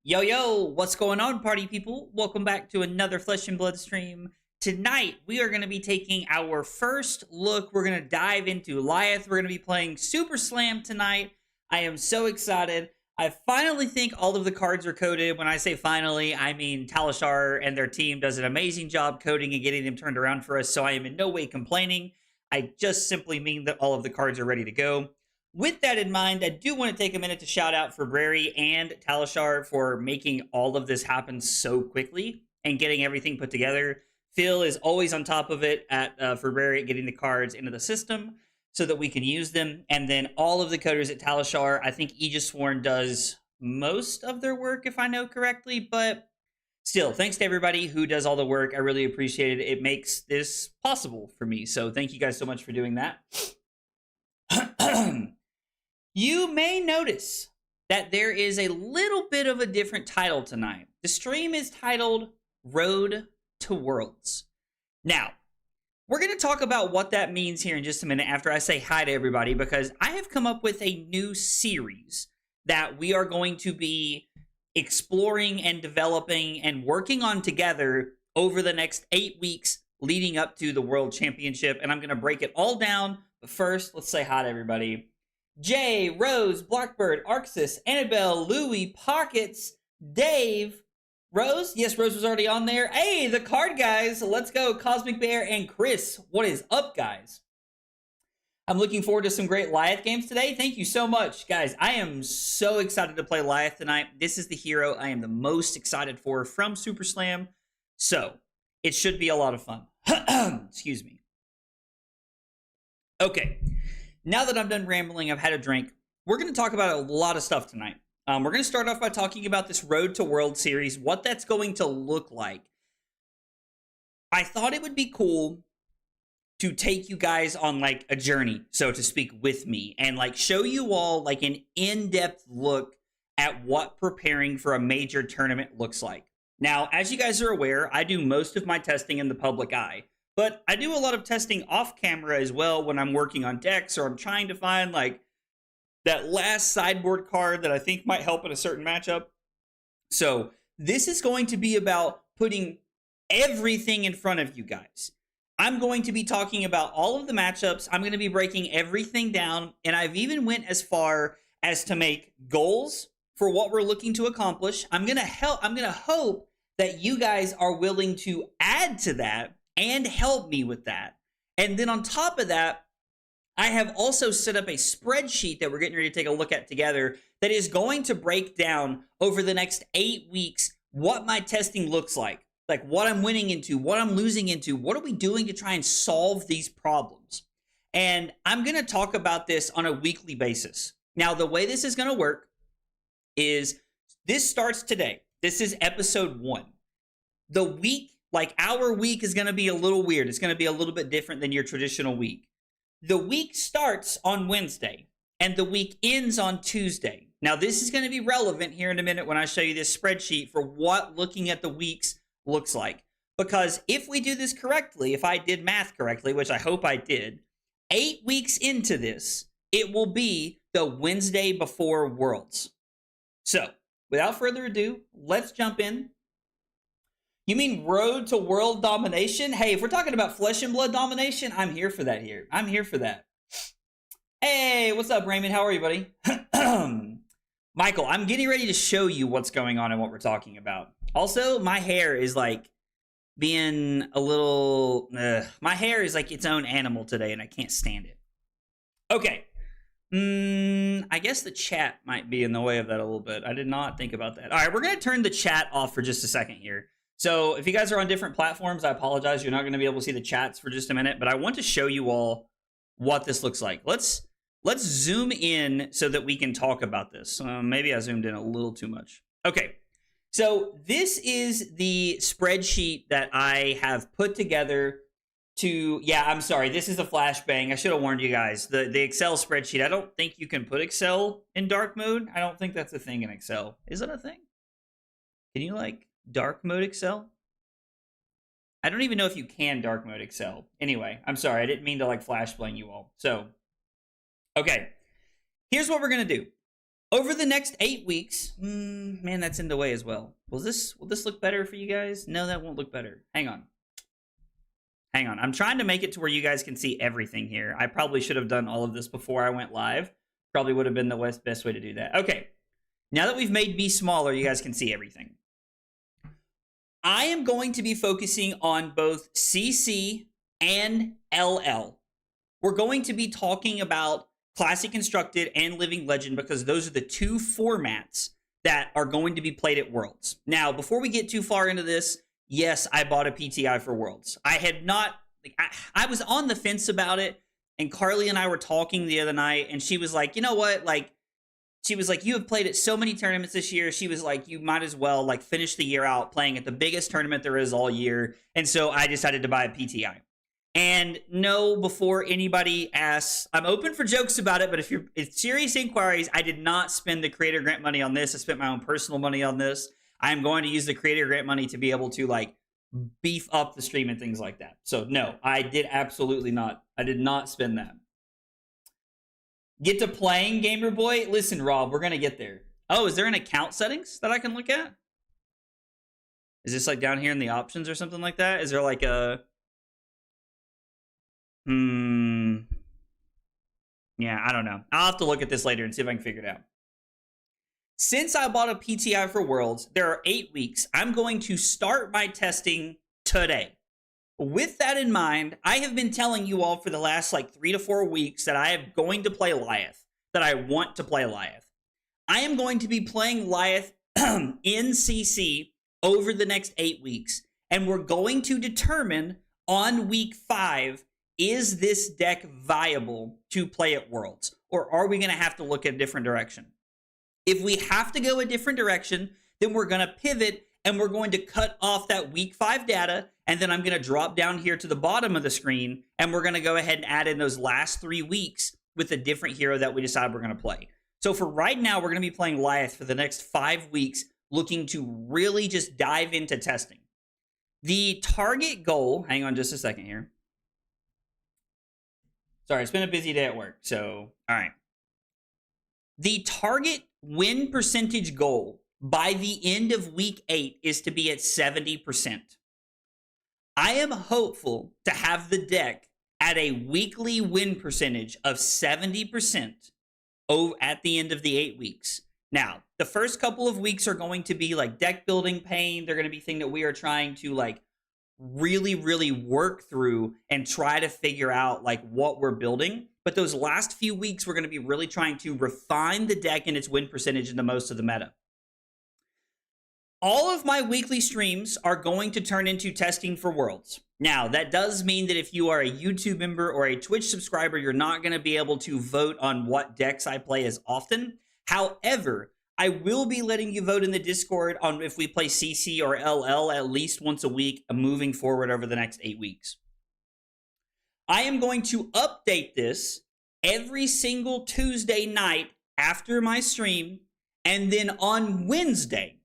Yo, yo, what's going on, party people? Welcome back to another Flesh and Blood stream. Tonight, we are going to be taking our first look. We're going to dive into Lyath. We're going to be playing Super Slam tonight. I am so excited. I finally think all of the cards are coded. When I say finally, I mean Talishar and their team does an amazing job coding and getting them turned around for us, so I am in no way complaining. I just simply mean that all of the cards are ready to go. With that in mind, I do want to take a minute to shout out February and Talishar for making all of this happen so quickly and getting everything put together. Phil is always on top of it at February, getting the cards into the system so that we can use them. And then all of the coders at Talishar, I think Aegisworn does most of their work, if I know correctly. But still, thanks to everybody who does all the work. I really appreciate it. It makes this possible for me. So thank you guys so much for doing that. You may notice that there is a little bit of a different title tonight. The stream is titled Road to Worlds. Now, we're going to talk about what that means here in just a minute after I say hi to everybody, because I have come up with a new series that we are going to be exploring and developing and working on together over the next 8 weeks leading up to the World Championship. And I'm going to break it all down. But first, let's say hi to everybody. Jay, Rose, Blackbird, Arxis, Annabelle, Louie, Pockets, Dave, Rose. Yes, Rose was already on there. Hey, the card guys. Let's go. Cosmic Bear and Chris. What is up, guys? I'm looking forward to some great Lyath games today. Thank you so much, guys. I am so excited to play Lyath tonight. This is the hero I am the most excited for from Super Slam. So, it should be a lot of fun. Excuse me. Okay. Now that I'm done rambling, I've had a drink, we're going to talk about a lot of stuff tonight. We're going to start off by talking about this Road to World series, what that's going to look like. I thought it would be cool to take you guys on like a journey, so to speak, with me and like show you all like an in-depth look at what preparing for a major tournament looks like. Now, as you guys are aware, I do most of my testing in the public eye. But I do a lot of testing off camera as well when I'm working on decks or I'm trying to find like that last sideboard card that I think might help in a certain matchup. So this is going to be about putting everything in front of you guys. I'm going to be talking about all of the matchups. I'm going to be breaking everything down. And I've even went as far as to make goals for what we're looking to accomplish. I'm going to hope that you guys are willing to add to that and help me with that. And then on top of that, I have also set up a spreadsheet that we're getting ready to take a look at together that is going to break down over the next 8 weeks what my testing looks like what I'm winning into, what I'm losing into, what are we doing to try and solve these problems. And I'm going to talk about this on a weekly basis. Now, the way this is going to work is this starts today. This is episode 1. The week, like our week, is going to be a little weird. It's going to be a little bit different than your traditional week. The week starts on Wednesday, and the week ends on Tuesday. Now, this is going to be relevant here in a minute when I show you this spreadsheet for what looking at the weeks looks like. Because if we do this correctly, if I did math correctly, which I hope I did, 8 weeks into this, it will be the Wednesday before Worlds. So, without further ado, let's jump in. You mean Road to World Domination? Hey, if we're talking about Flesh and Blood Domination, I'm here for that here. I'm here for that. Hey, what's up, Raymond? How are you, buddy? Michael, I'm getting ready to show you what's going on and what we're talking about. Also, my hair is like being a little... my hair is like its own animal today, and I can't stand it. Okay. I guess the chat might be in the way of that a little bit. I did not think about that. All right, we're going to turn the chat off for just a second here. So if you guys are on different platforms, I apologize. You're not going to be able to see the chats for just a minute, but I want to show you all what this looks like. Let's zoom in so that we can talk about this. Maybe I zoomed in a little too much. Okay, so this is the spreadsheet that I have put together to, yeah, I'm sorry. This is a flashbang. I should have warned you guys. The Excel spreadsheet, I don't think you can put Excel in dark mode. I don't think that's a thing in Excel. Is it a thing? Can you like dark mode Excel? I don't even know if you can dark mode Excel. Anyway, I'm sorry. I didn't mean to like flashbang you all. So, okay. Here's what we're going to do. Over the next 8 weeks, man, that's in the way as well. Will this look better for you guys? No, that won't look better. Hang on. I'm trying to make it to where you guys can see everything here. I probably should have done all of this before I went live. Probably would have been the best way to do that. Okay. Now that we've made B smaller, you guys can see everything. I am going to be focusing on both CC and LL. We're going to be talking about Classic Constructed and Living Legend because those are the two formats that are going to be played at Worlds. Now, before we get too far into this, yes, I bought a PTI for Worlds. I had not, I was on the fence about it, and Carly and I were talking the other night, and she was like, you know what, she was like, you have played at so many tournaments this year. She was like, you might as well finish the year out playing at the biggest tournament there is all year. And so I decided to buy a PTI. And no, before anybody asks, I'm open for jokes about it, but if it's serious inquiries, I did not spend the creator grant money on this. I spent my own personal money on this. I'm going to use the creator grant money to be able to beef up the stream and things like that. So no, I did absolutely not. I did not spend that. Get to playing, Gamer Boy? Listen, Rob, we're going to get there. Oh, is there an account settings that I can look at? Is this down here in the options or something like that? Is there a... Yeah, I don't know. I'll have to look at this later and see if I can figure it out. Since I bought a PTI for Worlds, there are 8 weeks. I'm going to start my testing today. With that in mind, I have been telling you all for the last 3 to 4 weeks that I am going to play Lyath, that I want to play Lyath. I am going to be playing Lyath in CC over the next 8 weeks, and we're going to determine on week 5, is this deck viable to play at Worlds, or are we going to have to look at a different direction? If we have to go a different direction, then we're going to pivot and we're going to cut off that week 5 data, and then I'm going to drop down here to the bottom of the screen, and we're going to go ahead and add in those last 3 weeks with a different hero that we decide we're going to play. So for right now, we're going to be playing Lyath for the next 5 weeks, looking to really just dive into testing. The target goal, hang on just a second here. Sorry, it's been a busy day at work, so, all right. The target win percentage goal by the end of week 8 is to be at 70%. I am hopeful to have the deck at a weekly win percentage of 70% at the end of the 8 weeks. Now, the first couple of weeks are going to be deck building pain. They're going to be things that we are trying to really, really work through and try to figure out what we're building. But those last few weeks, we're going to be really trying to refine the deck and its win percentage into most of the meta. All of my weekly streams are going to turn into testing for Worlds. Now, that does mean that if you are a YouTube member or a Twitch subscriber, you're not going to be able to vote on what decks I play as often. However, I will be letting you vote in the Discord on if we play CC or LL at least once a week moving forward over the next 8 weeks. I am going to update this every single Tuesday night after my stream, and then on Wednesday,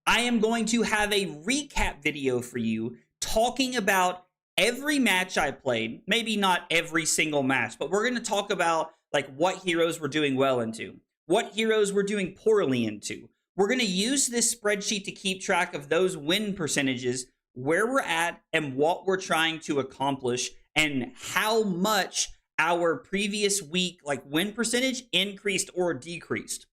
I am going to have a recap video for you talking about every match I played. Maybe not every single match, but we're going to talk about what heroes we're doing well into, what heroes we're doing poorly into. We're going to use this spreadsheet to keep track of those win percentages, where we're at, and what we're trying to accomplish, and how much our previous week win percentage increased or decreased.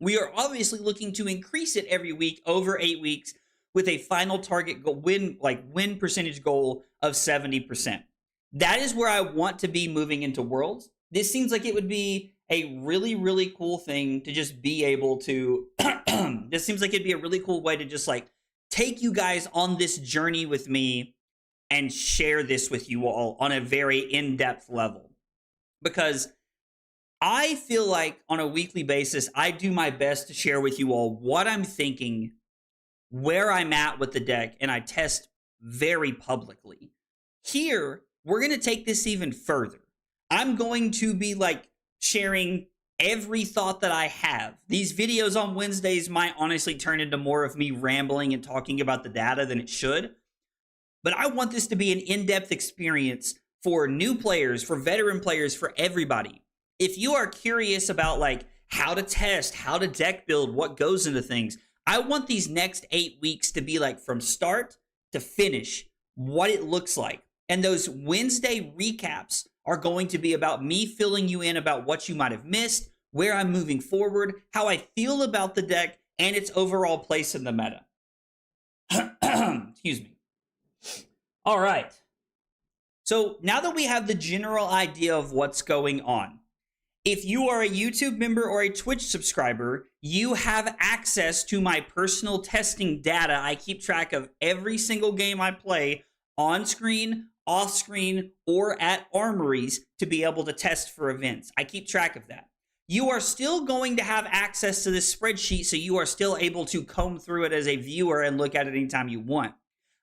We are obviously looking to increase it every week over 8 weeks with a final target goal, win percentage goal of 70%. That is where I want to be moving into Worlds. This seems like it would be a really, really cool thing to just be able to, this seems like it'd be a really cool way to just take you guys on this journey with me and share this with you all on a very in-depth level. Because I feel like on a weekly basis, I do my best to share with you all what I'm thinking, where I'm at with the deck, and I test very publicly. Here, we're going to take this even further. I'm going to be sharing every thought that I have. These videos on Wednesdays might honestly turn into more of me rambling and talking about the data than it should. But I want this to be an in-depth experience for new players, for veteran players, for everybody. If you are curious about how to test, how to deck build, what goes into things. I want these next 8 weeks to be like from start to finish, what it looks like. And those Wednesday recaps are going to be about me filling you in about what you might have missed, where I'm moving forward, how I feel about the deck, and its overall place in the meta. Excuse me. All right. So now that we have the general idea of what's going on, if you are a YouTube member or a Twitch subscriber, you have access to my personal testing data. I keep track of every single game I play on screen, off screen, or at armories to be able to test for events. I keep track of that. You are still going to have access to this spreadsheet, so you are still able to comb through it as a viewer and look at it anytime you want.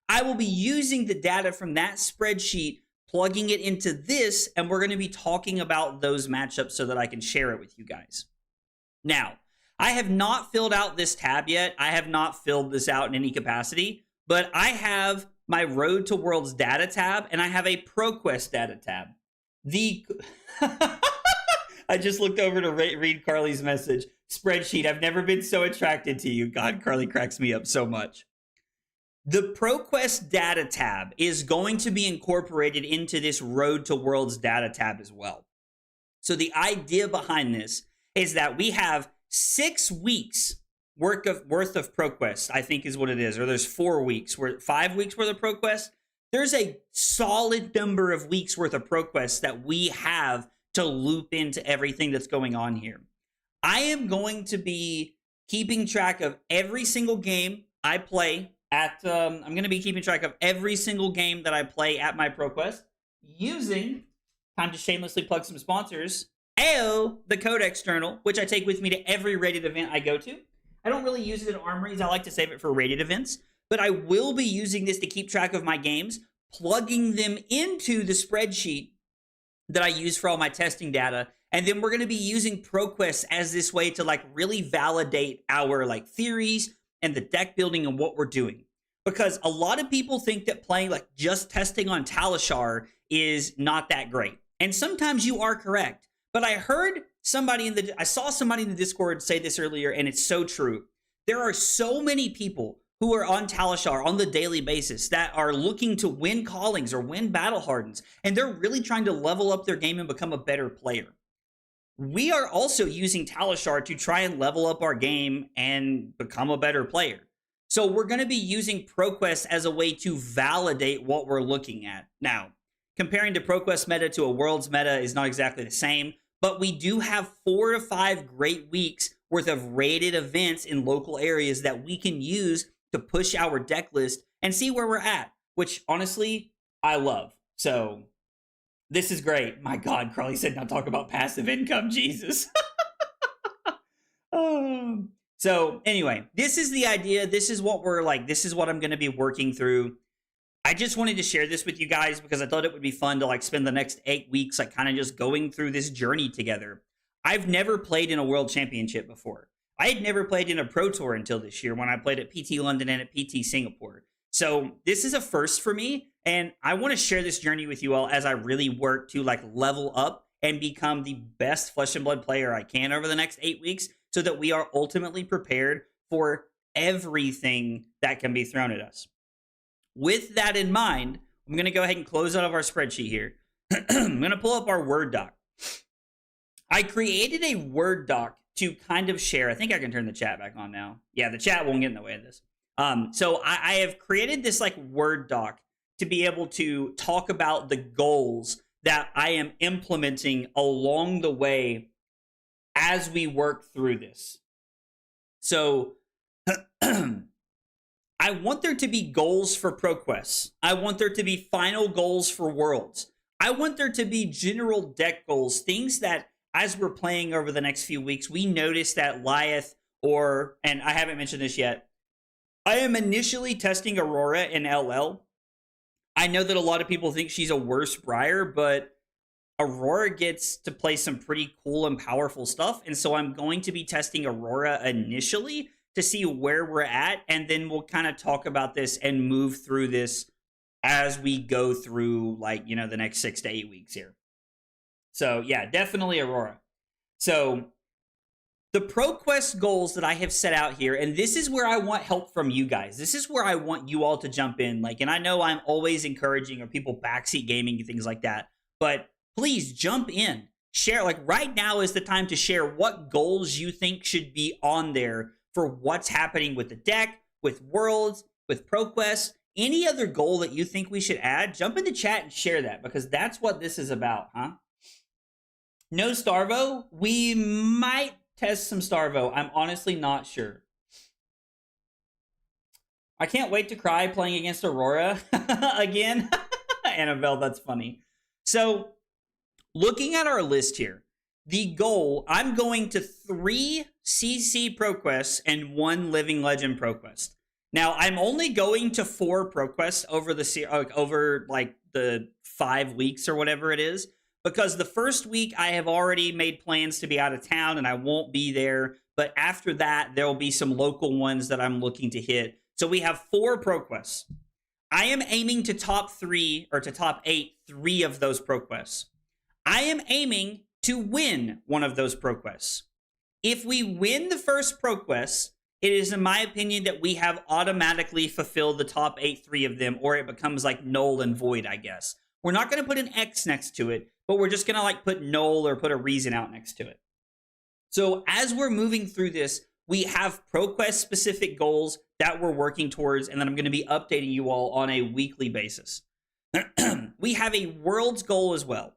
I will be using the data from that spreadsheet, plugging it into this, and we're going to be talking about those matchups so that I can share it with you guys. Now, I have not filled out this tab yet. I have not filled this out in any capacity, but I have my Road to Worlds data tab, and I have a ProQuest data tab. I just looked over to read Carly's message. Spreadsheet, I've never been so attracted to you. God, Carly cracks me up so much. The ProQuest data tab is going to be incorporated into this Road to Worlds data tab as well. So the idea behind this is that we have 6 weeks worth of ProQuest, I think is what it is, or there's 4 weeks, 5 weeks worth of ProQuest. There's a solid number of weeks worth of ProQuest that we have to loop into everything that's going on here. I am going to be keeping track of every single game I play at, I'm going to be keeping track of every single game that I play at my ProQuest using, time to shamelessly plug some sponsors, the Codex Journal, which I take with me to every rated event I go to. I don't really use it in armories. I like to save it for rated events, but I will be using this to keep track of my games, plugging them into the spreadsheet that I use for all my testing data. And then we're going to be using ProQuest as this way to like really validate our like theories and the deck building and what we're doing. Because a lot of people think that playing like just testing on Talishar is not that great. And sometimes you are correct. But I saw somebody in the Discord say this earlier, and it's so true. There are so many people who are on Talishar on the daily basis that are looking to win callings or win battle hardens, and they're really trying to level up their game and become a better player. We are also using Talishar to try and level up our game and become a better player. So we're going to be using ProQuest as a way to validate what we're looking at. Now, comparing the ProQuest meta to a Worlds meta is not exactly the same, but we do have 4 to 5 great weeks worth of rated events in local areas that we can use to push our deck list and see where we're at, which honestly, I love. So this is great. My God, Carly said not talk about passive income, Jesus. So anyway, this is the idea. This is what this is what I'm going to be working through. I just wanted to share this with you guys because I thought it would be fun to like spend the next 8 weeks like kind of just going through this journey together. I've never played in a world championship before. I had never played in a Pro Tour until this year when I played at PT London and at PT Singapore. So this is a first for me, and I want to share this journey with you all as I really work to like level up and become the best Flesh and Blood player I can over the next 8 weeks so that we are ultimately prepared for everything that can be thrown at us. With that in mind, I'm going to go ahead and close out of our spreadsheet here. I'm going to pull up our Word doc. I created a Word doc to kind of share. I think I can turn the chat back on now. Yeah, the chat won't get in the way of this. So I have created this like Word doc to be able to talk about the goals that I am implementing along the way as we work through this. So I want there to be goals for ProQuest. I want there to be final goals for Worlds. I want there to be general deck goals, things that as we're playing over the next few weeks, we notice that Lyath and I haven't mentioned this yet, I am initially testing Aurora in LL. I know that a lot of people think she's a worse Briar, but Aurora gets to play some pretty cool and powerful stuff. And so I'm going to be testing Aurora initially to see where we're at. And then we'll kind of talk about this and move through this as we go through like, the next 6 to 8 weeks here. So yeah, definitely Aurora. So The ProQuest goals that I have set out here, and this is where I want help from you guys. This is where I want you all to jump in. Like, and I know I'm always encouraging or people backseat gaming and things like that, but please jump in. Share, like right now is the time to share what goals you think should be on there for what's happening with the deck, with Worlds, with ProQuest, any other goal that you think we should add. Jump in the chat and share that, because that's what this is about, huh? No Starvo? We might test some Starvo. I'm honestly not sure. I can't wait to cry playing against Aurora again. Annabelle, that's funny. So, looking at our list here, the goal, I'm going to 3 CC ProQuests and 1 Living Legend ProQuest. Now, I'm only going to 4 ProQuests over the 5 weeks or whatever it is, because the first week I have already made plans to be out of town and I won't be there. But after that, there will be some local ones that I'm looking to hit. So we have 4 ProQuests. I am aiming to top 3 or to top 8, 3 of those ProQuests. I am aiming to win one of those ProQuests. If we win the first ProQuest, it is in my opinion that we have automatically fulfilled the top 8, 3 of them, or it becomes like null and void, I guess. We're not going to put an X next to it, but we're just going to like put null or put a reason out next to it. So as we're moving through this, we have ProQuest specific goals that we're working towards, and then I'm going to be updating you all on a weekly basis. We have a Worlds goal as well.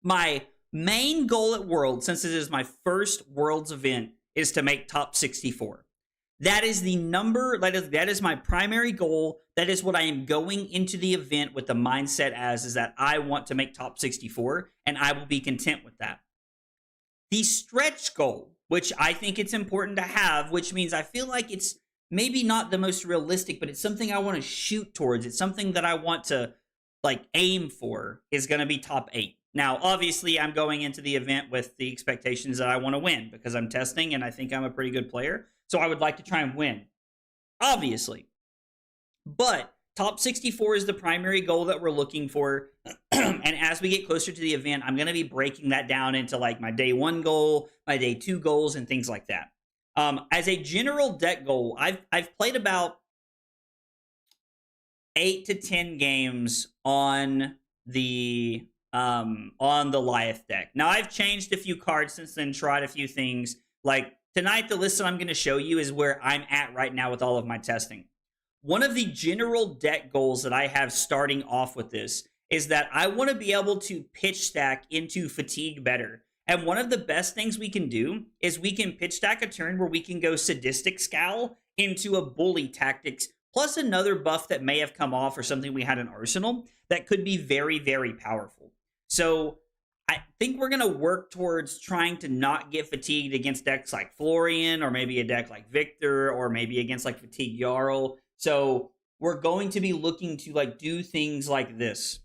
My main goal at Worlds, since it is my first Worlds event, is to make top 64. That is the number, that is my primary goal. That is what I am going into the event with the mindset as, is that I want to make top 64, and I will be content with that. The stretch goal, which I think it's important to have, which means I feel like it's maybe not the most realistic, but it's something I want to shoot towards. It's something that I want to like aim for, is going to be top 8. Now, obviously, I'm going into the event with the expectations that I want to win because I'm testing and I think I'm a pretty good player. So I would like to try and win, obviously. But top 64 is the primary goal that we're looking for. And as we get closer to the event, I'm going to be breaking that down into like my day 1 goal, my day 2 goals, and things like that. As a general deck goal, I've played about 8 to 10 games on the Lyath deck. Now, I've changed a few cards since then, tried a few things. Like tonight, the list that I'm going to show you is where I'm at right now with all of my testing. One of the general deck goals that I have starting off with this is that I want to be able to pitch stack into fatigue better. And one of the best things we can do is we can pitch stack a turn where we can go sadistic scowl into a bully tactics, plus another buff that may have come off or something we had in Arsenal that could be very, very powerful. So I think we're going to work towards trying to not get fatigued against decks like Florian, or maybe a deck like Victor, or maybe against like Fatigue Jarl. So we're going to be looking to like do things like this.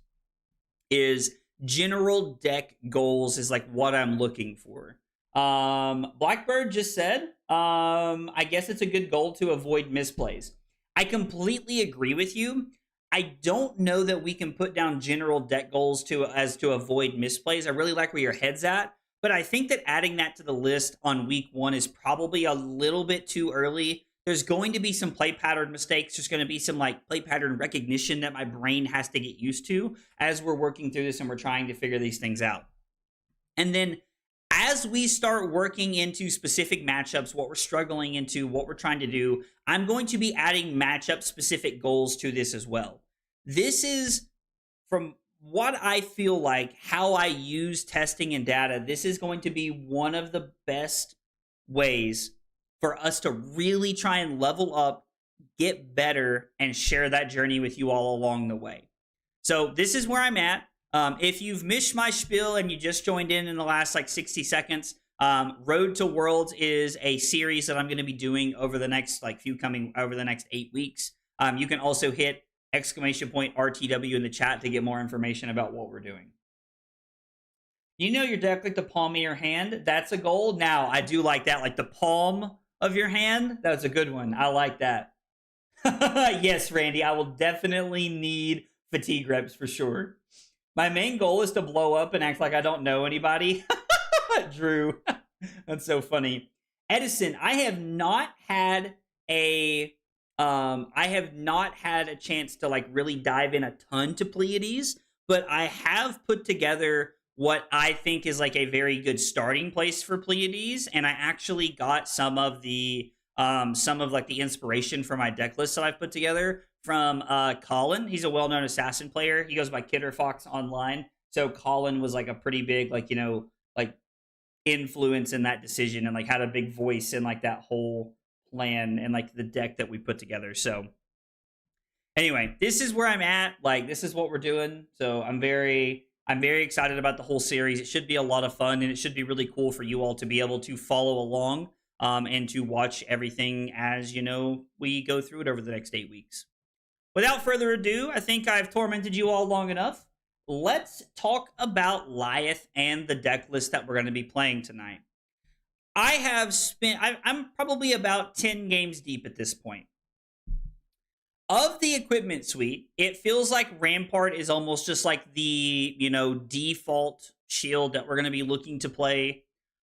Is general deck goals is like what I'm looking for. Blackbird just said, I guess it's a good goal to avoid misplays. I completely agree with you. I don't know that we can put down general deck goals to avoid misplays. I really like where your head's at, but I think that adding that to the list on week 1 is probably a little bit too early. There's going to be some play pattern mistakes. There's going to be some like play pattern recognition that my brain has to get used to as we're working through this and we're trying to figure these things out. And then as we start working into specific matchups, what we're struggling into, what we're trying to do, I'm going to be adding matchup specific goals to this as well. This is, from what I feel like, how I use testing and data, this is going to be one of the best ways for us to really try and level up, get better, and share that journey with you all along the way. So this is where I'm at. If you've missed my spiel and you just joined in the last like 60 seconds, Road to Worlds is a series that I'm going to be doing over the next over the next 8 weeks. You can also hit !RTW in the chat to get more information about what we're doing. You know your deck like the palm of your hand. That's a goal. Now, I do like that, like the palm of your hand. That's a good one. I like that. Yes, Randy, I will definitely need fatigue reps for sure. My main goal is to blow up and act like I don't know anybody. Drew, that's so funny. Edison, I have not had a chance to like really dive in a ton to Pleiades, but I have put together what I think is like a very good starting place for Pleiades, and I actually got some of like the inspiration for my deck list that I've put together from Colin. He's a well-known assassin player. He goes by Kidder Fox online. So Colin was like a pretty big like like influence in that decision, and like had a big voice in like that whole plan and like the deck that we put together. So anyway, this is where I'm at. Like, this is what we're doing. So I'm very excited about the whole series. It should be a lot of fun, and it should be really cool for you all to be able to follow along and to watch everything as, we go through it over the next 8 weeks. Without further ado, I think I've tormented you all long enough. Let's talk about Lyath and the deck list that we're going to be playing tonight. I'm probably about 10 games deep at this point. Of the equipment suite, it feels like Rampart is almost just like the, default shield that we're going to be looking to play.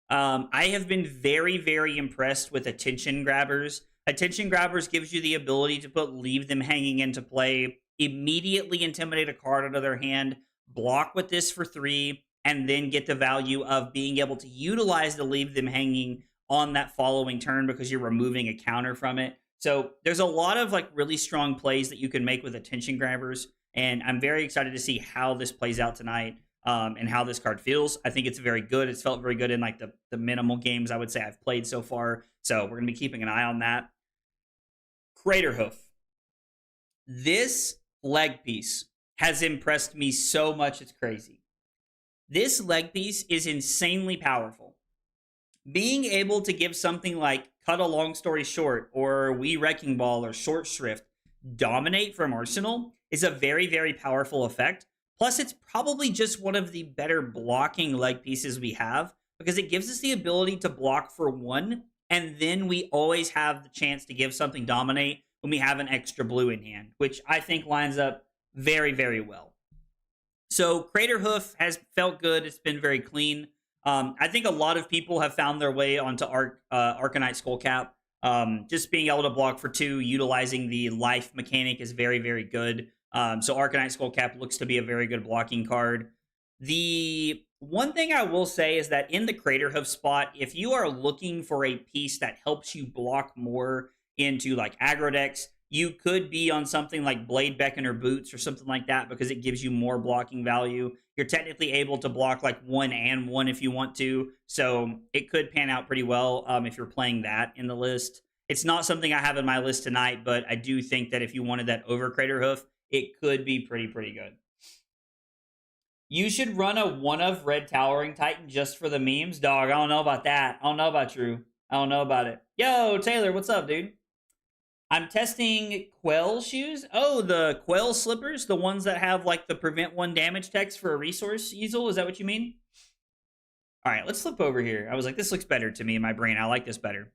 I have been very, very impressed with Attention Grabbers. Attention Grabbers gives you the ability to leave them hanging into play, immediately intimidate a card out of their hand, block with this for 3, and then get the value of being able to utilize the leave them hanging on that following turn because you're removing a counter from it. So there's a lot of like really strong plays that you can make with Attention Grabbers, and I'm very excited to see how this plays out tonight and how this card feels. I think it's very good. It's felt very good in like the minimal games I would say I've played so far. So we're going to be keeping an eye on that. Craterhoof. This leg piece has impressed me so much, it's crazy. This leg piece is insanely powerful. Being able to give something like Cut a Long Story Short or We Wrecking Ball or Short Shrift dominate from Arsenal is a very, very powerful effect. Plus, it's probably just one of the better blocking leg pieces we have because it gives us the ability to block for 1, and then we always have the chance to give something dominate when we have an extra blue in hand, which I think lines up very, very well. So Craterhoof has felt good. It's been very clean. I think a lot of people have found their way onto Arcanite Skullcap. Just being able to block for 2, utilizing the life mechanic is very, very good. So Arcanite Skullcap looks to be a very good blocking card. The one thing I will say is that in the Craterhoof spot, if you are looking for a piece that helps you block more into like aggro decks, you could be on something like Blade Beckoner Boots or something like that because it gives you more blocking value. You're technically able to block like 1 and 1 if you want to, so it could pan out pretty well if you're playing that in the list. It's not something I have in my list tonight, but I do think that if you wanted that over Craterhoof, it could be pretty good. You should run a 1 of Red Towering Titan just for the memes. Dog, I don't know about that. I don't know about Drew. I don't know about it. Yo, Taylor, what's up, dude? I'm testing Quell shoes. Oh, the Quell slippers, the ones that have like the prevent 1 damage text for a resource easel. Is that what you mean? All right, let's flip over here. I was like, this looks better to me in my brain. I like this better.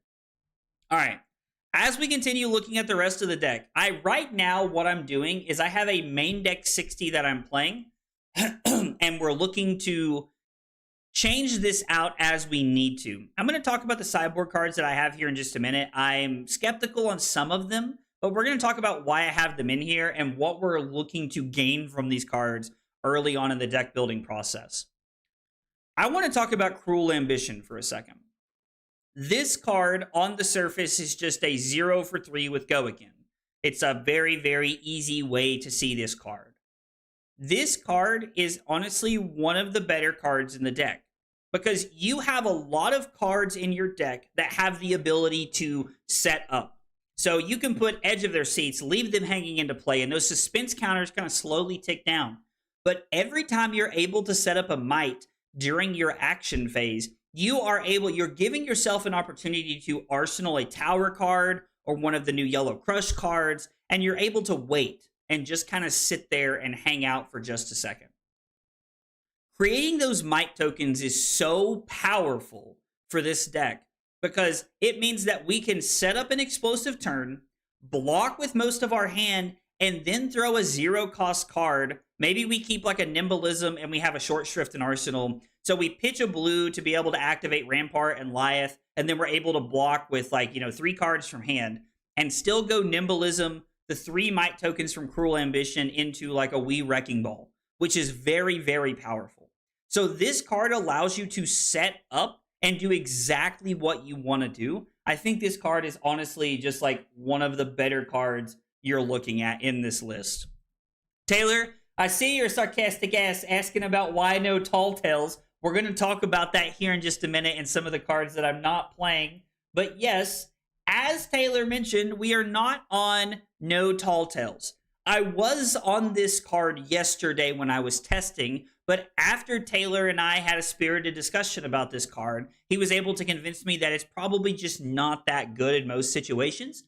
All right. As we continue looking at the rest of the deck, right now what I'm doing is I have a main deck 60 that I'm playing, and we're looking to change this out as we need to. I'm going to talk about the sideboard cards that I have here in just a minute. I'm skeptical on some of them, but we're going to talk about why I have them in here and what we're looking to gain from these cards early on in the deck building process. I want to talk about Cruel Ambition for a second. This card on the surface is just a 0 for 3 with Go Again. It's a very, very easy way to see this card. This card is honestly one of the better cards in the deck because you have a lot of cards in your deck that have the ability to set up. So you can put Edge of Their Seats, leave them hanging into play, and those suspense counters kind of slowly tick down. But every time you're able to set up a Might during your action phase, you're giving yourself an opportunity to arsenal a tower card or one of the new Yellow Crush cards, and you're able to wait and just kind of sit there and hang out for just a second. Creating those Might tokens is so powerful for this deck because it means that we can set up an explosive turn, block with most of our hand, and then throw a 0-cost card. Maybe we keep like a Nimblism and we have a Short Shrift in Arsenal. So we pitch a blue to be able to activate Rampart and Lyath, and then we're able to block with 3 cards from hand and still go Nimblism, the 3 Might tokens from Cruel Ambition into like a wee Wrecking Ball, which is very, very powerful. So this card allows you to set up and do exactly what you want to do. I think this card is honestly just like one of the better cards you're looking at in this list. Taylor, I see your sarcastic ass asking about why no Tall Tales. We're going to talk about that here in just a minute and some of the cards that I'm not playing. But yes, as Taylor mentioned, we are not on no Tall Tales. I was on this card yesterday when I was testing, but after Taylor and I had a spirited discussion about this card, he was able to convince me that it's probably just not that good in most situations.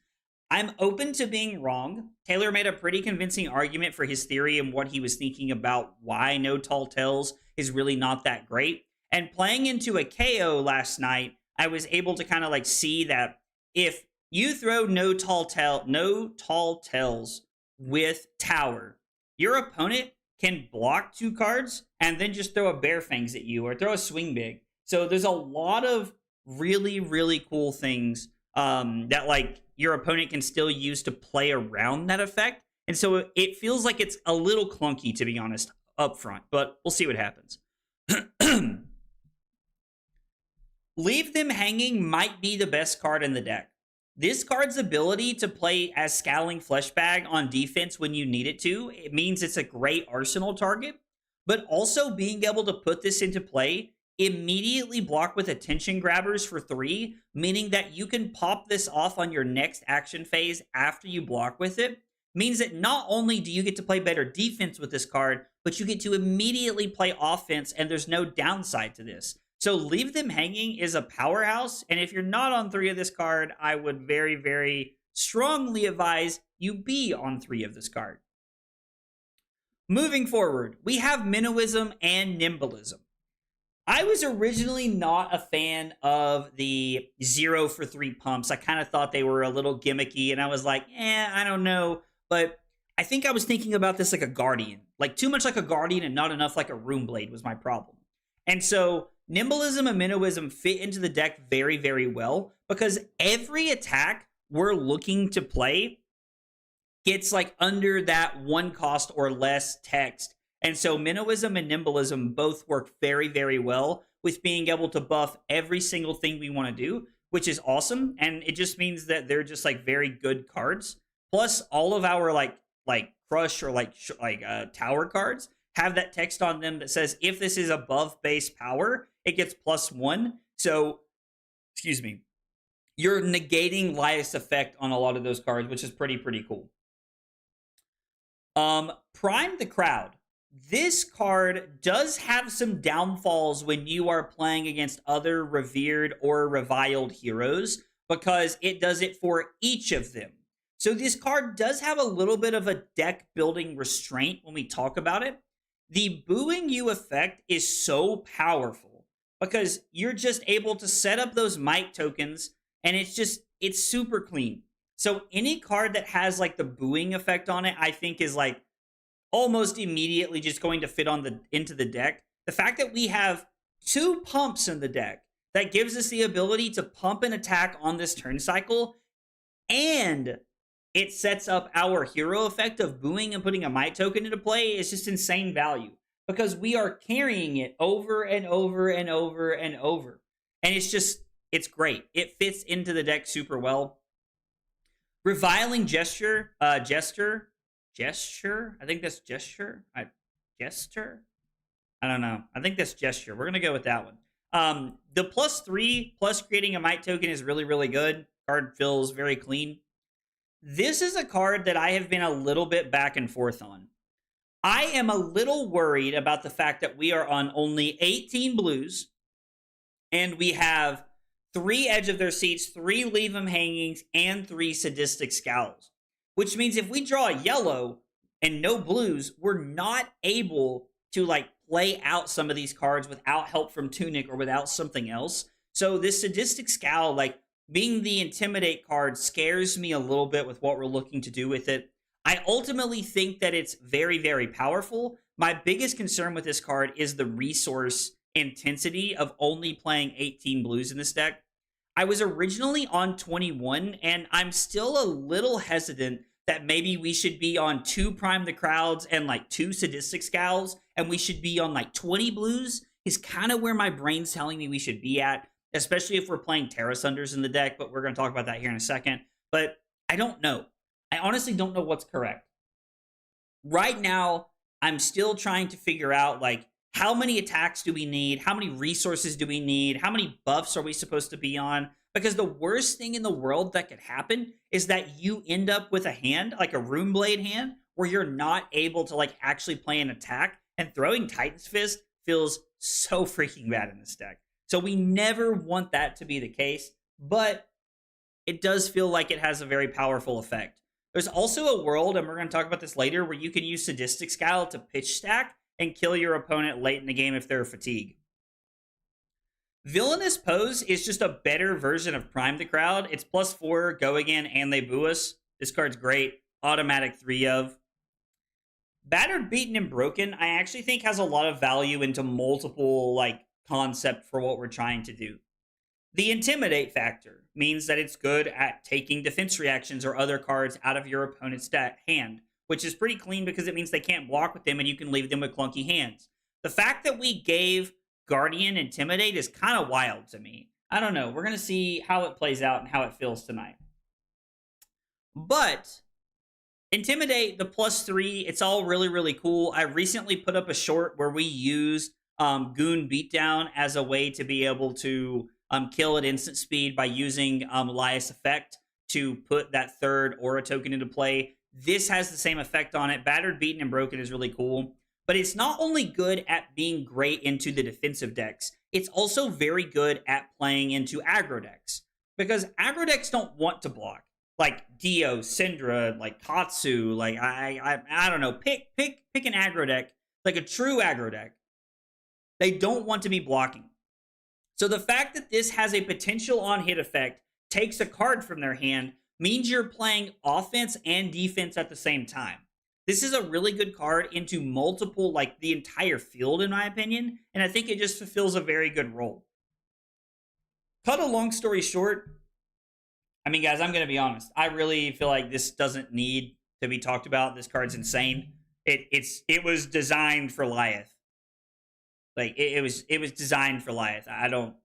I'm open to being wrong. Taylor made a pretty convincing argument for his theory and what he was thinking about why no Tall Tales is really not that great. And playing into a KO last night, I was able to kind of like see that if you throw no Tall Tales with Tower, your opponent can block 2 cards and then just throw a Bear Fangs at you or throw a Swing Big. So there's a lot of really, really cool things that like your opponent can still use to play around that effect. And so it feels like it's a little clunky, to be honest, up front, but we'll see what happens. Leave Them Hanging might be the best card in the deck. This card's ability to play as Scowling Fleshbag on defense when you need it to, it means it's a great arsenal target, but also being able to put this into play, immediately block with Attention Grabbers for 3, meaning that you can pop this off on your next action phase after you block with it, means that not only do you get to play better defense with this card, but you get to immediately play offense, and there's no downside to this. So Leave Them Hanging is a powerhouse, and if you're not on 3 of this card, I would very, very strongly advise you be on 3 of this card. Moving forward, we have Minnowism and Nimblism. I was originally not a fan of the 0 for 3 pumps. I kind of thought they were a little gimmicky, and I was like, I don't know. But I think I was thinking about this like a Guardian. Like too much like a Guardian and not enough like a Runeblade was my problem. And so Nimblism and Minnowism fit into the deck very, very well because every attack we're looking to play gets like under that 1 cost or less text. And so Minnowism and Nimblism both work very, very well with being able to buff every single thing we want to do, which is awesome. And it just means that they're just like very good cards. Plus all of our like crush or tower cards have that text on them that says if this is above base power, it gets +1. So, excuse me, you're negating Lyath's effect on a lot of those cards, which is pretty cool. Prime the Crowd. This card does have some downfalls when you are playing against other revered or reviled heroes because it does it for each of them. So this card does have a little bit of a deck building restraint when we talk about it. The Booing You effect is so powerful because you're just able to set up those Might tokens and it's super clean. So any card that has like the booing effect on it, I think is like almost immediately just going to fit on into the deck. The fact that we have 2 pumps in the deck that gives us the ability to pump an attack on this turn cycle, and it sets up our hero effect of booing and putting a Might token into play is just insane value because we are carrying it over and over and over and over. And it's great. It fits into the deck super well. Reviling Gesture. I think that's Gesture. Gesture? I don't know. I think that's Gesture. We're going to go with that one. The +3 plus creating a Might token is really, really good. Card feels very clean. This is a card that I have been a little bit back and forth on. I am a little worried about the fact that we are on only 18 blues and we have 3 Edge of Their Seats, 3 Leave Them Hangings, and 3 Sadistic Scowls. Which means if we draw a yellow and no blues, we're not able to like play out some of these cards without help from Tunic or without something else. So this Sadistic Scowl, like being the Intimidate card, scares me a little bit with what we're looking to do with it. I ultimately think that it's very, very powerful. My biggest concern with this card is the resource intensity of only playing 18 blues in this deck. I was originally on 21, and I'm still a little hesitant that maybe we should be on 2 Prime the Crowds and like 2 Sadistic Scowls, and we should be on like 20 blues, is kind of where my brain's telling me we should be at, especially if we're playing Terra Sunders in the deck, but we're going to talk about that here in a second. But I don't know. I honestly don't know what's correct. Right now, I'm still trying to figure out, like, how many attacks do we need? How many resources do we need? How many buffs are we supposed to be on? Because the worst thing in the world that could happen is that you end up with a hand, like a Rune Blade hand, where you're not able to, like, actually play an attack. And throwing Titan's Fist feels so freaking bad in this deck. So we never want that to be the case, but it does feel like it has a very powerful effect. There's also a world, and we're going to talk about this later, where you can use Sadistic Scowl to pitch stack and kill your opponent late in the game if they're fatigued. Villainous Pose is just a better version of Prime the Crowd. It's +4, go again, and they boo us. This card's great. Automatic 3 of. Battered, Beaten, and Broken, I actually think has a lot of value into multiple, like, concept for what we're trying to do. The Intimidate factor means that it's good at taking defense reactions or other cards out of your opponent's hand, which is pretty clean because it means they can't block with them and you can leave them with clunky hands. The fact that we gave Guardian Intimidate is kind of wild to me. I don't know. We're going to see how it plays out and how it feels tonight. But Intimidate, the +3, it's all really, really cool. I recently put up a short where we used Goon Beatdown as a way to be able to kill at instant speed by using Lyath's effect to put that third aura token into play. This has the same effect on it. Battered, Beaten, and Broken is really cool. But it's not only good at being great into the defensive decks, it's also very good at playing into aggro decks. Because aggro decks don't want to block. Like Dio, Syndra, like Katsu, like I don't know. Pick an aggro deck, like a true aggro deck. They don't want to be blocking. So the fact that this has a potential on-hit effect, takes a card from their hand, means you're playing offense and defense at the same time. This is a really good card into multiple, like the entire field, in my opinion, and I think it just fulfills a very good role. Cut a long story short, I mean, guys, I'm going to be honest. I really feel like this doesn't need to be talked about. This card's insane. It was designed for Lyath. Like, it was designed for Lyath. I don't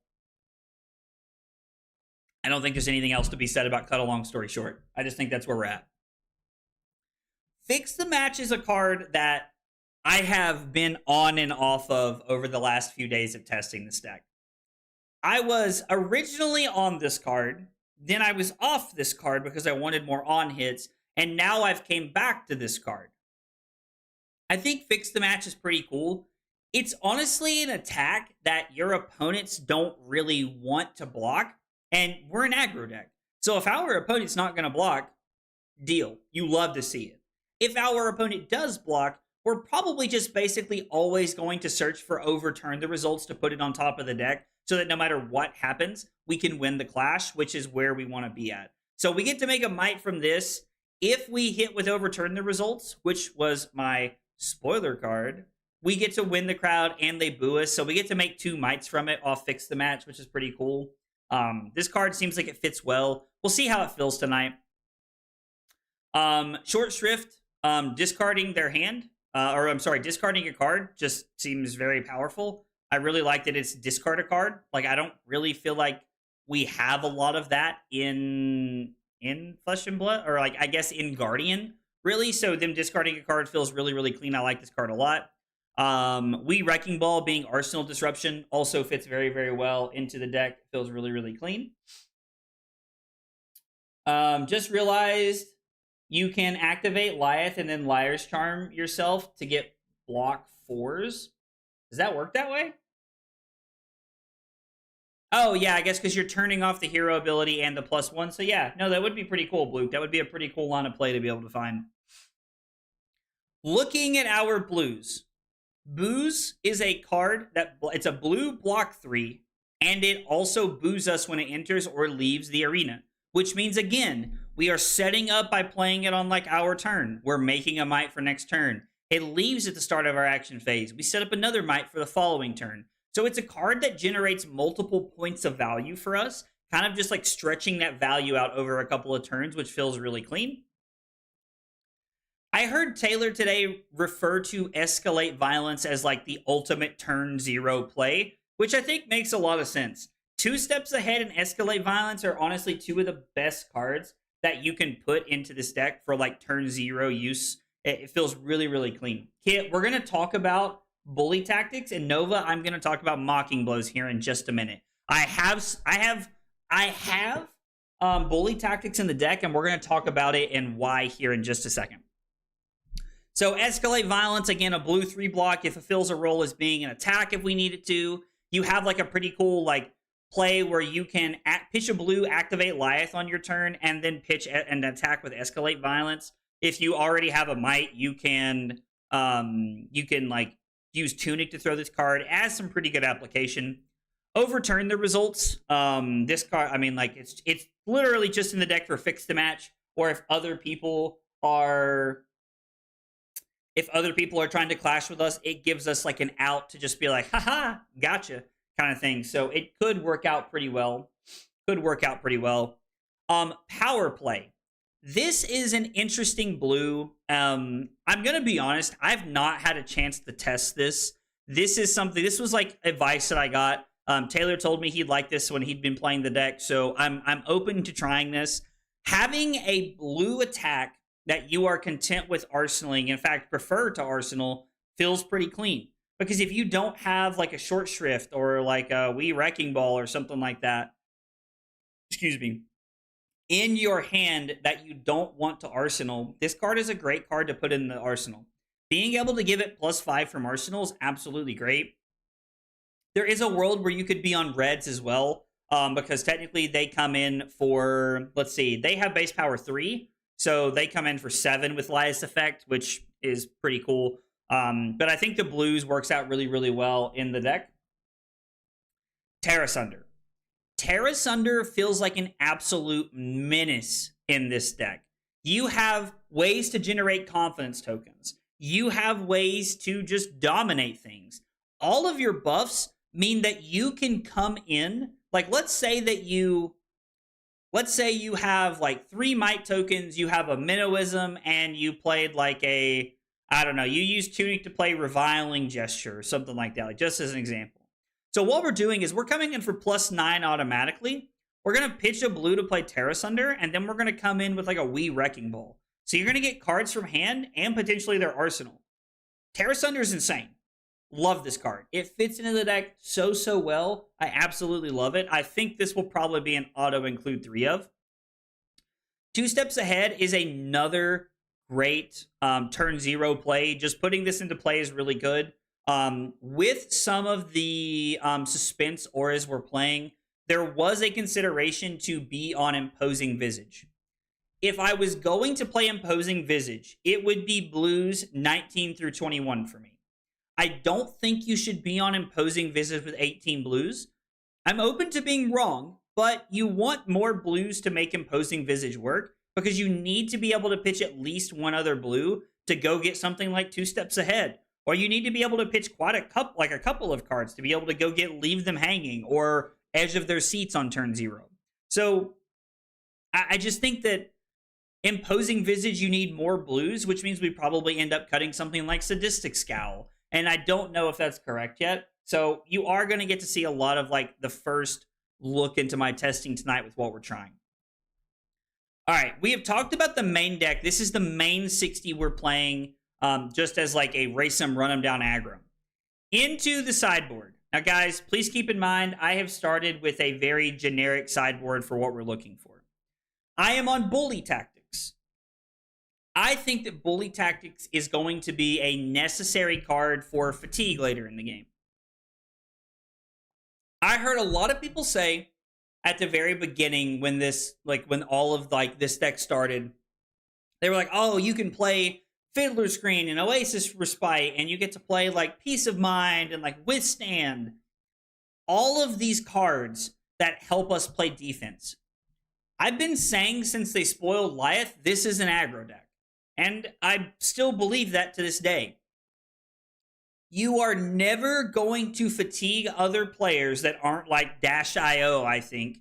think there's anything else to be said about Cut a Long Story Short. I just think that's where we're at. Fix the Match is a card that I have been on and off of over the last few days of testing this deck. I was originally on this card, then I was off this card because I wanted more on hits, and now I've came back to this card. I think Fix the Match is pretty cool. It's honestly an attack that your opponents don't really want to block, and we're an aggro deck. So if our opponent's not going to block, deal. You love to see it. If our opponent does block, we're probably just basically always going to search for overturn the results to put it on top of the deck so that no matter what happens, we can win the clash, which is where we want to be at. So we get to make a might from this. If we hit with overturn the results, which was my spoiler card, we get to win the crowd and they boo us. So we get to make 2 mites from it off Fix the Match, which is pretty cool. This card seems like it fits well. We'll see how it feels tonight. Short Shrift, discarding their hand, discarding a card just seems very powerful. I really like that it's discard a card. Like, I don't really feel like we have a lot of that in Flesh and Blood, or like, I guess in Guardian, really. So them discarding a card feels really, really clean. I like this card a lot. We Wrecking Ball being Arsenal Disruption also fits very, very well into the deck. Feels really, really clean. Just realized you can activate Lyath and then Liar's Charm yourself to get block 4s. Does that work that way? Oh, yeah, I guess because you're turning off the hero ability and the +1. So, yeah, no, that would be pretty cool, Blue. That would be a pretty cool line of play to be able to find. Looking at our blues. Booze is a card that it's a blue block 3, and it also boos us when it enters or leaves the arena, which means, again, we are setting up by playing it on like our turn. We're making a might for next turn. It leaves at the start of our action phase. We set up another might for the following turn. So it's a card that generates multiple points of value for us, kind of just like stretching that value out over a couple of turns, which feels really clean. I heard Taylor today refer to Escalate Violence as like the ultimate turn 0 play, which I think makes a lot of sense. 2 Steps Ahead and Escalate Violence are honestly 2 of the best cards that you can put into this deck for like turn 0 use. It feels really, really clean. Kit, we're going to talk about Bully Tactics, and Nova, I'm going to talk about Mocking Blows here in just a minute. I have Bully Tactics in the deck, and we're going to talk about it and why here in just a second. So Escalate Violence, again, a blue 3 block. It fulfills a role as being an attack if we need it to. You have like a pretty cool like play where you can pitch a blue, activate Lyath on your turn, and then pitch an attack with Escalate Violence. If you already have a might, you can like use Tunic to throw this card. It has some pretty good application. Overturn the results. This card, I mean, like it's literally just in the deck for fix the match, or if other people are trying to clash with us, it gives us like an out to just be like, haha, gotcha, kind of thing. So it could work out pretty well. Power play. This is an interesting blue. I'm going to be honest. I've not had a chance to test this. This was like advice that I got. Taylor told me he'd like this when he'd been playing the deck. So I'm open to trying this. Having a blue attack that you are content with arsenaling, in fact, prefer to arsenal, feels pretty clean. Because if you don't have like a short shrift or like a wee wrecking ball or something like that, in your hand that you don't want to arsenal, this card is a great card to put in the arsenal. Being able to give it +5 from arsenal is absolutely great. There is a world where you could be on reds as well, because technically they come in for, let's see, they have base power 3, so they come in for 7 with Lyath's effect, which is pretty cool. But I think the blues works out really, really well in the deck. Terra Sunder. Terra Sunder feels like an absolute menace in this deck. You have ways to generate confidence tokens. You have ways to just dominate things. All of your buffs mean that you can come in, like let's say you have like 3 might tokens, you have a Minnowism, and you played like a, I don't know, you use Tunic to play Reviling Gesture or something like that, like just as an example. So what we're doing is we're coming in for +9 automatically. We're going to pitch a blue to play Terra Sunder, and then we're going to come in with like a wee Wrecking Ball. So you're going to get cards from hand and potentially their arsenal. Terra Sunder is insane. Love this card. It fits into the deck so well. I absolutely love it. I think this will probably be an auto include 3 of. 2 Steps Ahead is another great turn 0 play. Just putting this into play is really good. With some of the suspense auras we're playing, there was a consideration to be on Imposing Visage. If I was going to play Imposing Visage, it would be blues 19 through 21 for me. I don't think you should be on Imposing Visage with 18 blues. I'm open to being wrong, but you want more blues to make Imposing Visage work because you need to be able to pitch at least one other blue to go get something like 2 Steps Ahead. Or you need to be able to pitch quite a couple of cards to be able to go Leave Them Hanging or Edge of Their Seats on turn 0. So I just think that Imposing Visage, you need more blues, which means we probably end up cutting something like Sadistic Scowl. And I don't know if that's correct yet. So you are going to get to see a lot of like the first look into my testing tonight with what we're trying. All right, we have talked about the main deck. This is the main 60 we're playing, just as like a race 'em, run 'em down aggro. Into the sideboard. Now, guys, please keep in mind, I have started with a very generic sideboard for what we're looking for. I am on Bully Tactics. I think that Bully Tactics is going to be a necessary card for fatigue later in the game. I heard a lot of people say at the very beginning when all of this deck started, they were like, oh, you can play Fiddler Screen and Oasis Respite, and you get to play like Peace of Mind and like Withstand. All of these cards that help us play defense. I've been saying since they spoiled Lyath, this is an aggro deck. And I still believe that to this day. You are never going to fatigue other players that aren't like Dash.io, I think,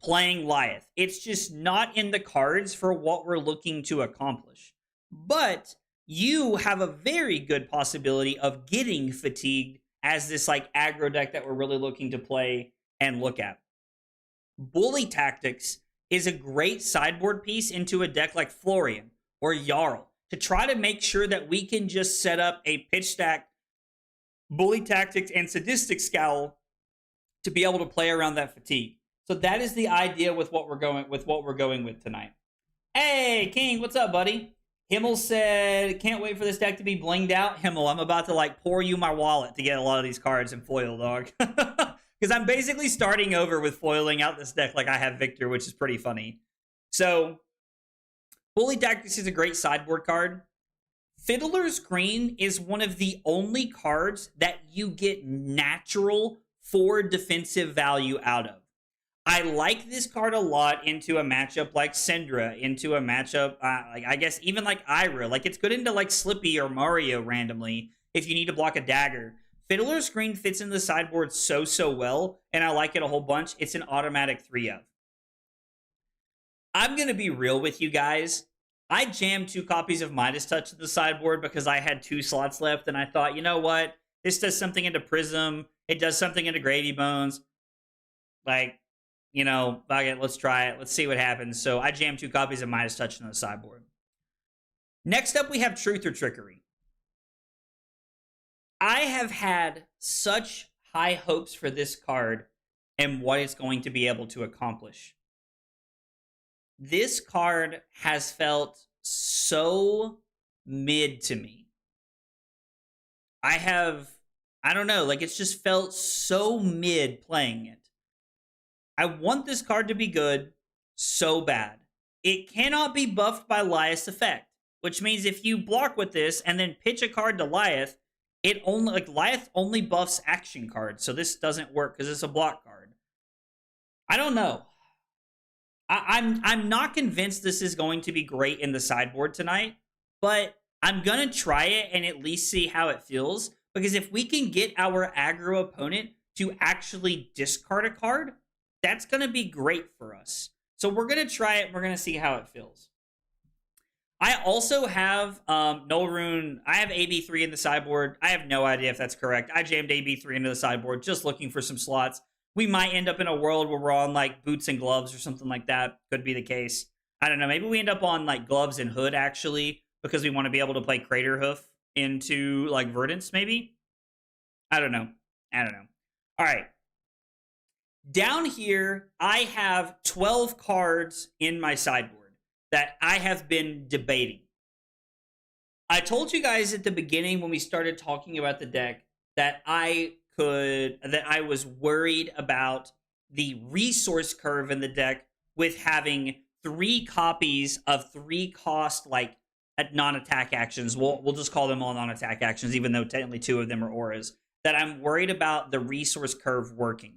playing Lyath. It's just not in the cards for what we're looking to accomplish. But you have a very good possibility of getting fatigued as this like aggro deck that we're really looking to play and look at. Bully Tactics is a great sideboard piece into a deck like Florian or Jarl to try to make sure that we can just set up a pitch stack Bully Tactics and Sadistic Scowl to be able to play around that fatigue. So that is the idea with what we're going with tonight. Hey, King, what's up, buddy? Himmel said, can't wait for this deck to be blinged out. Himmel, I'm about to like pour you my wallet to get a lot of these cards in foil, dog. Because I'm basically starting over with foiling out this deck like I have Victor, which is pretty funny. So, Bully Tactics is a great sideboard card. Fiddler's Green is one of the only cards that you get natural 4 defensive value out of. I like this card a lot into a matchup like Syndra, into a matchup, like I guess even like Ira. Like it's good into like Slippy or Mario randomly if you need to block a dagger. Fiddler's Green fits in the sideboard so well, and I like it a whole bunch. It's an automatic 3 of. I'm going to be real with you guys. I jammed 2 copies of Midas Touch to the sideboard because I had 2 slots left, and I thought, you know what? This does something into Prism. It does something into Grady Bones. Like, you know, okay, let's try it. Let's see what happens. So I jammed 2 copies of Midas Touch on the sideboard. Next up, we have Truth or Trickery. I have had such high hopes for this card and what it's going to be able to accomplish. This card has felt so mid to me. I don't know, like it's just felt so mid playing it. I want this card to be good so bad. It cannot be buffed by Lyath's effect, which means if you block with this and then pitch a card to Lyath, it only like Lyath only buffs action cards, so this doesn't work because it's a block card. I don't know. I'm not convinced this is going to be great in the sideboard tonight, but I'm gonna try it and at least see how it feels. Because if we can get our aggro opponent to actually discard a card, that's gonna be great for us. So we're gonna try it. We're gonna see how it feels. I also have Null Rune. I have AB3 in the sideboard. I have no idea if that's correct. I jammed AB3 into the sideboard just looking for some slots. We might end up in a world where we're on like boots and gloves or something like that. Could be the case. I don't know. Maybe we end up on like gloves and hood actually because we want to be able to play Crater Hoof into like Verdance maybe. I don't know. All right. Down here, I have 12 cards in my sideboard that I have been debating. I told you guys at the beginning when we started talking about the deck that I was worried about the resource curve in the deck with having 3 copies of 3 cost like non-attack actions. We'll just call them all non-attack actions, even though technically 2 of them are auras. That I'm worried about the resource curve working.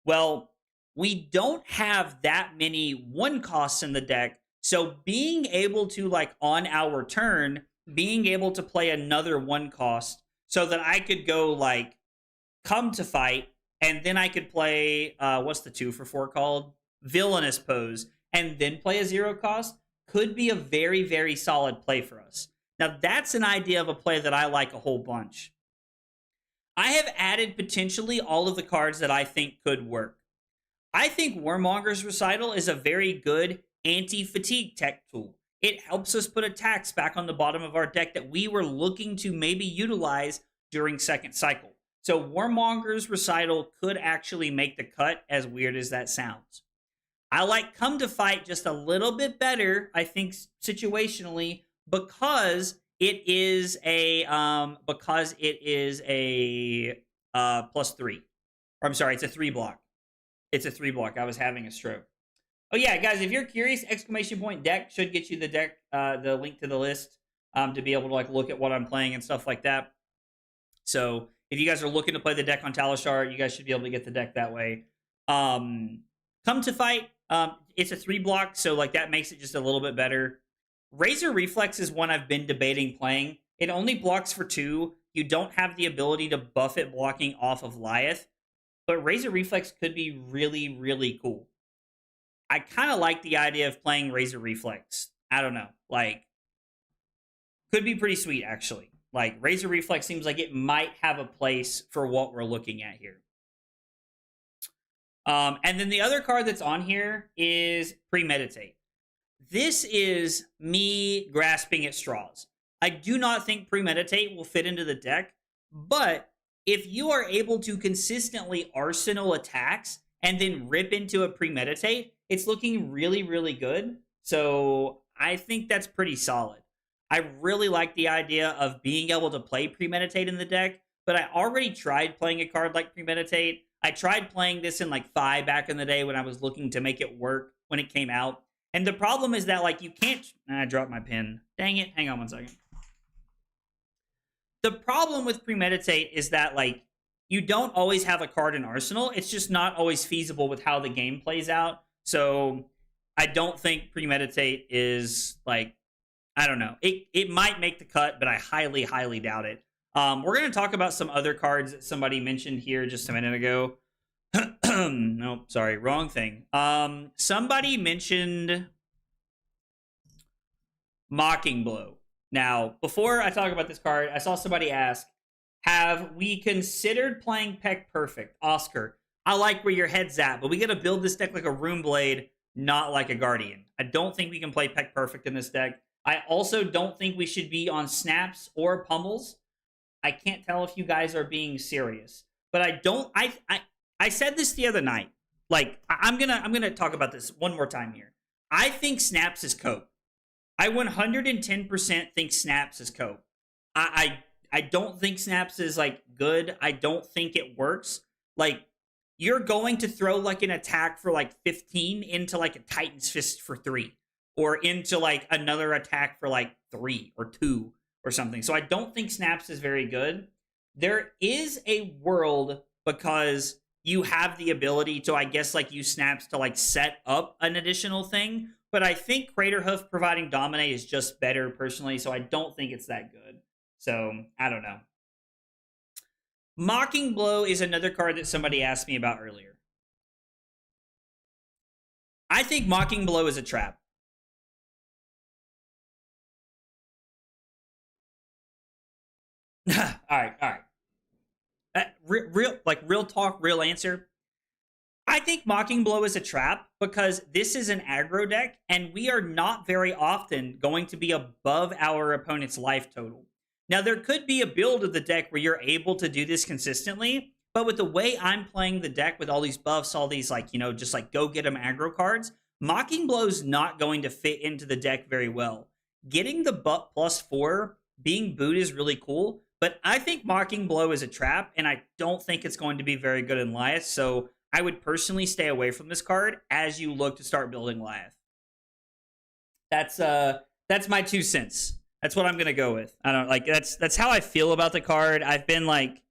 Well, we don't have that many 1 costs in the deck, so being able to like on our turn, being able to play another 1 cost so that I could go like Come to Fight, and then I could play, what's the 2 for 4 called? Villainous Pose, and then play a 0 cost, could be a very, very solid play for us. Now, that's an idea of a play that I like a whole bunch. I have added potentially all of the cards that I think could work. I think Warmonger's Recital is a very good anti-fatigue tech tool. It helps us put attacks back on the bottom of our deck that we were looking to maybe utilize during second cycle. So Warmonger's Recital could actually make the cut, as weird as that sounds. I like Come to Fight just a little bit better, I think, situationally, because it is a +3. Or I'm sorry, it's a 3 block. It's a 3 block. I was having a stroke. Oh yeah, guys, if you're curious, !deck should get you the deck, the link to the list, to be able to like look at what I'm playing and stuff like that. So if you guys are looking to play the deck on Talishar, you guys should be able to get the deck that way. Come to Fight It's a 3-block, so like that makes it just a little bit better. Razor Reflex is one I've been debating playing. It only blocks for 2. You don't have the ability to buff it blocking off of Lyath, but Razor Reflex could be really, really cool. I kind of like the idea of playing Razor Reflex. I don't know. Like, could be pretty sweet, actually. Like, Razor Reflex seems like it might have a place for what we're looking at here. And then the other card that's on here is Premeditate. This is me grasping at straws. I do not think Premeditate will fit into the deck, but if you are able to consistently arsenal attacks and then rip into a Premeditate, it's looking really, really good. So I think that's pretty solid. I really like the idea of being able to play Premeditate in the deck, but I already tried playing a card like Premeditate. I tried playing this in like 5 back in the day when I was looking to make it work when it came out. And the problem is that like you can't... I dropped my pen. Dang it. Hang on one second. The problem with Premeditate is that like you don't always have a card in Arsenal. It's just not always feasible with how the game plays out. So I don't think Premeditate is like... I don't know. It might make the cut, but I highly, highly doubt it. We're going to talk about some other cards that somebody mentioned here just a minute ago. Nope, sorry, wrong thing. Somebody mentioned Mocking Blow. Now, before I talk about this card, I saw somebody ask, have we considered playing Peck Perfect? Oscar, I like where your head's at, but we got to build this deck like a Rune Blade, not like a Guardian. I don't think we can play Peck Perfect in this deck. I also don't think we should be on snaps or pummels. I can't tell if you guys are being serious, but I said this the other night. Like I'm gonna talk about this one more time here. I think snaps is cope. I 110% think snaps is cope. I don't think snaps is like good. I don't think it works. Like you're going to throw like an attack for like 15 into like a Titan's Fist for 3. Or into like another attack for like 3 or 2 or something. So I don't think snaps is very good. There is a world because you have the ability to, I guess, like use snaps to like set up an additional thing. But I think Craterhoof providing Dominate is just better personally. So I don't think it's that good. So I don't know. Mocking Blow is another card that somebody asked me about earlier. I think Mocking Blow is a trap. all right. Real talk, real answer. I think Mocking Blow is a trap because this is an aggro deck, and we are not very often going to be above our opponent's life total. Now, there could be a build of the deck where you're able to do this consistently, but with the way I'm playing the deck with all these buffs, all these, like, you know, just like go get them aggro cards, Mocking Blow's not going to fit into the deck very well. Getting the butt +4, being boot is really cool, but I think Mocking Blow is a trap, and I don't think it's going to be very good in Lyath, so I would personally stay away from this card as you look to start building Lyath. That's my 2 cents. That's what I'm gonna go with. I don't like that's how I feel about the card. I've been like,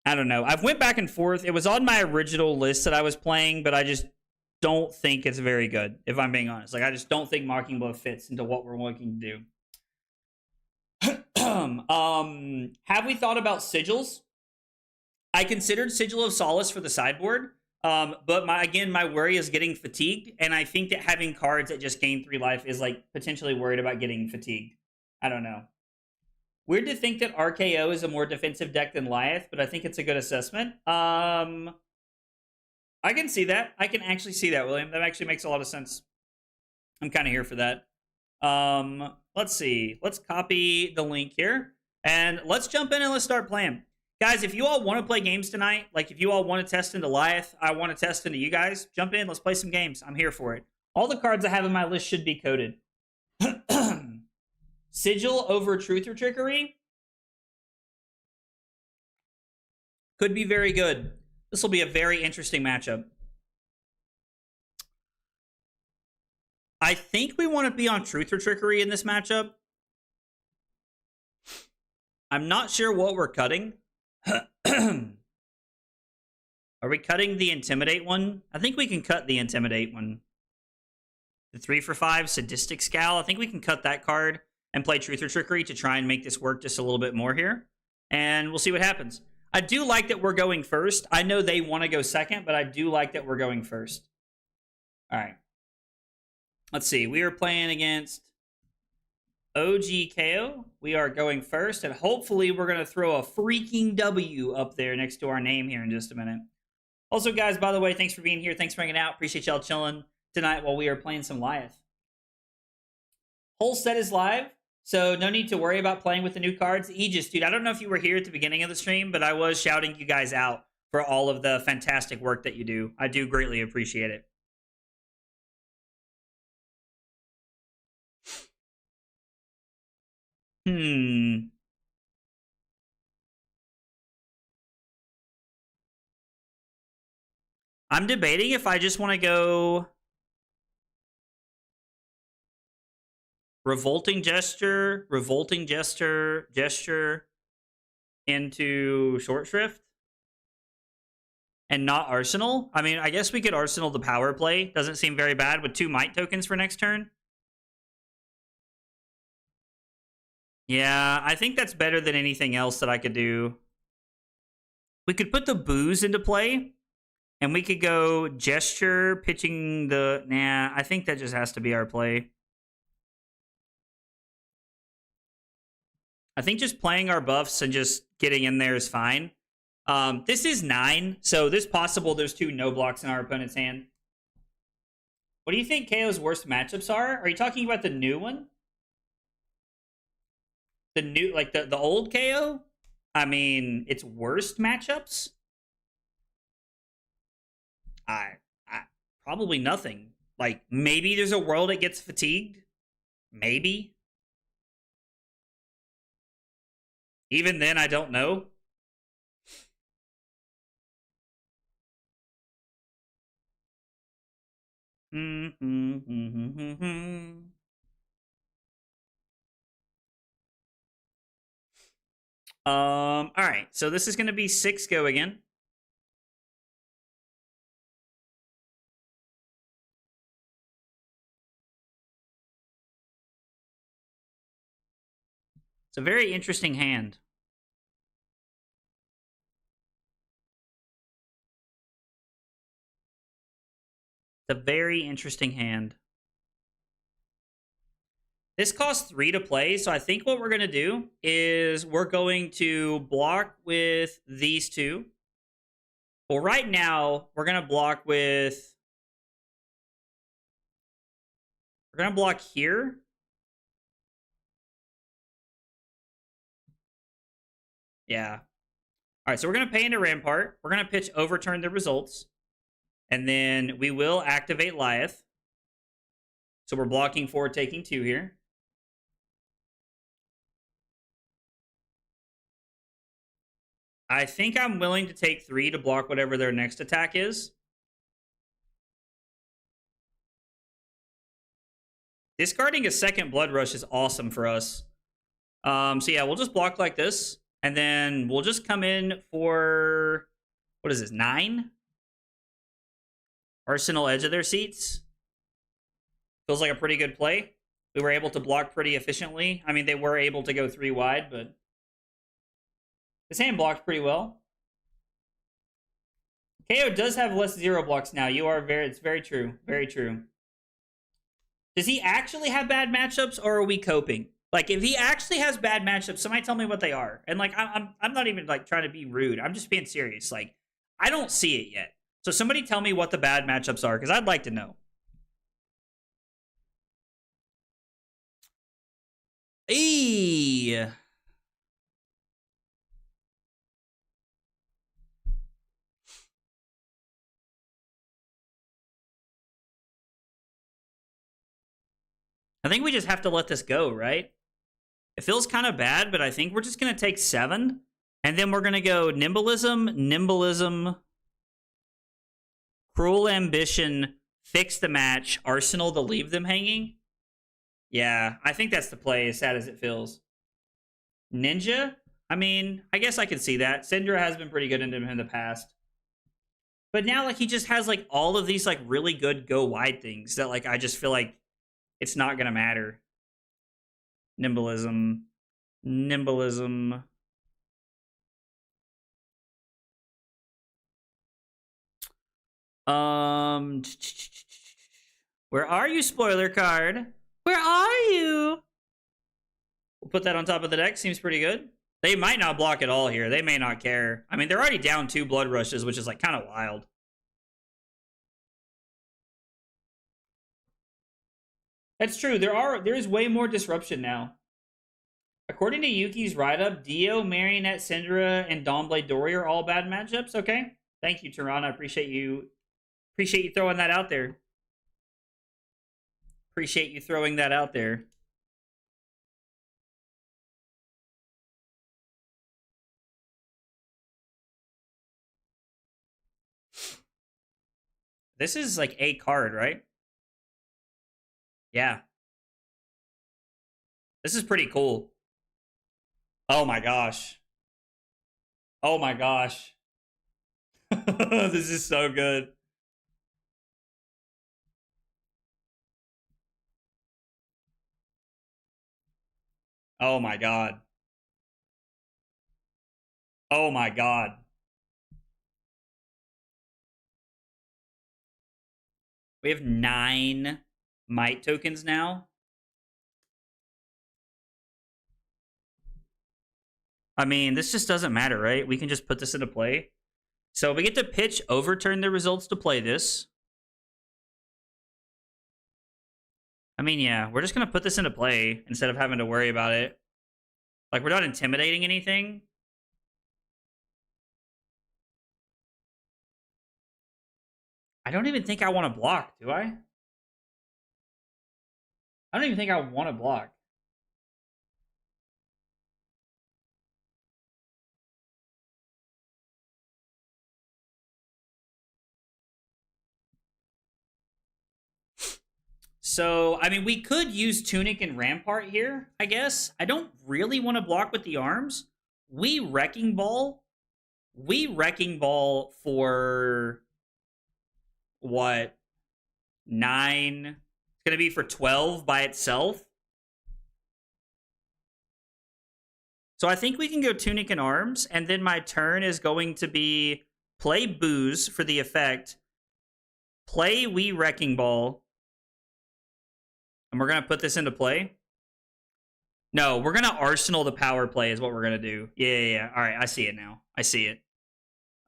I don't know. I've went back and forth. It was on my original list that I was playing, but I just don't think it's very good, if I'm being honest. Like, I just don't think Mocking Blow fits into what we're looking to do. Have we thought about sigils? I considered Sigil of Solace for the sideboard, but my worry is getting fatigued, and I think that having cards that just gain 3 life is like potentially worried about getting fatigued. I don't know. Weird to think that RKO is a more defensive deck than Lyath, but I think it's a good assessment. I can see that. I can actually see that, William. That actually makes a lot of sense. I'm kind of here for that. Let's see. Let's copy the link here, and let's jump in and let's start playing. Guys, if you all want to play games tonight, like if you all want to test into Lyath, I want to test into you guys, jump in, let's play some games. I'm here for it. All the cards I have in my list should be coded. Sigil over Truth or Trickery could be very good. This will be a very interesting matchup. I think we want to be on Truth or Trickery in this matchup. I'm not sure what we're cutting. Are Are we cutting the Intimidate one? I think we can cut the Intimidate one. The 3-for-5 Sadistic Scowl. I think we can cut that card and play Truth or Trickery to try and make this work just a little bit more here. And we'll see what happens. I do like that we're going first. I know they want to go second, but I do like that we're going first. All right. Let's see. We are playing against OG KO. We are going first, and hopefully we're going to throw a freaking W up there next to our name here in just a minute. Also, guys, by the way, thanks for being here. Thanks for hanging out. Appreciate y'all chilling tonight while we are playing some Lyath. Whole set is live, so no need to worry about playing with the new cards. Aegis, dude, I don't know if you were here at the beginning of the stream, but I was shouting you guys out for all of the fantastic work that you do. I do greatly appreciate it. I'm debating if I just want to go Revolting Gesture into Short Shrift and not Arsenal. I mean, I guess we could Arsenal the power play. Doesn't seem very bad with 2 Might tokens for next turn. Yeah, I think that's better than anything else that I could do. We could put the Booze into play, and we could go Gesture, pitching the... Nah, I think that just has to be our play. I think just playing our buffs and just getting in there is fine. This is 9, so it's possible there's 2 no blocks in our opponent's hand. What do you think KO's worst matchups are? Are you talking about the new one? The new, like the old KO? I mean, its worst matchups? Probably nothing. Like, maybe there's a world it gets fatigued. Maybe. Even then, I don't know. All right, so this is going to be 6 go again. It's a very interesting hand. It's a very interesting hand. This costs 3 to play, so I think what we're going to do is we're going to block with these 2. Well, right now, we're going to block with... We're going to block here. Yeah. All right, so we're going to pay into Rampart. We're going to pitch Overturn the Results. And then we will activate Lyath. So we're blocking 4, taking 2 here. I think I'm willing to take 3 to block whatever their next attack is. Discarding a second Blood Rush is awesome for us. So yeah, we'll just block like this. And then we'll just come in for... What is this, 9? Arsenal edge of their seats. Feels like a pretty good play. We were able to block pretty efficiently. I mean, they were able to go 3 wide, but... This hand blocked pretty well. KO does have less 0 blocks now. It's very true. Very true. Does he actually have bad matchups, or are we coping? Like, if he actually has bad matchups, somebody tell me what they are. And like, I'm not even like trying to be rude. I'm just being serious. Like, I don't see it yet. So somebody tell me what the bad matchups are, because I'd like to know. Eee. I think we just have to let this go, right? It feels kind of bad, but I think we're just going to take 7. And then we're going to go Nimblism, Cruel Ambition, Fix the Match, Arsenal to leave them hanging. Yeah, I think that's the play, as sad as it feels. Ninja? I mean, I guess I can see that. Syndra has been pretty good in him in the past. But now, like, he just has, like, all of these, like, really good go wide things that, like, I just feel like it's not gonna matter. Nimblism. Nimblism. Where are you, spoiler card? Where are you? We'll put that on top of the deck. Seems pretty good. They might not block at all here. They may not care. I mean, they're already down 2 blood rushes, which is, like, kind of wild. That's true. There is way more disruption now. According to Yuki's write-up, Dio, Marionette, Syndra, and Dawnblade Dory are all bad matchups. Okay. Thank you, Tehran. I appreciate you throwing that out there. Appreciate you throwing that out there. This is like a card, right? Yeah. This is pretty cool. Oh my gosh. Oh my gosh. This is so good. Oh my god. Oh my god. We have 9 might tokens now. I mean, this just doesn't matter, right? We can just put this into play. So we get to pitch, overturn the results to play this. I mean, yeah, we're just going to put this into play instead of having to worry about it. Like, we're not intimidating anything. I don't even think I want to block, do I? I don't even think I want to block. So, I mean, we could use Tunic and Rampart here, I guess. I don't really want to block with the arms. We Wrecking Ball for what? 9. It's going to be for 12 by itself. So I think we can go Tunic and Arms, and then my turn is going to be play Booze for the effect, play We Wrecking Ball, and we're going to put this into play. No, we're going to Arsenal the power play is what we're going to do. Yeah. All right, I see it now. I see it.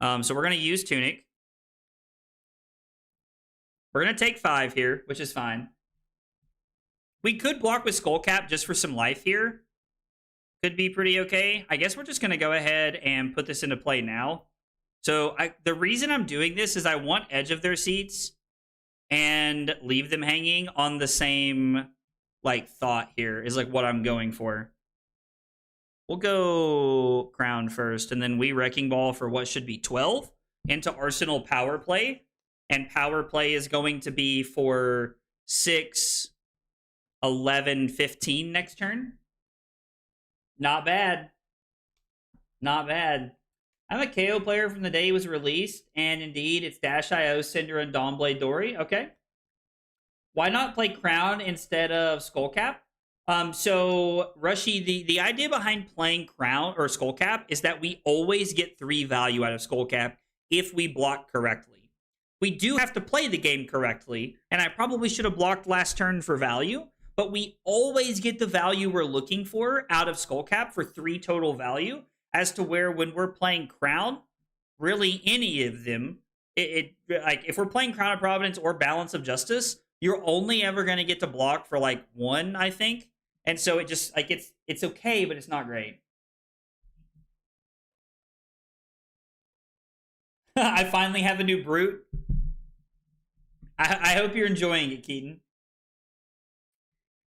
So we're going to use Tunic. We're going to take 5 here, which is fine. We could block with Skullcap just for some life here. Could be pretty okay. I guess we're just going to go ahead and put this into play now. So the reason I'm doing this is I want Edge of their seats and leave them hanging on the same, like, thought here is, like, what I'm going for. We'll go Crown first, and then we Wrecking Ball for what should be 12 into Arsenal Power Play. And Power Play is going to be for 6, 11, 15 next turn. Not bad. Not bad. I'm a KO player from the day it was released, and indeed, it's Dash.io, Cinder, and Dawnblade Dory. Okay. Why not play Crown instead of Skullcap? So, Rushy, the idea behind playing Crown or Skullcap is that we always get 3 value out of Skullcap if we block correctly. We do have to play the game correctly, and I probably should have blocked last turn for value, but we always get the value we're looking for out of Skullcap for 3 total value, as to where when we're playing Crown, really any of them, like if we're playing Crown of Providence or Balance of Justice, you're only ever going to get to block for like 1, I think. And so it just, like, it's okay, but it's not great. I finally have a new Brute. I hope you're enjoying it, Keaton.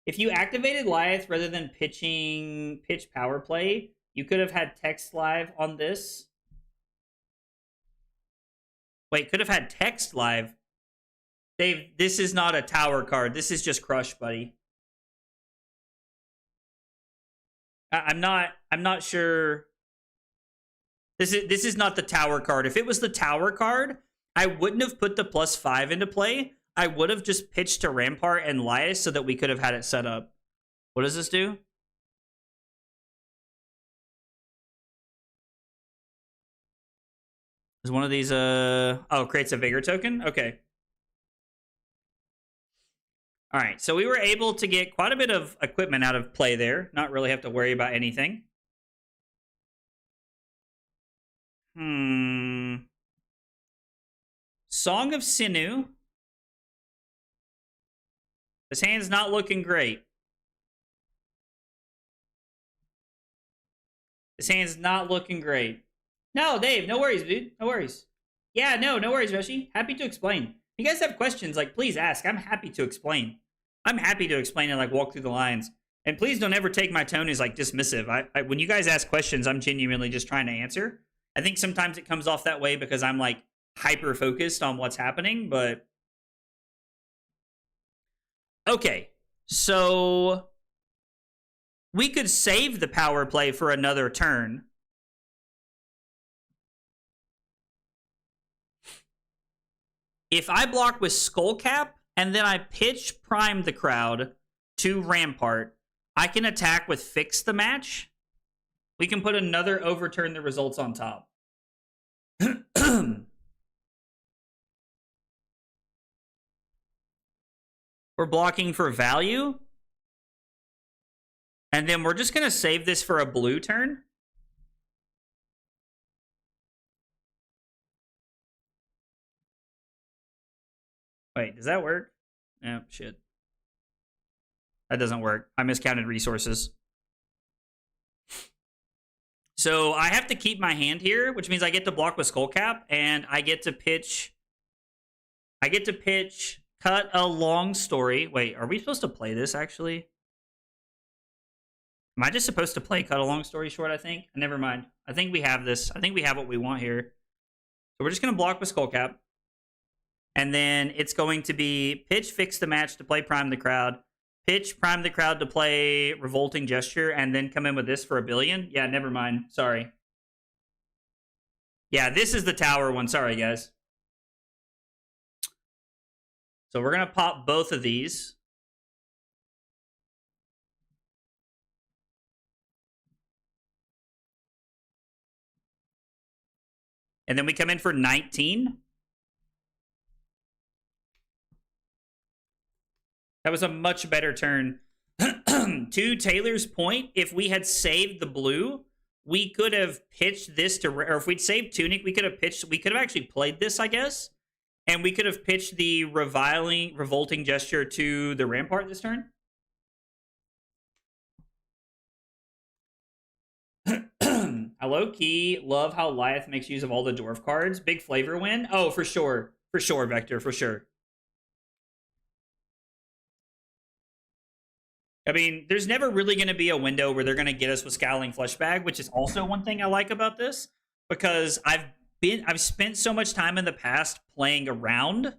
If you activated Lyath rather than pitch power play, you could have had text live on this. Wait, could have had text live. Dave, this is not a tower card. This is just Crush, buddy. I'm not sure. This is not the tower card. If it was the tower card, I wouldn't have put the +5 into play. I would have just pitched to Rampart and Lyath so that we could have had it set up. What does this do? Is one of these, oh, creates a Vigor token? Okay. All right, so we were able to get quite a bit of equipment out of play there. Not really have to worry about anything. Song of Sinew. This hand's not looking great. This hand's not looking great. No, Dave, no worries, dude. No worries. Yeah, no worries, Reshi. Happy to explain. If you guys have questions, like, please ask. I'm happy to explain. I'm happy to explain and, like, walk through the lines. And please don't ever take my tone as, like, dismissive. When you guys ask questions, I'm genuinely just trying to answer. I think sometimes it comes off that way because I'm, like, hyper-focused on what's happening, but... Okay, so... we could save the power play for another turn. If I block with Skullcap, and then I pitch Prime the Crowd to Rampart, I can attack with Fix the Match. We can put another Overturn the Results on top. We're blocking for value. And then we're just going to save this for a blue turn. Wait, does that work? Oh, shit. That doesn't work. I miscounted resources. So I have to keep my hand here, which means I get to block with Skullcap, and I get to pitch... Cut a Long Story. Wait, are we supposed to play this, actually? Am I just supposed to play Cut a Long Story Short, I think? Never mind. I think we have this. I think we have what we want here. So we're just going to block with Skullcap. And then it's going to be pitch Fix the Match to play Prime the Crowd. Pitch Prime the Crowd to play Revolting Gesture. And then come in with this for a billion. Yeah, never mind. Sorry. Yeah, this is the tower one. Sorry, guys. So we're going to pop both of these. And then we come in for 19. That was a much better turn. To Taylor's point, if we had saved the blue, we could have pitched this to... Or if we'd saved Tunic, we could have pitched... We could have actually played this, I guess. And we could have pitched the Revolting Gesture to the Rampart this turn. I low-key love how Lyath makes use of all the Dwarf cards. Big flavor win. Oh, for sure. For sure, Vector. For sure. I mean, there's never really going to be a window where they're going to get us with Scowling Fleshbag, which is also one thing I like about this, because I've spent so much time in the past playing around,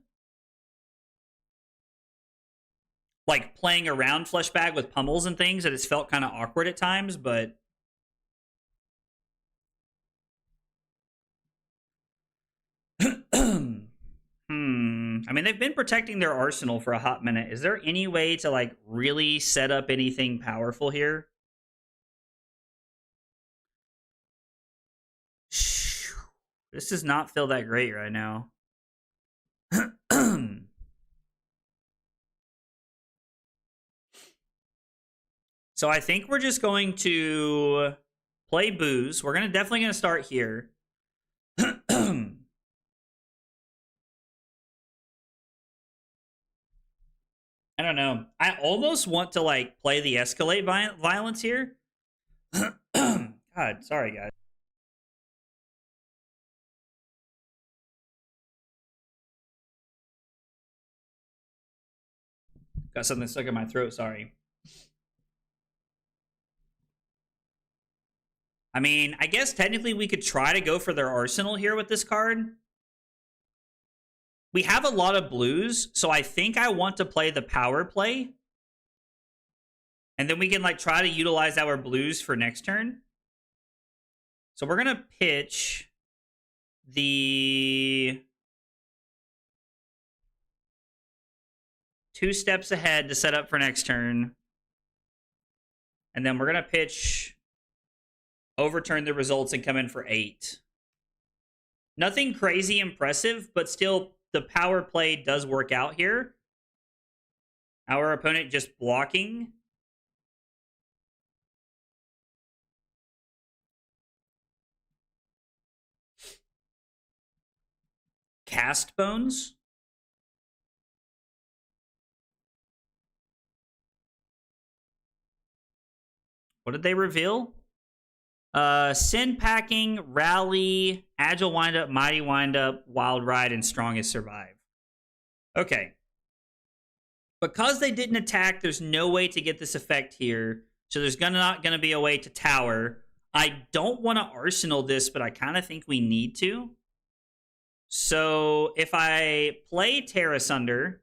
like playing around Fleshbag with pummels and things, that it's felt kind of awkward at times, but I mean, they've been protecting their arsenal for a hot minute. Is there any way to, like, really set up anything powerful here? This does not feel that great right now. So I think we're just going to play Booze. We're definitely going to start here. I don't know. I almost want to, like, play the Escalate Violence here. God, sorry, guys. Got something stuck in my throat, sorry. I mean, I guess technically we could try to go for their arsenal here with this card. We have a lot of blues, so I think I want to play the power play. And then we can, like, try to utilize our blues for next turn. So we're going to pitch the 2 steps ahead to set up for next turn. And then we're going to pitch, overturn the results, and come in for 8. Nothing crazy impressive, but still the power play does work out here. Our opponent just blocking. Cast Bones. What did they reveal? Sin Packing, Rally, Agile Windup, Mighty Windup, Wild Ride, and Strongest Survive. Okay. Because they didn't attack, there's no way to get this effect here. So there's not going to be a way to tower. I don't want to Arsenal this, but I kind of think we need to. So if I play Terra Sunder...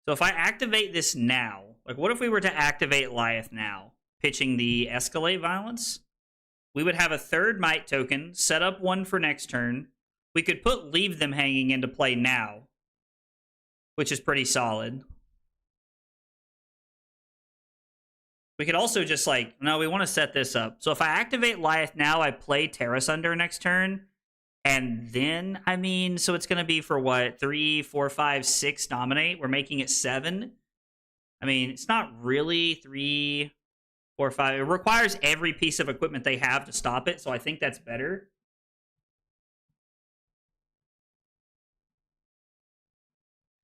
So if I activate this now, like what if we were to activate Lyath now, pitching the Escalate Violence? We would have a 3rd Might token, set up 1 for next turn. We could put Leave Them Hanging into play now, which is pretty solid. We could also just like, no, we want to set this up. So if I activate Lyath now, I play Terra Sunder next turn. And then, I mean, so it's going to be for what? 3, 4, 5, 6 dominate. We're making it 7. I mean, it's not really 3, 4, 5. It requires every piece of equipment they have to stop it. So I think that's better.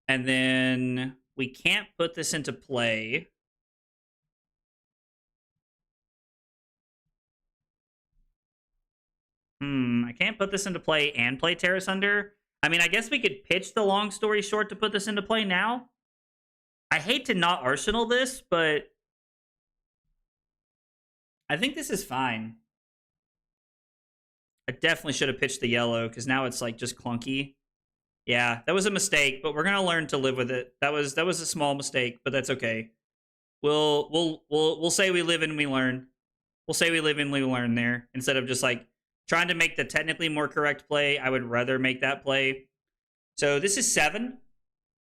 And then we can't put this into play. I can't put this into play and play Terra Sunder. I mean, I guess we could pitch the long story short to put this into play now. I hate to not Arsenal this, but I think this is fine. I definitely should have pitched the yellow because now it's like just clunky. Yeah, that was a mistake, but we're gonna learn to live with it. That was a small mistake, but that's okay. We'll say we live and we learn. We'll say we live and we learn there instead of just like trying to make the technically more correct play. I would rather make that play. So this is 7.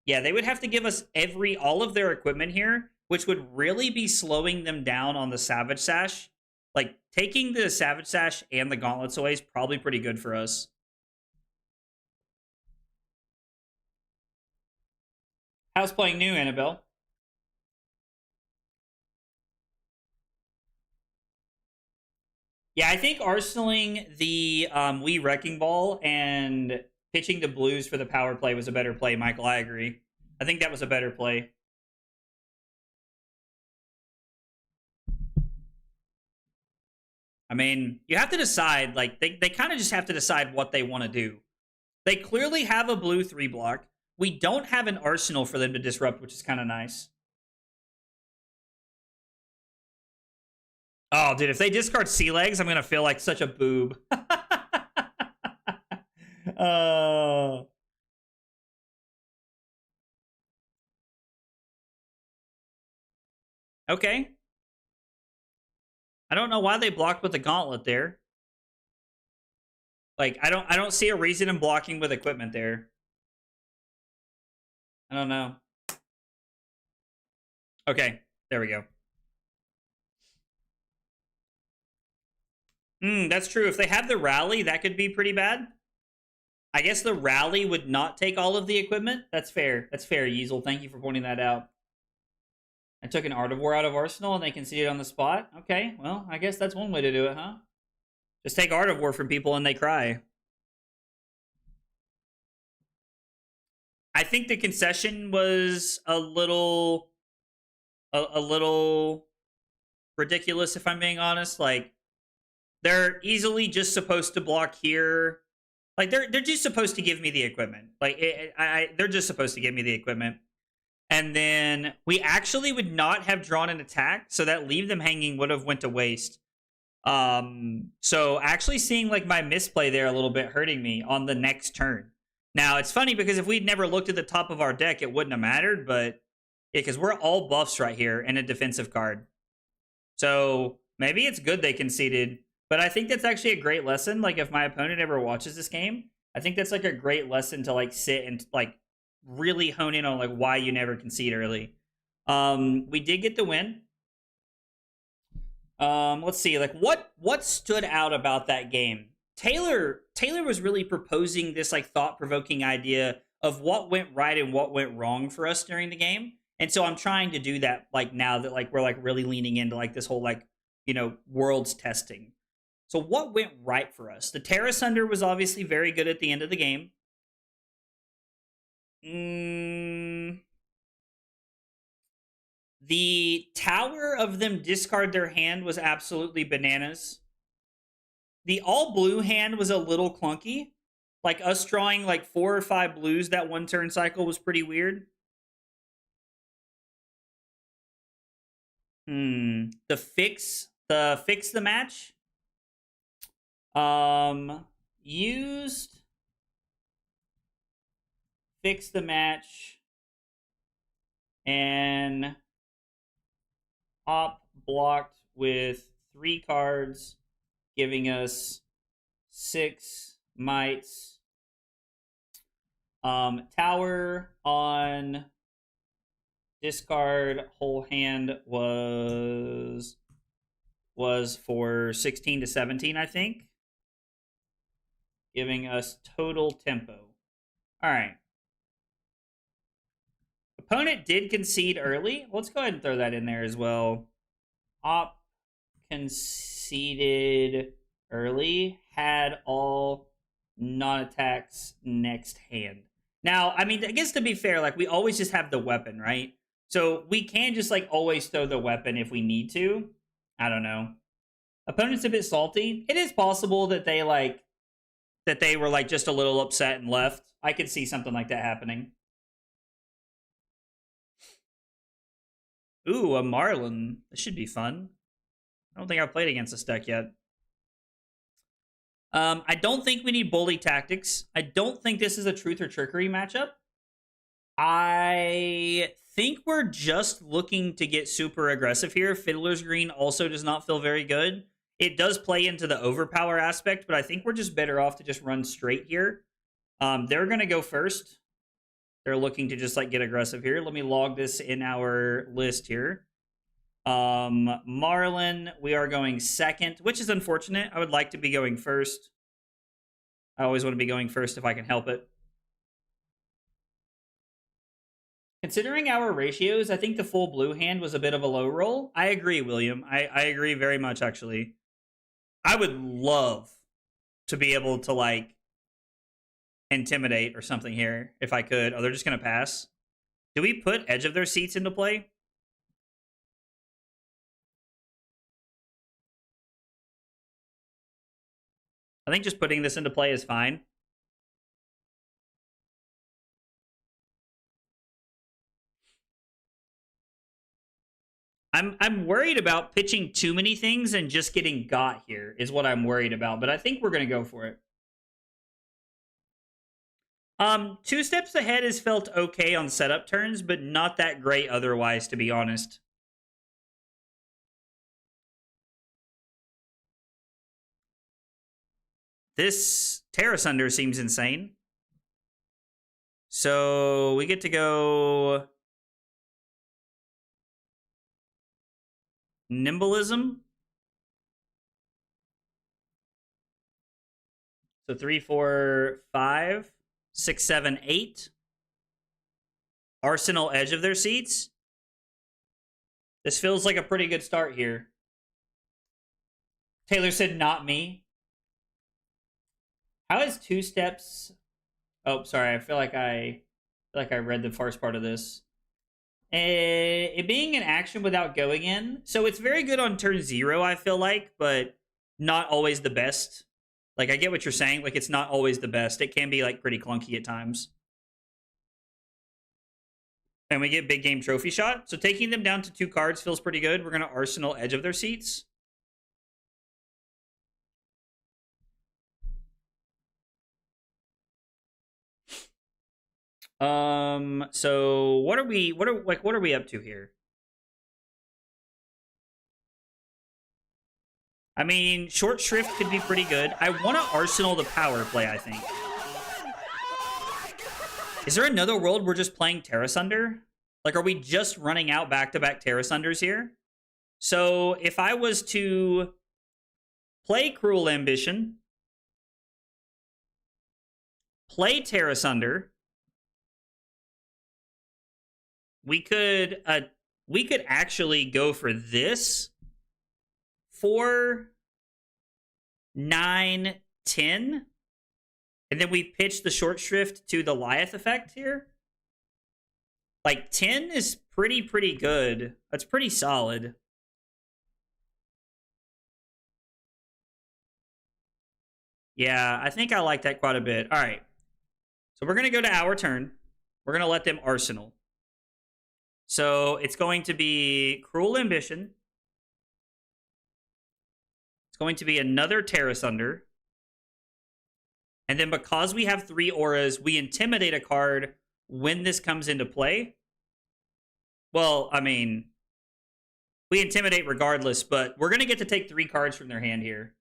Yeah, they would have to give us all of their equipment here, which would really be slowing them down on the Savage Sash. Like, taking the Savage Sash and the Gauntlets away is probably pretty good for us. How's playing new, Annabelle? Yeah, I think arsenaling the Wii Wrecking Ball and pitching the blues for the power play was a better play, Michael. I agree. I think that was a better play. I mean, you have to decide, like, they kind of just have to decide what they want to do. They clearly have a blue 3-block. We don't have an arsenal for them to disrupt, which is kind of nice. Oh, dude, if they discard Sea Legs, I'm going to feel like such a boob. Okay. I don't know why they blocked with the Gauntlet there. Like, I don't see a reason in blocking with equipment there. I don't know. Okay, there we go. That's true. If they have the Rally, that could be pretty bad. I guess the Rally would not take all of the equipment. That's fair. That's fair, Yeezel. Thank you for pointing that out. I took an Art of War out of Arsenal and they conceded on the spot. Okay, well, I guess that's one way to do it, huh? Just take Art of War from people and they cry. I think the concession was a little ridiculous, if I'm being honest. Like, they're easily just supposed to block here. Like, they're just supposed to give me the equipment. Like, they're just supposed to give me the equipment. And then we actually would not have drawn an attack, so that Leave Them Hanging would have went to waste. So actually seeing, like, my misplay there a little bit hurting me on the next turn. Now, it's funny because if we'd never looked at the top of our deck, it wouldn't have mattered, but yeah, because we're all buffs right here and a defensive card. So maybe it's good they conceded, but I think that's actually a great lesson. Like, if my opponent ever watches this game, I think that's like a great lesson to like sit and like really hone in on like why you never concede early. We did get the win. Let's see, like what stood out about that game? Taylor was really proposing this like thought-provoking idea of what went right and what went wrong for us during the game. And so I'm trying to do that like now that like we're like really leaning into like this whole like, you know, worlds testing. So what went right for us? The Terra Sunder was obviously very good at the end of the game. The Tower of them discard their hand was absolutely bananas. The all blue hand was a little clunky. Like us drawing like 4 or 5 blues that one turn cycle was pretty weird. The fix the match. Used fix the match and op blocked with 3 cards, giving us 6 mites. Tower on discard whole hand was for 16 to 17, I think, giving us total tempo. All right. Opponent did concede early. Let's go ahead and throw that in there as well. Op conceded early, had all non-attacks next hand. Now, I mean, I guess to be fair, like we always just have the weapon, right? So we can just like always throw the weapon if we need to. I don't know. Opponent's a bit salty. It is possible that they were like just a little upset and left. I could see something like that happening. Ooh, a Marlin. This should be fun. I don't think I've played against this deck yet. I don't think we need bully tactics. I don't think this is a truth or trickery matchup. I think we're just looking to get super aggressive here. Fiddler's Green also does not feel very good. It does play into the overpower aspect, but I think we're just better off to just run straight here. They're going to go first. They're looking to just like get aggressive here. Let me log this in our list here. Marlin, we are going second, which is unfortunate. I would like to be going first. I always want to be going first if I can help it. Considering our ratios, I think the full blue hand was a bit of a low roll. I agree, William. I agree very much, actually. I would love to be able to, like, intimidate or something here if I could. Oh, they're just going to pass. Do we put Edge of their Seats into play? I think just putting this into play is fine. I'm worried about pitching too many things and just getting got here is what I'm worried about, but I think we're going to go for it. 2 steps ahead has felt okay on setup turns, but not that great otherwise, to be honest. This Terra Sunder seems insane. So we get to go Nimblism. So 3, 4, 5, 6, 7, 8. Arsenal Edge of their Seats. This feels like a pretty good start here. Taylor said, not me. How is 2 steps? Oh, sorry. I feel like I read the first part of this. It being an action without going in. So it's very good on turn 0, I feel like, but not always the best. Like, I get what you're saying. Like, it's not always the best. It can be, like, pretty clunky at times. And we get big game trophy shot. So taking them down to 2 cards feels pretty good. We're going to Arsenal Edge of their Seats. So what are we up to here? I mean, short shrift could be pretty good. I want to Arsenal the power play, I think. Is there another world we're just playing Terra Sunder? Like, are we just running out back-to-back Terra Sunders here? So, if I was to play Cruel Ambition, play Terra Sunder, we could actually go for this 4, 9, 10, and then we pitch the short shrift to the Lyath effect here. Like 10 is pretty good. That's pretty solid. Yeah, I think I like that quite a bit. All right. So we're going to go to our turn. We're going to let them arsenal. So it's going to be Cruel Ambition. It's going to be another Terra Sunder. And then because we have 3 auras, we intimidate a card when this comes into play. Well, I mean, we intimidate regardless, but we're going to get to take 3 cards from their hand here.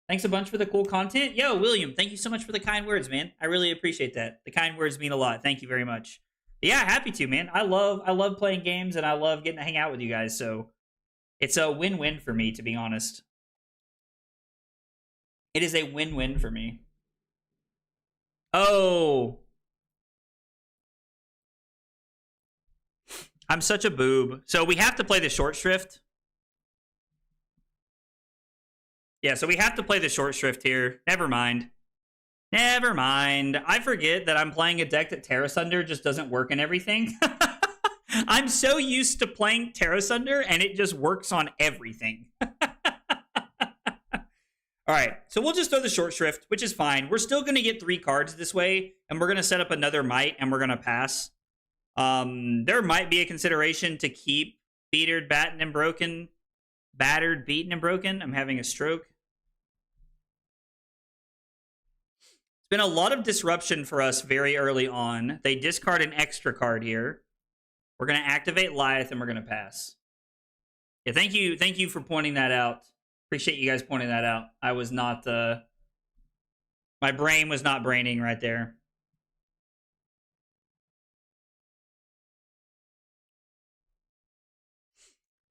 Thanks a bunch for the cool content. Yo, William, thank you so much for the kind words, man. I really appreciate that. The kind words mean a lot. Thank you very much. But yeah, happy to, man. I love playing games, and I love getting to hang out with you guys, so it's a win-win for me, to be honest. It is a win-win for me. Oh. I'm such a boob. So we have to play the short shrift. Yeah, so we have to play the short shrift here. Never mind. Never mind. I forget that I'm playing a deck that Terra Sunder just doesn't work in everything. I'm so used to playing Terra Sunder, and it just works on everything. All right, so we'll just throw the short shrift, which is fine. We're still going to get 3 cards this way, and we're going to set up another Might, and we're going to pass. There might be a consideration to keep Battered, Beaten, and Broken. Battered, Beaten, and Broken. I'm having a stroke. It's been a lot of disruption for us very early on. They discard an extra card here. We're going to activate Lyath, and we're going to pass. Yeah, thank you for pointing that out. Appreciate you guys pointing that out. I was not, my brain was not braining right there.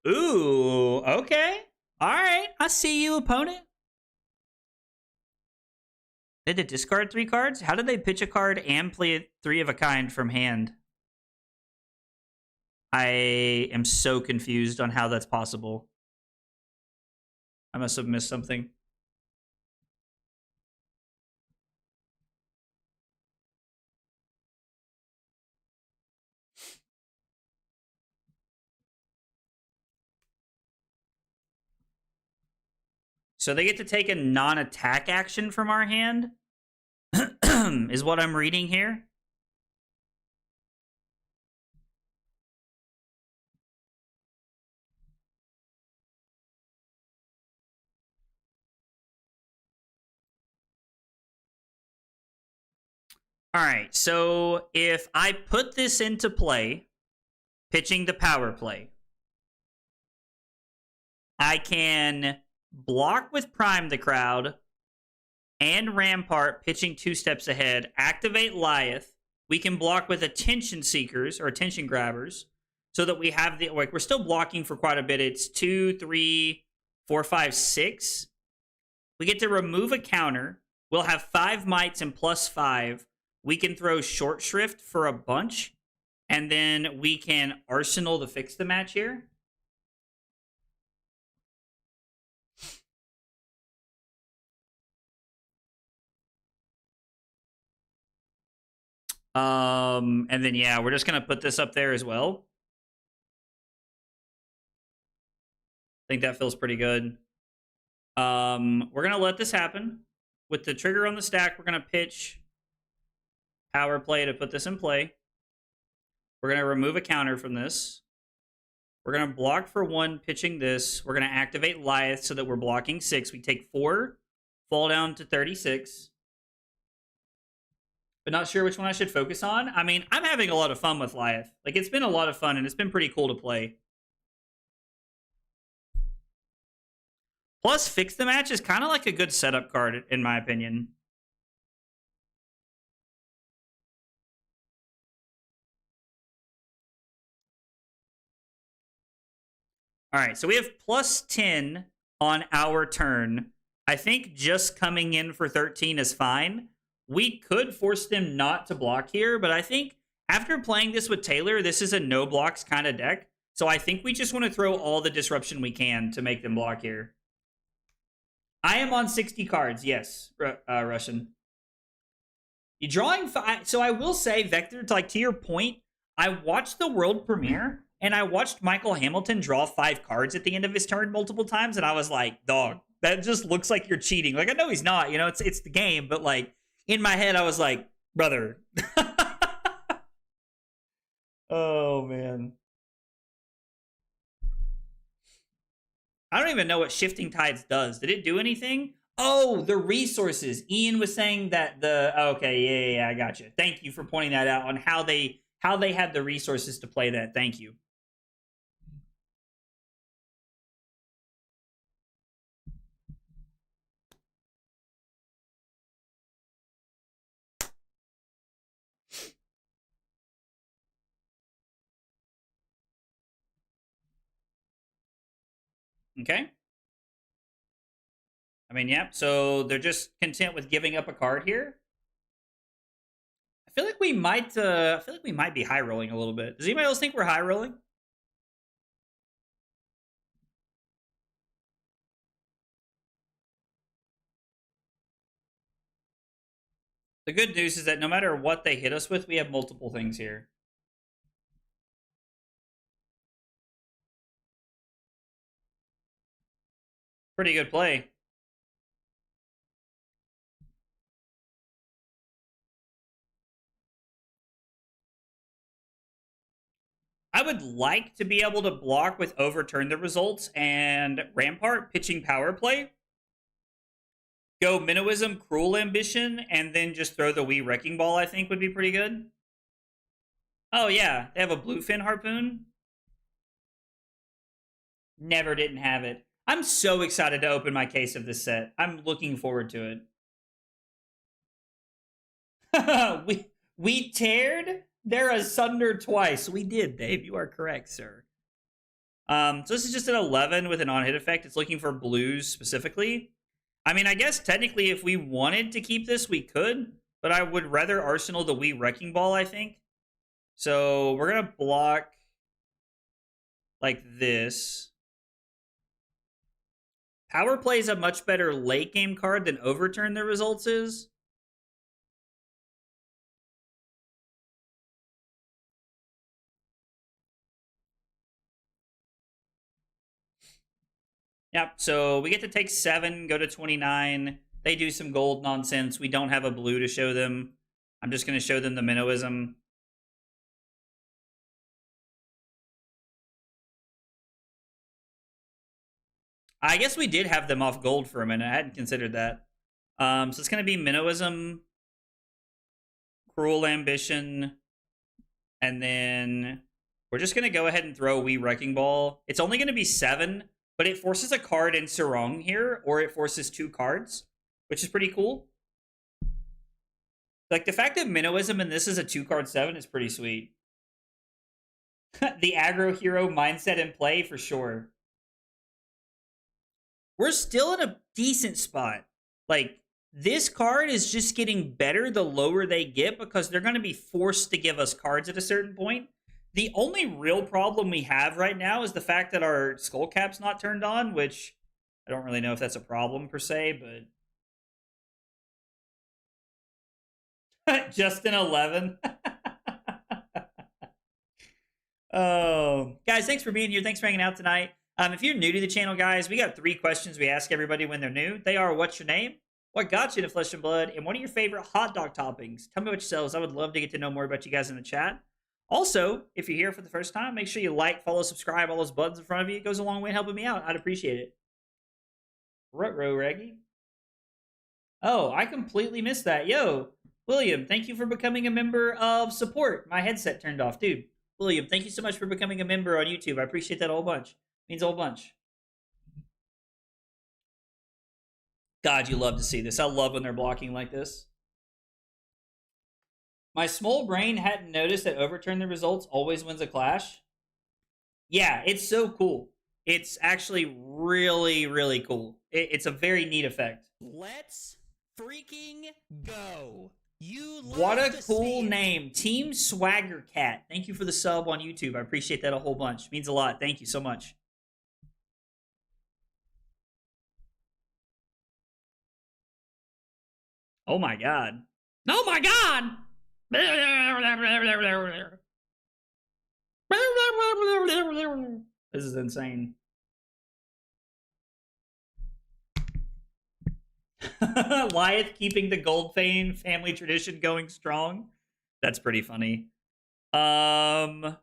Ooh, okay. All right, I see you, opponent. Did they discard 3 cards? How did they pitch a card and play 3 of a kind from hand? I am so confused on how that's possible. I must have missed something. So they get to take a non-attack action from our hand, is what I'm reading here. All right, so if I put this into play, pitching the power play, I can block with Prime the Crowd and Rampart, pitching 2 steps ahead, activate Lyath. We can block with Attention Seekers or Attention Grabbers so that we have the, like, we're still blocking for quite a bit. It's 2, 3, 4, 5, 6. We get to remove a counter. We'll have 5 mites and +5. We can throw Short Shrift for a bunch, and then we can Arsenal to fix the match here. And then, yeah, we're just going to put this up there as well. I think that feels pretty good. We're going to let this happen. With the trigger on the stack, we're going to pitch power play to put this in play. We're going to remove a counter from this. We're going to block for 1, pitching this. We're going to activate Lyath so that we're blocking 6. We take 4, fall down to 36. But not sure which one I should focus on. I mean, I'm having a lot of fun with Lyath. Like, it's been a lot of fun, and it's been pretty cool to play. Plus, Fix the Match is kind of like a good setup card, in my opinion. All right, so we have plus 10 on our turn. I think just coming in for 13 is fine. We could force them not to block here, but I think after playing this with Taylor, this is a no blocks kind of deck. So I think we just want to throw all the disruption we can to make them block here. I am on 60 cards, yes, Russian. You drawing so I will say, Vector, to your point, I watched the world premiere and I watched Michael Hamilton draw 5 cards at the end of his turn multiple times, and I was like, dog, that just looks like you're cheating. Like, I know he's not, you know, it's the game, but like in my head I was like, brother. Oh man. I don't even know what Shifting Tides does. Did it do anything? Oh, the resources. Ian was saying that okay, yeah, I got you. Thank you for pointing that out on how they had the resources to play that. Thank you. Okay. I mean, yeah, so they're just content with giving up a card here. I feel like we might be high rolling a little bit. Does anybody else think we're high rolling? The good news is that no matter what they hit us with, we have multiple things here. Pretty good play. I would like to be able to block with Overturn the Results and Rampart pitching power play. Go Minnowism, Cruel Ambition, and then just throw the Wee Wrecking Ball, I think would be pretty good. Oh yeah, they have a Bluefin Harpoon. Never didn't have it. I'm so excited to open my case of this set. I'm looking forward to it. we teared. They're asunder twice. We did, Dave. You are correct, sir. So this is just an 11 with an on-hit effect. It's looking for blues specifically. I mean, I guess technically if we wanted to keep this, we could. But I would rather Arsenal the Wee Wrecking Ball, I think. So we're going to block like this. Power Play is a much better late game card than Overturn the Results is. Yep, so we get to take 7, go to 29. They do some gold nonsense. We don't have a blue to show them. I'm just going to show them the Minnowism. I guess we did have them off gold for a minute. I hadn't considered that. So it's going to be Minnowism, Cruel Ambition, and then we're just going to go ahead and throw Wee Wrecking Ball. It's only going to be 7, but it forces a card in Sarong here, or it forces 2 cards, which is pretty cool. Like, the fact that Minnowism and this is a 2-card 7 is pretty sweet. The aggro hero mindset in play, for sure. We're still in a decent spot. Like, this card is just getting better the lower they get because they're going to be forced to give us cards at a certain point. The only real problem we have right now is the fact that our skull cap's not turned on, which I don't really know if that's a problem per se, but just an 11. Oh, guys, thanks for being here. Thanks for hanging out tonight. If you're new to the channel, guys, we got 3 questions we ask everybody when they're new. They are, what's your name? What got you into Flesh and Blood? And what are your favorite hot dog toppings? Tell me about yourselves. I would love to get to know more about you guys in the chat. Also, if you're here for the first time, make sure you like, follow, subscribe, all those buttons in front of you. It goes a long way in helping me out. I'd appreciate it. Ruh-roh, Reggie. Oh, I completely missed that. Yo, William, thank you for becoming a member of support. My headset turned off, dude. William, thank you so much for becoming a member on YouTube. I appreciate that a whole bunch. Means a whole bunch. God, you love to see this. I love when they're blocking like this. My small brain hadn't noticed that Overturn the Results always wins a clash. Yeah, it's so cool. It's actually really, really cool. It's a very neat effect. Let's freaking go. What a cool name. Team Swagger Cat. Thank you for the sub on YouTube. I appreciate that a whole bunch. It means a lot. Thank you so much. Oh my god. Oh my god! This is insane. Lyath keeping the Goldfane family tradition going strong. That's pretty funny. Yeah,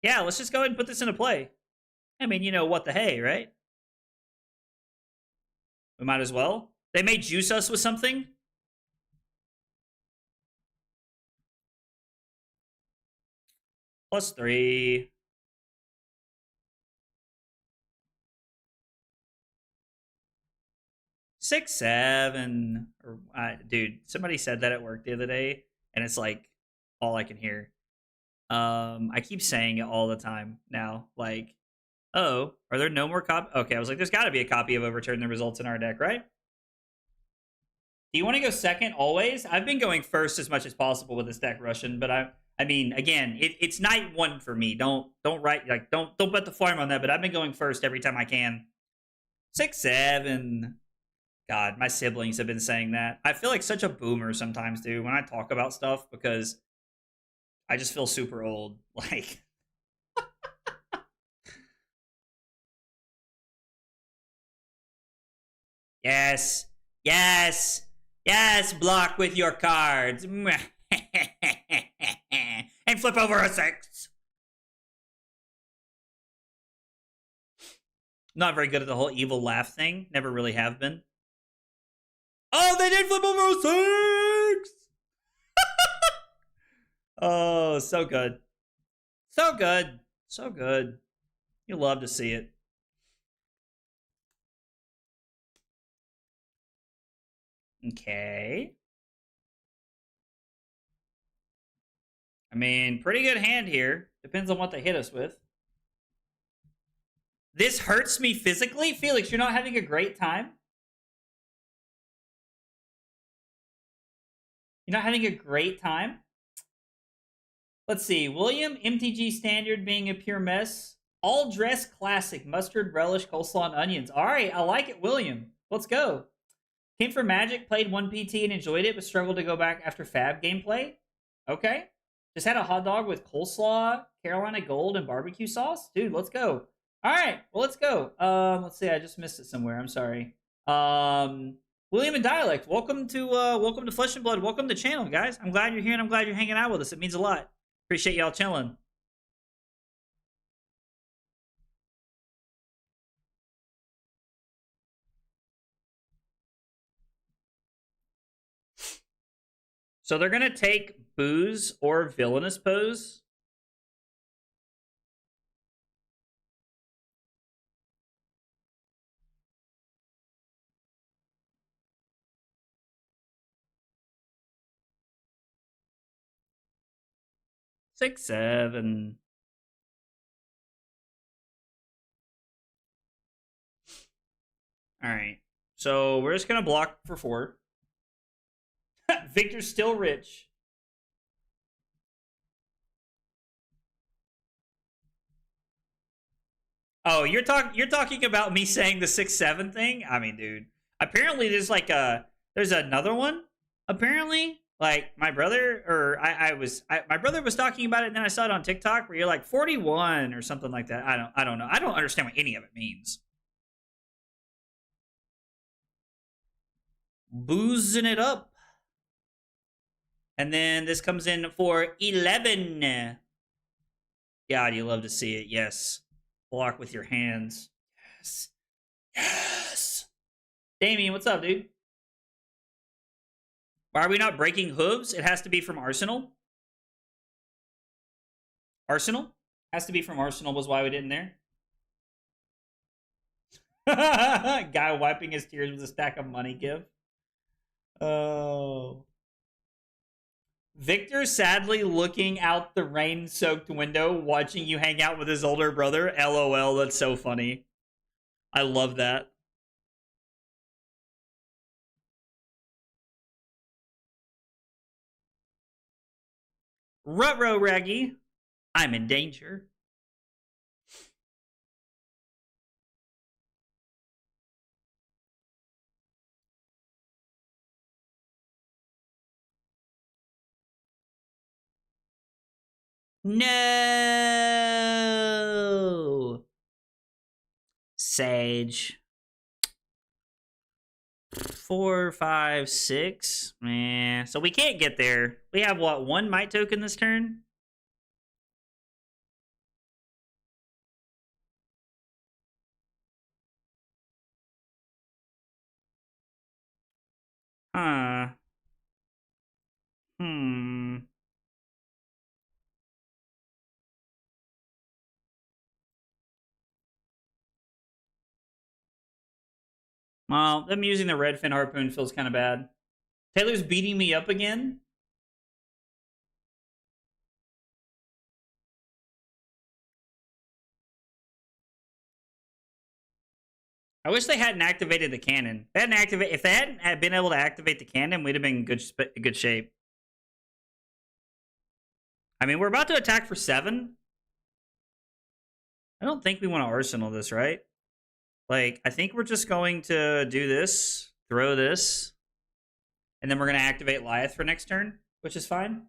let's just go ahead and put this into play. I mean, you know what the hey, right? We might as well. They may juice us with something. +3. Six, 7. Or, dude, somebody said that at work the other day, and it's like all I can hear. I keep saying it all the time now. Like, oh, are there no more copy? Okay, I was like, there's got to be a copy of Overturn the Results in our deck, right? Do you want to go second always? I've been going first as much as possible with this deck, Russian, but I mean, again, it's night one for me. Don't bet the farm on that. But I've been going first every time I can. 6, 7. God, my siblings have been saying that. I feel like such a boomer sometimes, dude, when I talk about stuff because I just feel super old. Like, yes, yes, yes, block with your cards. And flip over a 6. Not very good at the whole evil laugh thing. Never really have been. Oh, they did flip over a 6! Oh, so good. So good. So good. You love to see it. Okay. I mean, pretty good hand here. Depends on what they hit us with. This hurts me physically? Felix, you're not having a great time? You're not having a great time? Let's see. William, MTG Standard being a pure mess. All dress classic. Mustard, relish, coleslaw, and onions. All right, I like it, William. Let's go. Came for Magic, played 1 PT and enjoyed it, but struggled to go back after Fab gameplay. Okay. Just had a hot dog with coleslaw, Carolina Gold, and barbecue sauce. Dude, let's go. All right, well, let's go. Let's see. I just missed it somewhere. I'm sorry. William and Dialect, welcome to Flesh and Blood. Welcome to the channel, guys. I'm glad you're here, and I'm glad you're hanging out with us. It means a lot. Appreciate y'all chilling. So they're gonna take Booze or Villainous Pose. Six, 7. All right. So we're just gonna block for 4. Victor's still rich. Oh, you're talking about me saying the 6, 7 thing? I mean, dude. Apparently there's like there's another one. Apparently, like my brother or my brother was talking about it, and then I saw it on TikTok where you're like 41 or something like that. I don't know. I don't understand what any of it means. Boozing it up. And then this comes in for 11. God, you love to see it. Yes. Block with your hands. Yes. Yes. Damien, what's up, dude? Why are we not breaking hooves? It has to be from Arsenal. Arsenal? Has to be from Arsenal was why we didn't there. Guy wiping his tears with a stack of money give. Oh. Victor sadly looking out the rain-soaked window, watching you hang out with his older brother. LOL, that's so funny. I love that. Rutro Raggy, I'm in danger. No! Sage. 4, 5, 6. Man, so we can't get there. We have what, one might token this turn? Huh. Hmm. Well, them using the Redfin Harpoon feels kind of bad. Taylor's beating me up again. I wish they hadn't activated the cannon. If they hadn't been able to activate the cannon, we'd have been in good shape. I mean, we're about to attack for 7. I don't think we want to arsenal this, right? Like, I think we're just going to do this, throw this, and then we're going to activate Lyath for next turn, which is fine.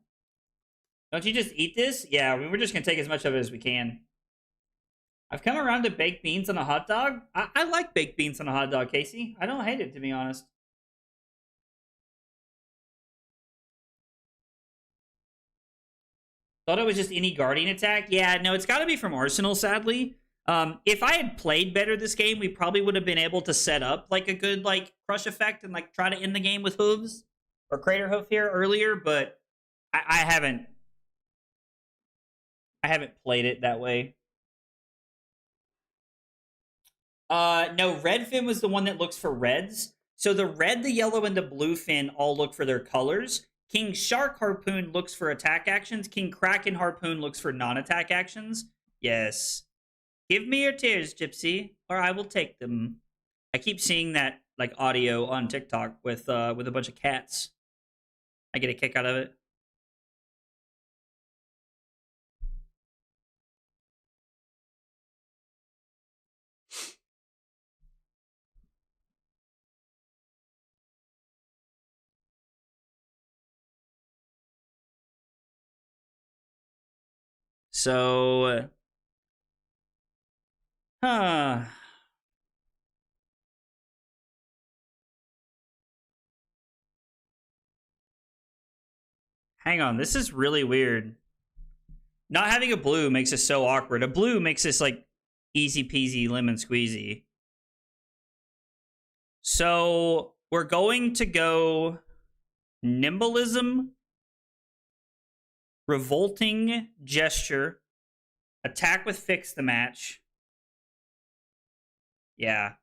Don't you just eat this? Yeah, we're just going to take as much of it as we can. I've come around to baked beans on a hot dog. I like baked beans on a hot dog, Casey. I don't hate it, to be honest. Thought it was just any Guardian attack. Yeah, no, it's got to be from Arsenal, sadly. If I had played better this game, we probably would have been able to set up like a good like crush effect and like try to end the game with hooves or crater hoof here earlier, but I haven't played it that way. No, red fin was the one that looks for reds. So the red, the yellow, and the blue fin all look for their colors. King Shark Harpoon looks for attack actions. King Kraken Harpoon looks for non-attack actions. Yes. Give me your tears, Gypsy, or I will take them. I keep seeing that like audio on TikTok with a bunch of cats. I get a kick out of it. So, huh. Hang on, this is really weird. Not having a blue makes this so awkward. A blue makes this like easy peasy lemon squeezy. So we're going to go Nimbleism, Revolting Gesture, Attack with Fix the Match. Yeah.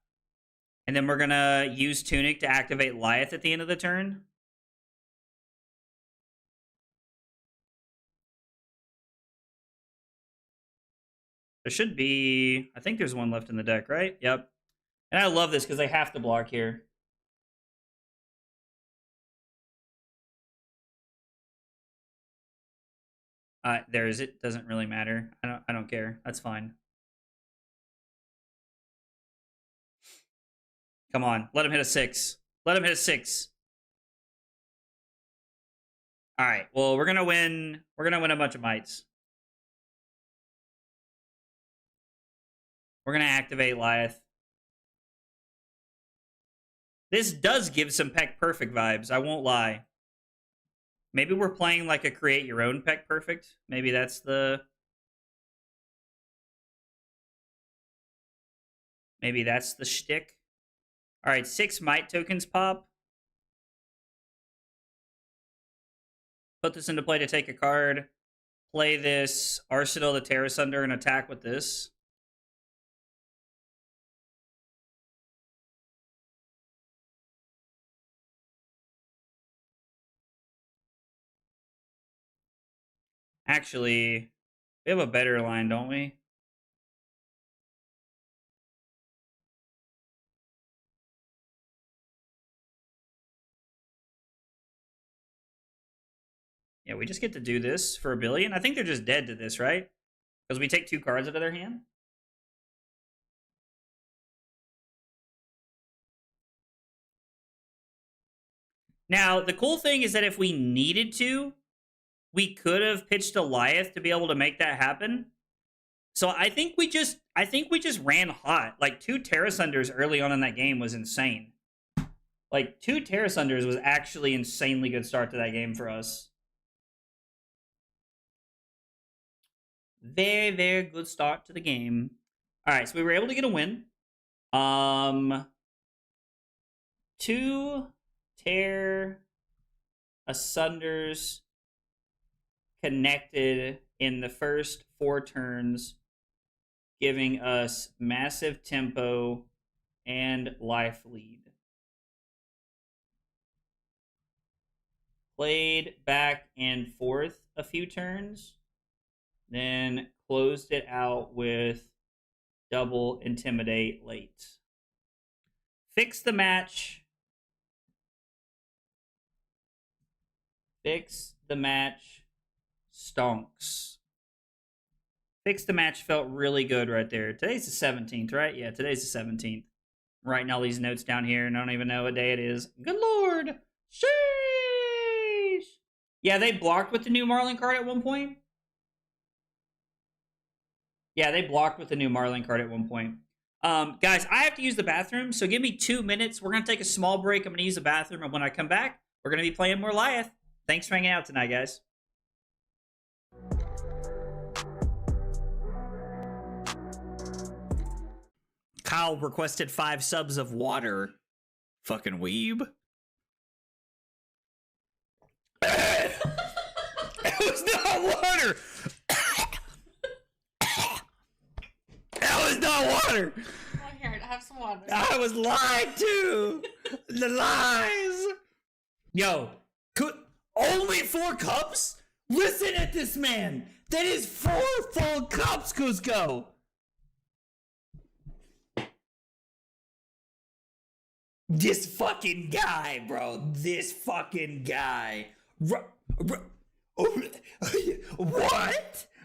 And then we're going to use Tunic to activate Lyath at the end of the turn. There should be... I think there's one left in the deck, right? Yep. And I love this because they have to block here. There is it. Doesn't really matter. I don't care. That's fine. Come on. Let him hit a 6. Let him hit a 6. All right. Well, we're going to win. We're going to win a bunch of mites. We're going to activate Lyath. This does give some Peck Perfect vibes. I won't lie. Maybe we're playing like a create your own Peck Perfect. Maybe that's the... Maybe that's the shtick. All right, 6 might tokens pop. Put this into play to take a card. Play this Arsenal the Terra Sunder and attack with this. Actually, we have a better line, don't we? Yeah, we just get to do this for 1 billion. I think they're just dead to this, right? Because we take 2 cards out of their hand. Now, the cool thing is that if we needed to, we could have pitched a Lyath to be able to make that happen. So I think we just ran hot. Like 2 Terra Sunders early on in that game was insane. Like 2 Terra Sunders was actually insanely good start to that game for us. Very, very good start to the game. All right, so we were able to get a win. 2 Tear Asunders connected in the first 4 turns, giving us massive tempo and life lead. Played back and forth a few turns, then closed it out with double intimidate late. Fix the match. Fix the match. Stonks. Fix the match felt really good right there. Today's the 17th, right? Yeah, today's the 17th. Writing all these notes down here and I don't even know what day it is. Good lord. Sheesh. Yeah, they blocked with the new Marlin card at one point. Yeah, they blocked with the new Marlin card at one point. Guys, I have to use the bathroom, so give me 2 minutes. We're going to take a small break. I'm going to use the bathroom, and when I come back, we're going to be playing more Lyath. Thanks for hanging out tonight, guys. Kyle requested 5 subs of water. Fucking weeb. It was not water. That was not water. Oh, here, have some water. I was lied to. The lies. Yo, only 4 cups? Listen at this man. That is 4 full cups, Cusco. This fucking guy, bro. This fucking guy. What?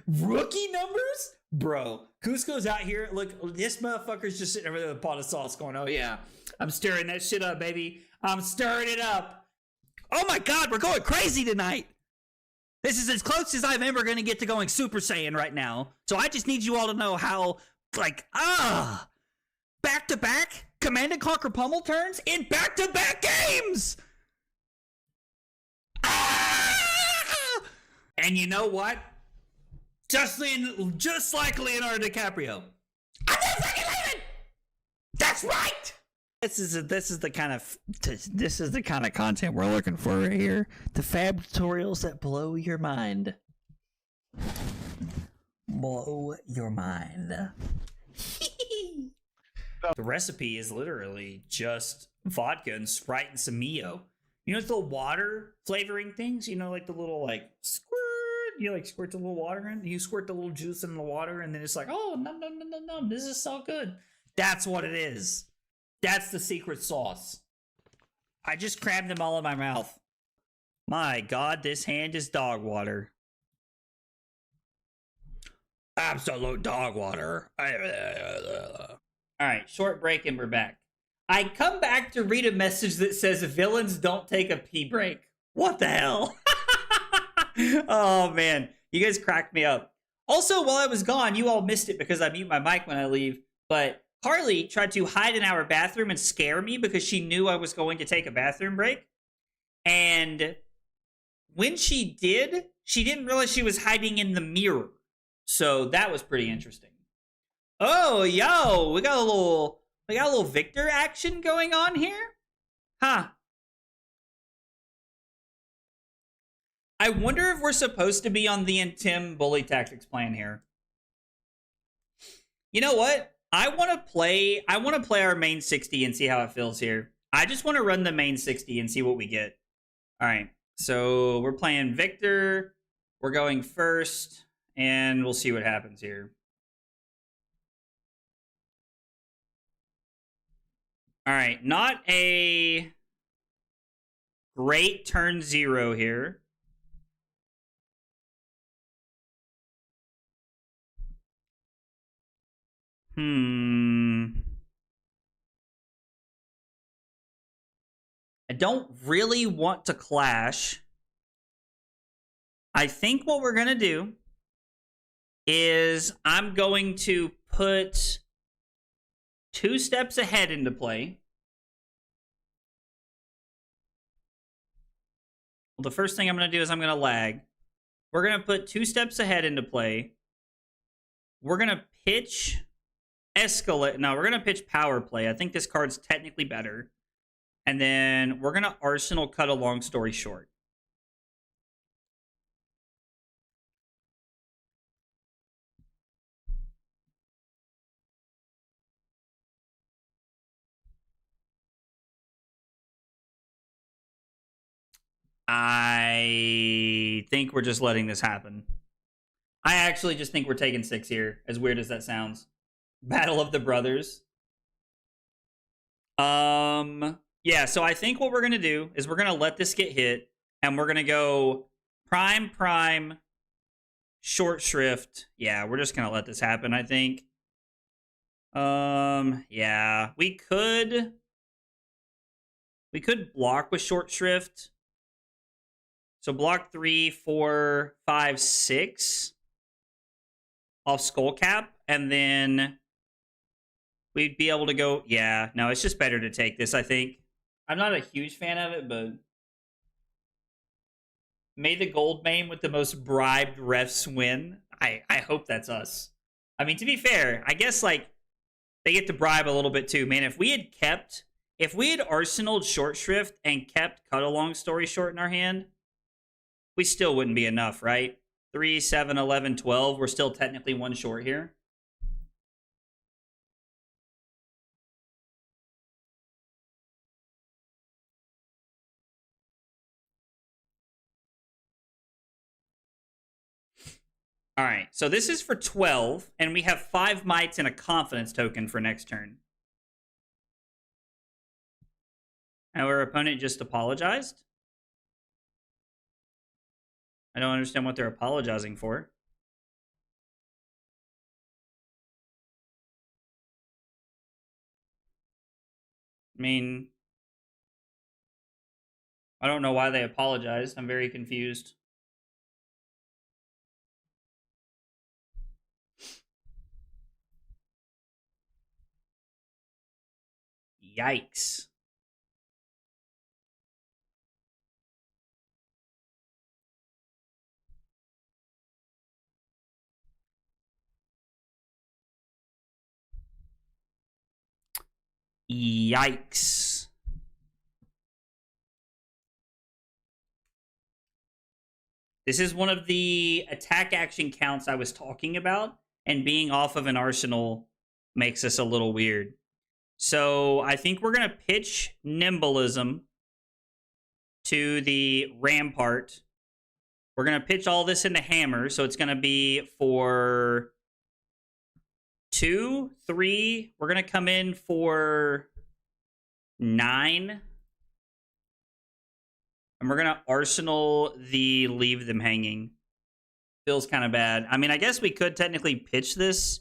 Rookie numbers? Bro, Cusco's out here. Look, this motherfucker's just sitting over there with a pot of sauce going, oh yeah, I'm stirring that shit up, baby. I'm stirring it up. Oh my God, we're going crazy tonight. This is as close as I'm ever going to get to going Super Saiyan right now. So I just need you all to know how, back-to-back Command & Conquer pummel turns in back-to-back games. And you know what? Just like Leonardo DiCaprio. I'm not fucking leaving. That's right. This is the kind of content we're looking for right here. The fab tutorials that blow your mind. Blow your mind. The recipe is literally just vodka and Sprite and some Mio. You know, it's the water flavoring things. You know, like the little squirt. You squirt the little water in. You squirt the little juice in the water, and then it's like, oh, no, this is so good. That's what it is. That's the secret sauce. I just crammed them all in my mouth. My God, this hand is dog water. Absolute dog water. All right, short break and we're back. I come back to read a message that says villains don't take a pee break. What the hell? Oh, man. You guys cracked me up. Also, while I was gone, you all missed it because I mute my mic when I leave, but Carly tried to hide in our bathroom and scare me because she knew I was going to take a bathroom break. And when she did, she didn't realize she was hiding in the mirror. So that was pretty interesting. Oh, yo, we got a little Victor action going on here? Huh. I wonder if we're supposed to be on the Intim bully tactics plan here. You know what? I want to play our main 60 and see how it feels here. I just want to run the main 60 and see what we get. All right. So we're playing Victor. We're going first, and we'll see what happens here. All right, not a great turn 0 here. I don't really want to clash. I think what we're going to do is I'm going to put 2 steps ahead into play. Well, the first thing I'm going to do is I'm going to lag. We're going to put 2 steps ahead into play. We're going to pitch Escalate. No, we're going to pitch Power Play. I think this card's technically better. And then we're going to Arsenal cut a long story short. I think we're just letting this happen. I actually just think we're taking 6 here, as weird as that sounds. Battle of the Brothers. Yeah, so I think what we're going to do is we're going to let this get hit, and we're going to go prime, short shrift. Yeah, we're just going to let this happen, I think. Yeah, we could block with short shrift. So block 3, 4, 5, 6 off Skullcap, and then we'd be able to go. Yeah, no, it's just better to take this, I think. I'm not a huge fan of it, but may the gold main with the most bribed refs win. I hope that's us. I mean, to be fair, I guess like they get to bribe a little bit too, man. If we had arsenaled short shrift and kept cut a long story short in our hand, we still wouldn't be enough, right? 3, 7, 11, 12. We're still technically 1 short here. All right, so this is for 12, and we have 5 mites and a confidence token for next turn. Our opponent just apologized. I don't understand what they're apologizing for. I mean, I don't know why they apologized. I'm very confused. Yikes. Yikes. This is one of the attack action counts I was talking about, and being off of an arsenal makes this a little weird. So I think we're going to pitch Nimbleism to the Rampart. We're going to pitch all this into Hammer, so it's going to be for 2, 3. We're going to come in for 9. And we're going to Arsenal the Leave Them Hanging. Feels kind of bad. I mean, I guess we could technically pitch this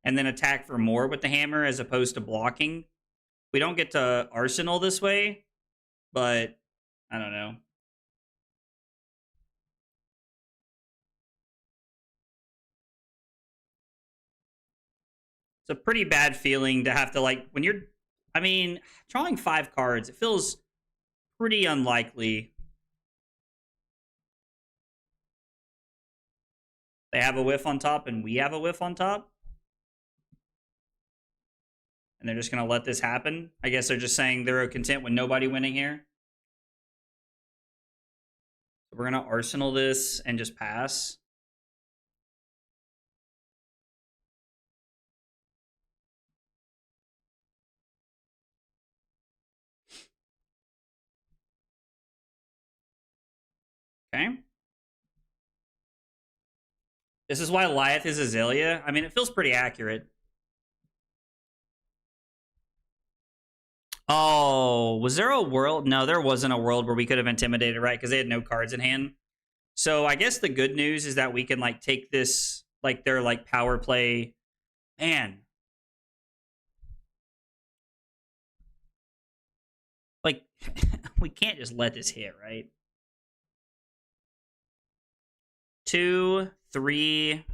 and then attack for more with the hammer as opposed to blocking. We don't get to Arsenal this way, but I don't know. It's a pretty bad feeling to have to, like, when you're, I mean, drawing 5 cards, it feels pretty unlikely. They have a whiff on top and we have a whiff on top. And they're just going to let this happen. I guess they're just saying they're content with nobody winning here. So we're going to Arsenal this and just pass. Okay. This is why Lyath is Azalea. I mean, it feels pretty accurate. Oh, was there a world? No, there wasn't a world where we could have intimidated, right? Because they had no cards in hand. So I guess the good news is that we can like take this, like their like power play. Man, like we can't just let this hit, right? 2, 3,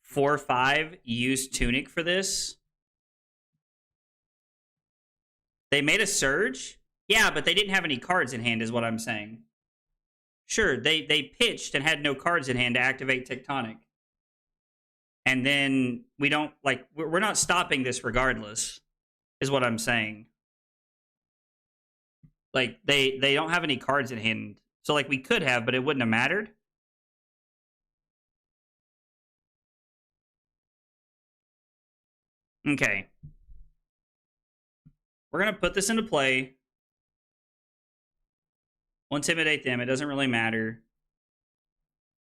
4, 5. Use Tunic for this. They made a Surge? Yeah, but they didn't have any cards in hand, is what I'm saying. Sure, they pitched and had no cards in hand to activate Tectonic. And then we don't, like, we're not stopping this regardless, is what I'm saying. Like, they don't have any cards in hand. So, like, we could have, but it wouldn't have mattered. Okay. We're going to put this into play. We'll intimidate them. It doesn't really matter.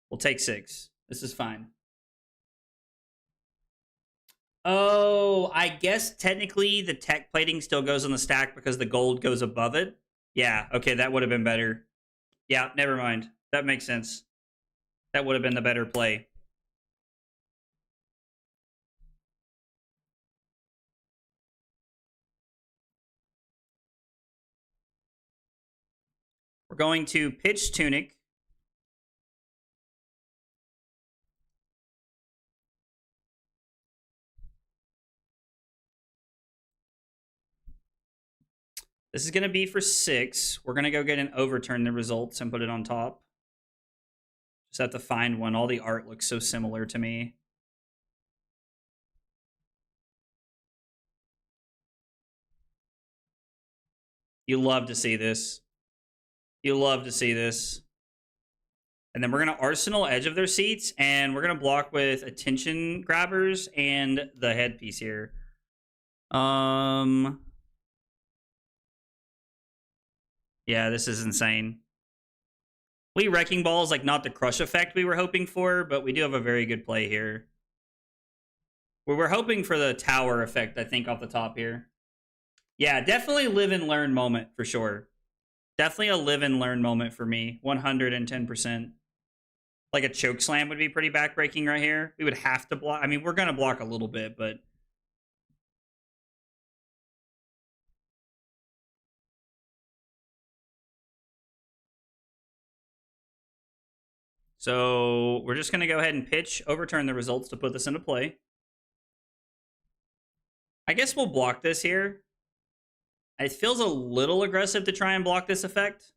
We'll take 6. This is fine. Oh, I guess technically the tech plating still goes on the stack because the gold goes above it. Yeah, okay, that would have been better. Yeah, never mind. That makes sense. That would have been the better play. We're going to pitch Tunic. This is going to be for 6. We're going to go get and overturn the results and put it on top. Just have to find one. All the art looks so similar to me. You love to see this. You love to see this. And then we're going to Arsenal Edge of their seats, and we're going to block with Attention Grabbers and the headpiece here. Yeah, this is insane. Wrecking Ball is like not the crush effect we were hoping for, but we do have a very good play here. We're hoping for the tower effect, I think, off the top here. Yeah, definitely live and learn moment for sure. Definitely a live and learn moment for me. 110%. Like a choke slam would be pretty backbreaking right here. We would have to block. I mean, we're going to block a little bit, but... So we're just going to go ahead and pitch, overturn the results to put this into play. I guess we'll block this here. It feels a little aggressive to try and block this effect.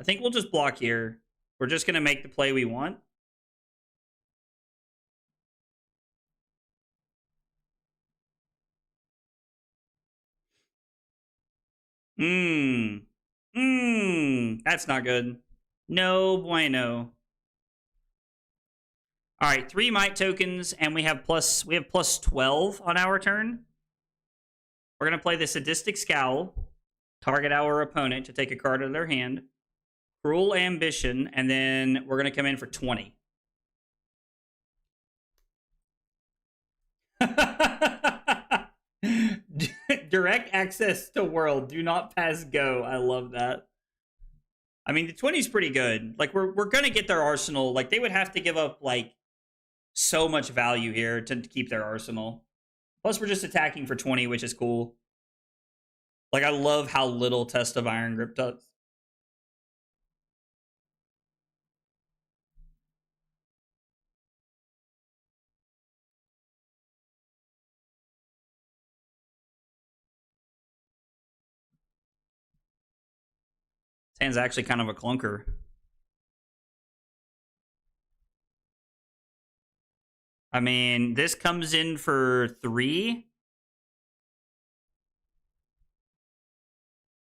I think we'll just block here. We're just going to make the play we want. That's not good. No bueno. All right, 3 might tokens, and we have plus 12 on our turn. We're going to play the Sadistic Scowl, target our opponent to take a card out of their hand, Cruel Ambition, and then we're going to come in for 20. Direct access to world. Do not pass go. I love that. I mean, the 20 is pretty good. Like, we're going to get their arsenal. Like, they would have to give up, like, so much value here to keep their arsenal. Plus, we're just attacking for 20, which is cool. Like, I love how little Test of Iron Grip does. This hand's actually kind of a clunker. I mean, this comes in for 3.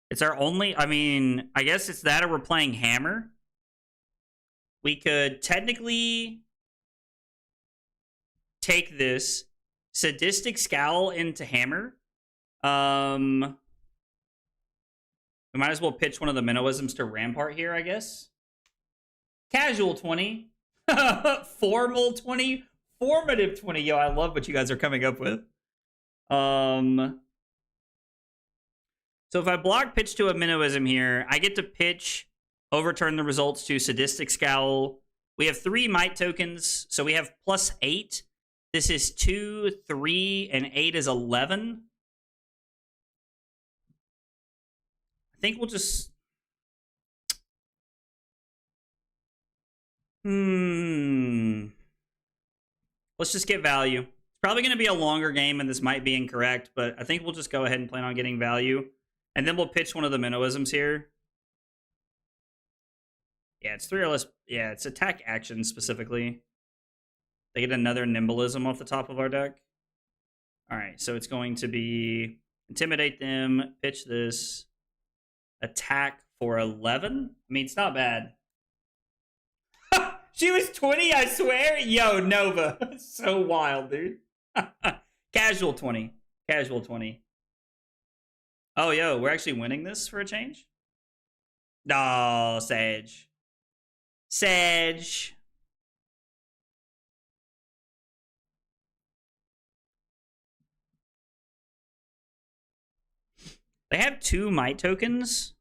It's our only... I mean, I guess it's that or we're playing Hammer. We could technically take this Sadistic Scowl into Hammer. We might as well pitch one of the Minnowisms to Rampart here, I guess. Casual 20. Formal 20, formative 20. Yo, I love what you guys are coming up with. So if I block pitch to a Minnowism here, I get to pitch, overturn the results to Sadistic Scowl. We have 3 Might tokens, so we have +8. This is 2, 3, and 8 is 11. I think we'll just... Let's just get value. It's probably going to be a longer game, and this might be incorrect, but I think we'll just go ahead and plan on getting value. And then we'll pitch one of the Minnowisms here. Yeah, it's 3 or less. Yeah, it's attack action specifically. They get another Nimbleism off the top of our deck. All right, so it's going to be intimidate them, pitch this, attack for 11. I mean, it's not bad. She was 20, I swear. Yo, Nova. So wild, dude. Casual 20. Casual 20. Oh, yo, we're actually winning this for a change? No, Sage. Sage. They have 2 Might tokens.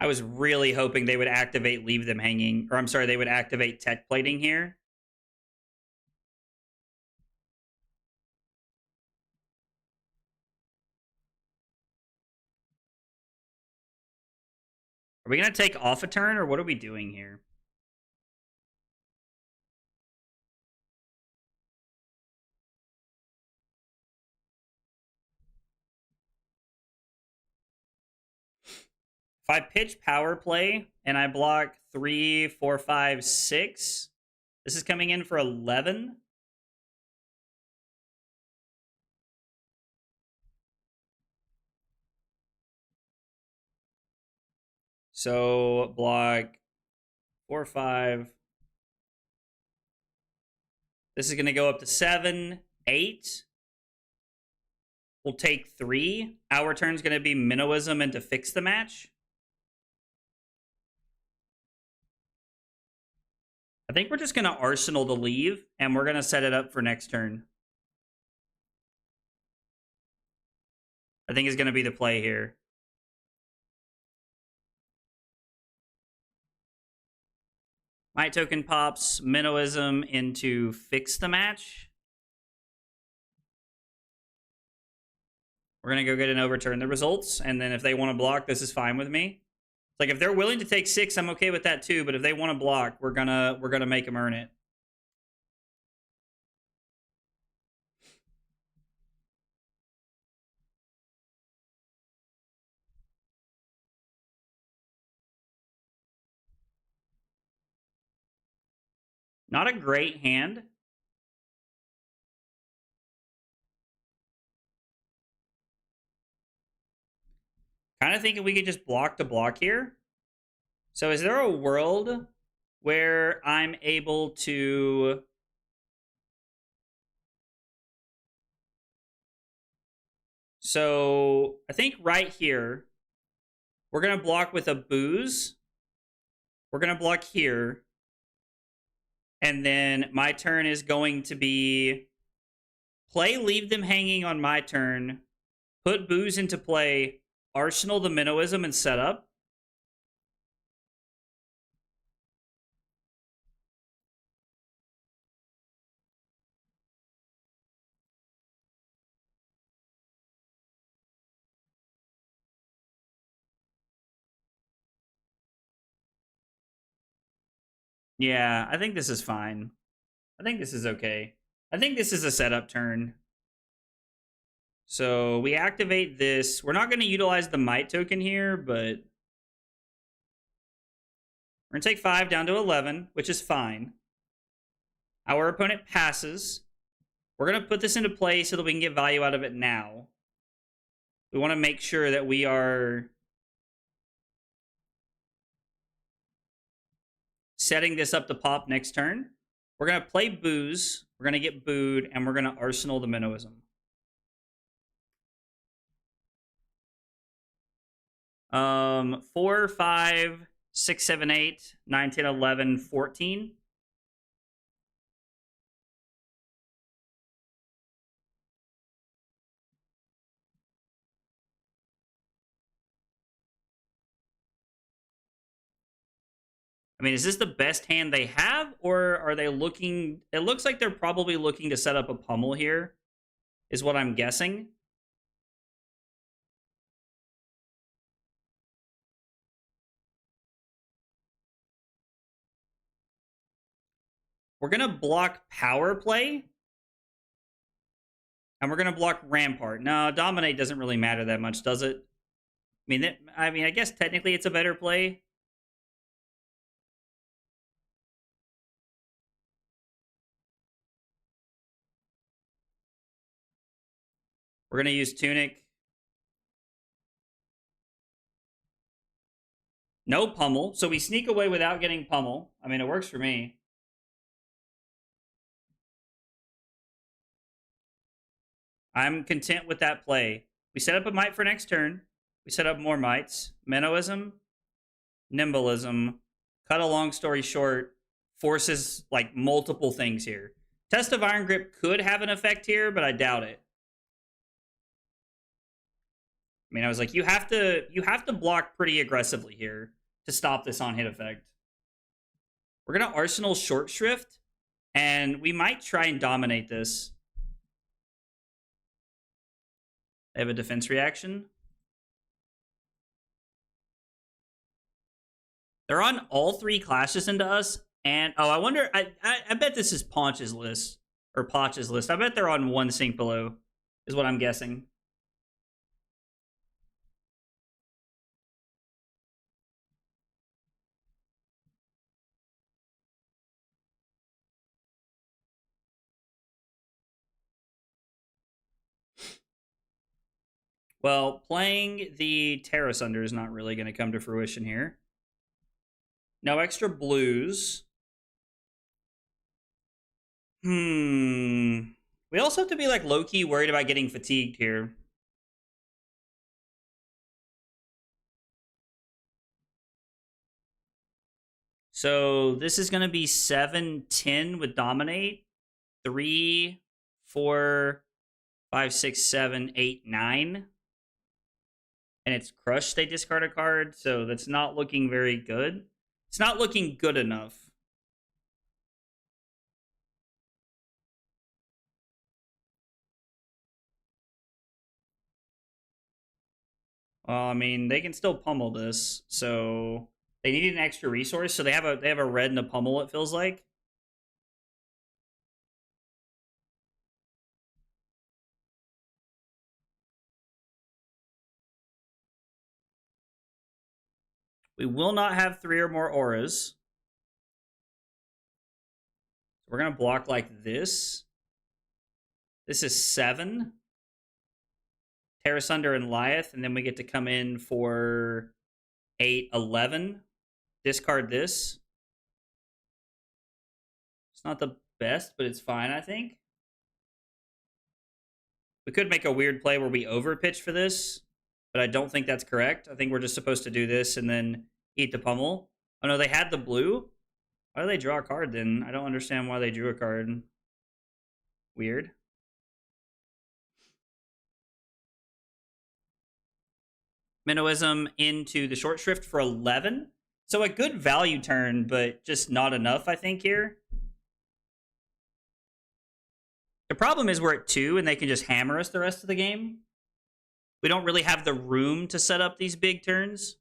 I was really hoping they would activate Leave Them Hanging. Or I'm sorry, they would activate Tech Plating here. Are we going to take off a turn, or what are we doing here? If I pitch Power Play and I block 3, 4, 5, 6, this is coming in for 11. So block 4, 5. This is going to go up to 7, 8. We'll take 3. Our turn's going to be Minnowism and to fix the match. I think we're just going to Arsenal the leave, and we're going to set it up for next turn. I think is going to be the play here. My token pops Minnowism into fix the match. We're going to go get and overturn the results, and then if they want to block, this is fine with me. Like, if they're willing to take 6, I'm okay with that too, but if they want to block, we're gonna make them earn it. Not a great hand. Kind of thinking we could just block to block here. So is there a world where I'm able to... So I think right here, we're going to block with a booze. We're going to block here. And then my turn is going to be play Leave Them Hanging on my turn, put booze into play, Arsenal the Minnowism, and set up. Yeah, I think this is fine. I think this is okay. I think this is a setup turn. So we activate this. We're not going to utilize the Might token here, but we're going to take 5 down to 11, which is fine. Our opponent passes. We're going to put this into play so that we can get value out of it now. We want to make sure that we are setting this up to pop next turn. We're going to play booze. We're going to get booed, and we're going to Arsenal the Minnowism. 4, 5, 6, 7, 8, 9, 10, 11, 14. I mean, is this the best hand they have, or are they looking... It looks like they're probably looking to set up a pummel here, is what I'm guessing. We're going to block Power Play. And we're going to block Rampart. No, Dominate doesn't really matter that much, does it? I mean, I guess technically it's a better play. We're going to use Tunic. No pummel. So we sneak away without getting pummel. I mean, it works for me. I'm content with that play. We set up a Might for next turn. We set up more Mights. Minnowism. Nimblism. Cut a long story short. Forces, like, multiple things here. Test of Iron Grip could have an effect here, but I doubt it. I mean, I was like, you have to block pretty aggressively here to stop this on hit effect. We're gonna Arsenal Short Shrift, and we might try and dominate this. They have a defense reaction. They're on all 3 clashes into us, and oh, I wonder. I bet this is Ponch's list or Potch's list. I bet they're on 1 sync below, is what I'm guessing. Well, playing the Terra Sunder is not really going to come to fruition here. No extra blues. We also have to be, like, low-key worried about getting fatigued here. So this is going to be 7, 10 with Dominate. 3, 4, 5, 6, 7, 8, 9. And it's Crush, they discard a card, so that's not looking very good. It's not looking good enough. Well, I mean, they can still pummel this, so they need an extra resource. So they have a red and a pummel, it feels like. We will not have 3 or more auras. We're going to block like this. This is 7. Terra Sunder and Lyath, and then we get to come in for 8, 11. Discard this. It's not the best, but it's fine, I think. We could make a weird play where we overpitch for this, but I don't think that's correct. I think we're just supposed to do this and then eat the pummel. Oh no, they had the blue? Why do they draw a card then? I don't understand why they drew a card. Weird. Minnowism into the Short Shrift for 11. So a good value turn, but just not enough, I think, here. The problem is we're at 2, and they can just hammer us the rest of the game. We don't really have the room to set up these big turns.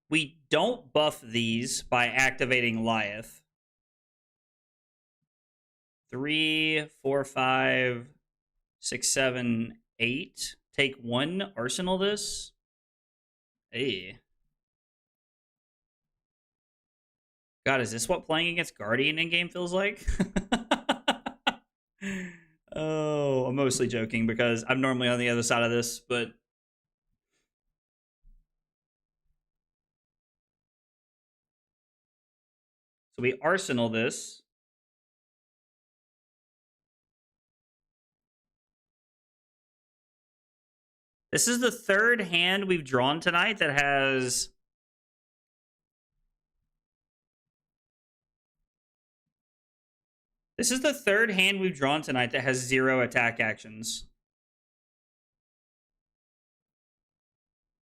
We don't buff these by activating Lyath. 3, 4, 5, 6, 7, 8. Take 1, Arsenal this. Hey. God, is this what playing against Guardian in-game feels like? Oh, I'm mostly joking because I'm normally on the other side of this, but... So we arsenal this. This is the third hand we've drawn tonight that has... This is the third hand we've drawn tonight that has 0 attack actions.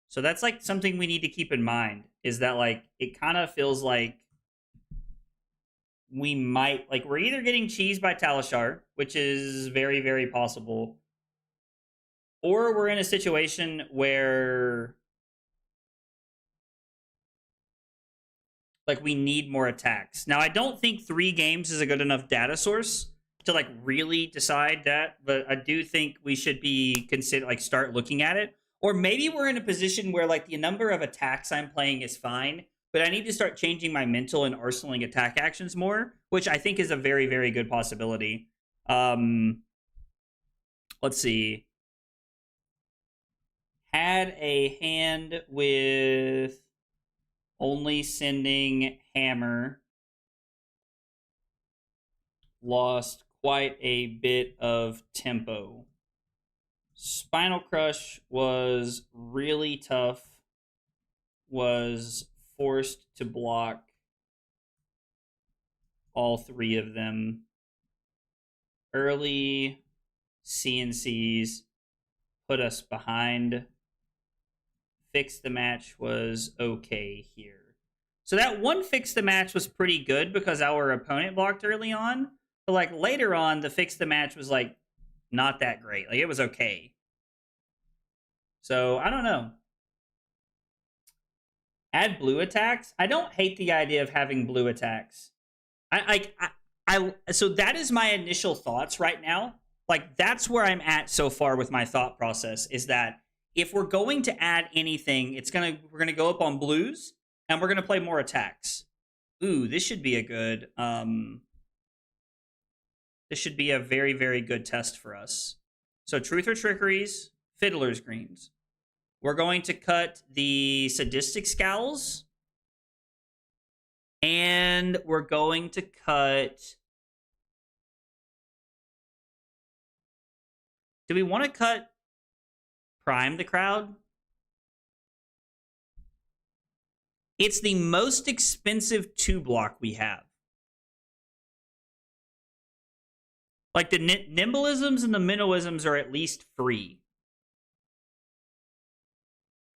So that's like something we need to keep in mind, is that like it kind of feels like we might, like, we're either getting cheesed by Talishar, which is very, very possible, or we're in a situation where like we need more attacks. Now, I don't think 3 games is a good enough data source to like really decide that, but I do think we should be start looking at it. Or maybe we're in a position where like the number of attacks I'm playing is fine, but I need to start changing my mental and arsenaling attack actions more, which I think is a very, very good possibility. Let's see. Had a hand with only sending hammer. Lost quite a bit of tempo. Spinal Crush was really tough. Was forced to block all 3 of them. Early CNCs put us behind. Fix the match was okay here. So that one fix the match was pretty good because our opponent blocked early on. But like later on, the fix the match was like not that great. Like it was okay. So I don't know. Add blue attacks. I don't hate the idea of having blue attacks. So that is my initial thoughts right now. Like that's where I'm at so far with my thought process, is that if we're going to add anything, we're gonna go up on blues and we're gonna play more attacks. Ooh, this should be a good this should be a very, very good test for us. So Truth or Trickeries, Fiddler's Greens. We're going to cut the Sadistic Scowls. And we're going to cut... Do we want to cut Prime the Crowd? It's the most expensive 2-block we have. Like the Nimbleisms and the Minnowisms are at least free.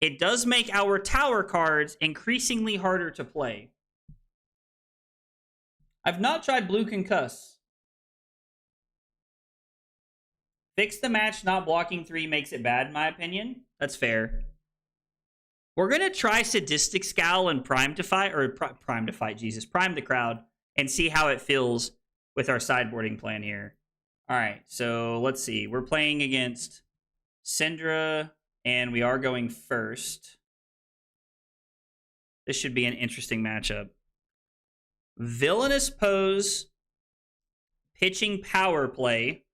It does make our tower cards increasingly harder to play. I've not tried Blue Concuss. Fix the match, not blocking 3 makes it bad, in my opinion. That's fair. We're going to try Sadistic Scowl and Prime the Crowd, and see how it feels with our sideboarding plan here. All right, so let's see. We're playing against Syndra, and we are going first. This should be an interesting matchup. Villainous Pose, pitching Power Play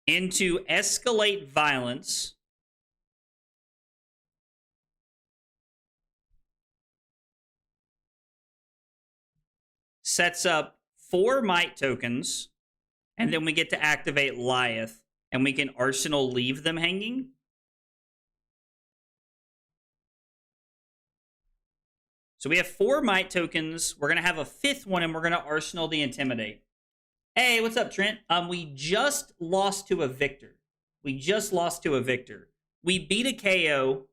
into Escalate Violence. Sets up 4 Might tokens, and then we get to activate Lyath, and we can Arsenal leave them hanging. So we have 4 Might tokens. We're going to have a 5th one, and we're going to Arsenal the Intimidate. Hey, what's up, Trent? We just lost to a Victor. We beat a KO.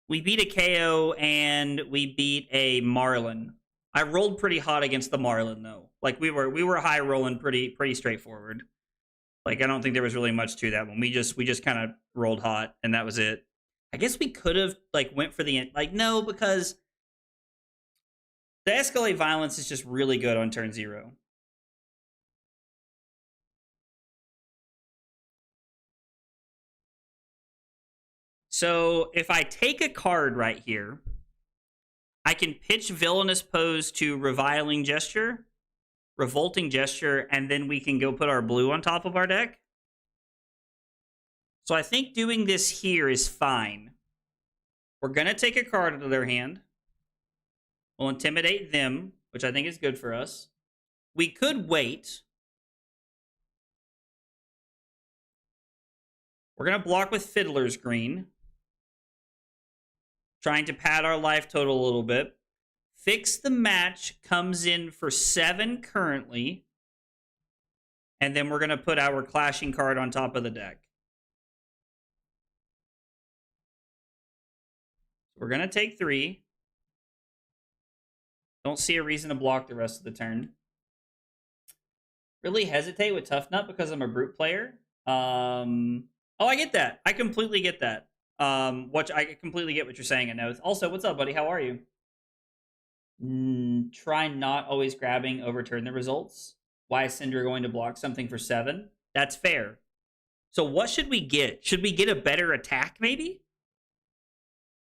We beat a KO, and we beat a Marlin. I rolled pretty hot against the Marlin, though. Like, we were high rolling pretty straightforward. Like, I don't think there was really much to that one. We just kind of rolled hot, and that was it. I guess we could have, like, went for the... Like, no, because the Escalate Violence is just really good on turn 0. So, if I take a card right here, I can pitch Villainous Pose to Revolting Gesture, and then we can go put our blue on top of our deck. So I think doing this here is fine. We're going to take a card out of their hand. We'll intimidate them, which I think is good for us. We could wait. We're going to block with Fiddler's Green. Trying to pad our life total a little bit. Fix the Match comes in for 7 currently. And then we're going to put our Clashing card on top of the deck. We're going to take 3. Don't see a reason to block the rest of the turn. Really hesitate with Tough Nut because I'm a brute player. Oh, I get that. I completely get that. I completely get what you're saying, Anoth. Also, what's up, buddy? How are you? Try not always grabbing overturn the results. Why is Cinder going to block something for 7? That's fair. So what should we get? Should we get a better attack, maybe?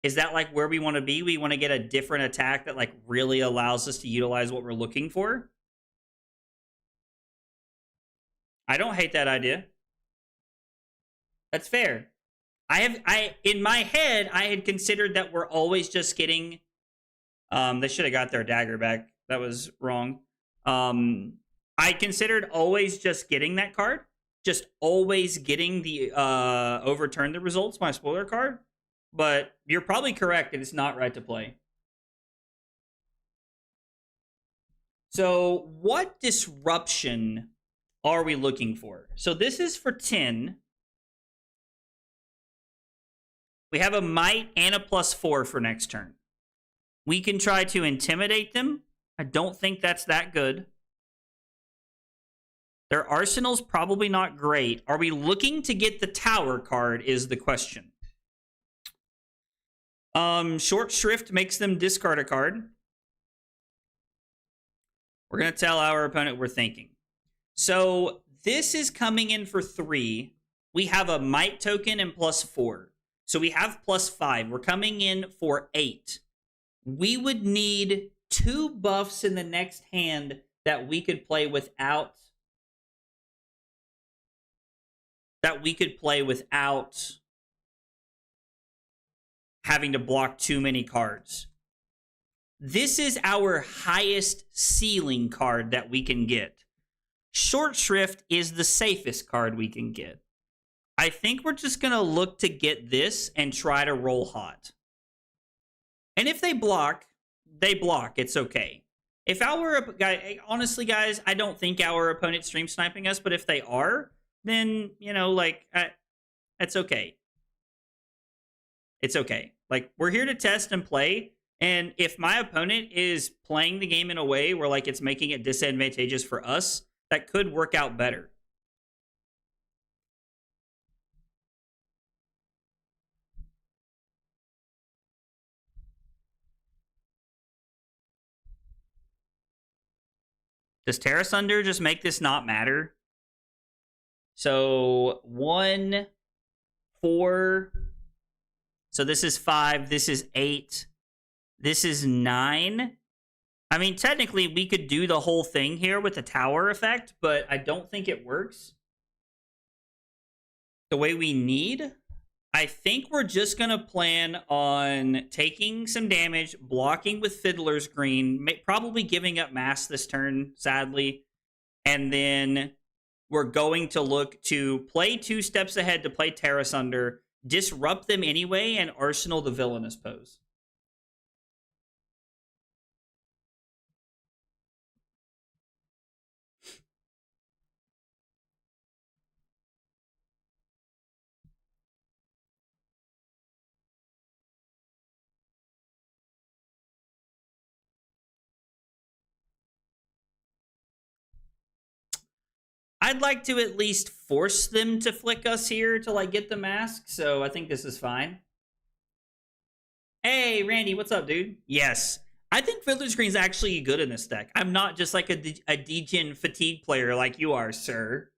Is that like where we want to be? We want to get a different attack that like really allows us to utilize what we're looking for? I don't hate that idea. That's fair. In my head, I had considered that we're always just getting... they should have got their dagger back. That was wrong. I considered always just getting that card. Just always getting the overturn the results, my spoiler card. But you're probably correct. It is not right to play. So what disruption are we looking for? So this is for 10. We have a might and a +4 for next turn. We can try to intimidate them. I don't think that's that good. Their arsenal's probably not great. Are we looking to get the tower card is the question. Short Shrift makes them discard a card. We're going to tell our opponent we're thinking. So this is coming in for 3. We have a might token and +4. So we have +5. We're coming in for 8. We would need 2 buffs in the next hand that we could play without... having to block too many cards. This is our highest ceiling card that we can get. Short Shrift is the safest card we can get. I think we're just going to look to get this and try to roll hot. And if they block, they block. It's okay. If our... honestly, guys, I don't think our opponent's stream sniping us, but if they are, then, you know, like, it's okay. It's okay. Like, we're here to test and play, and if my opponent is playing the game in a way where, like, it's making it disadvantageous for us, that could work out better. Does Terra Sunder just make this not matter? So, 1, 4... So this is 5, this is 8, this is 9. I mean, technically, we could do the whole thing here with the tower effect, but I don't think it works the way we need. I think we're just going to plan on taking some damage, blocking with Fiddler's Green, probably giving up Mass this turn, sadly, and then we're going to look to play 2 steps ahead to play Terra Sunder, disrupt them anyway, and arsenal the Villainous Pose. I'd like to at least force them to flick us here to, like, get the mask, so I think this is fine. Hey, Randy, what's up, dude? Yes. I think Fiddler's Green's actually good in this deck. I'm not just, like, a degen fatigue player like you are, sir.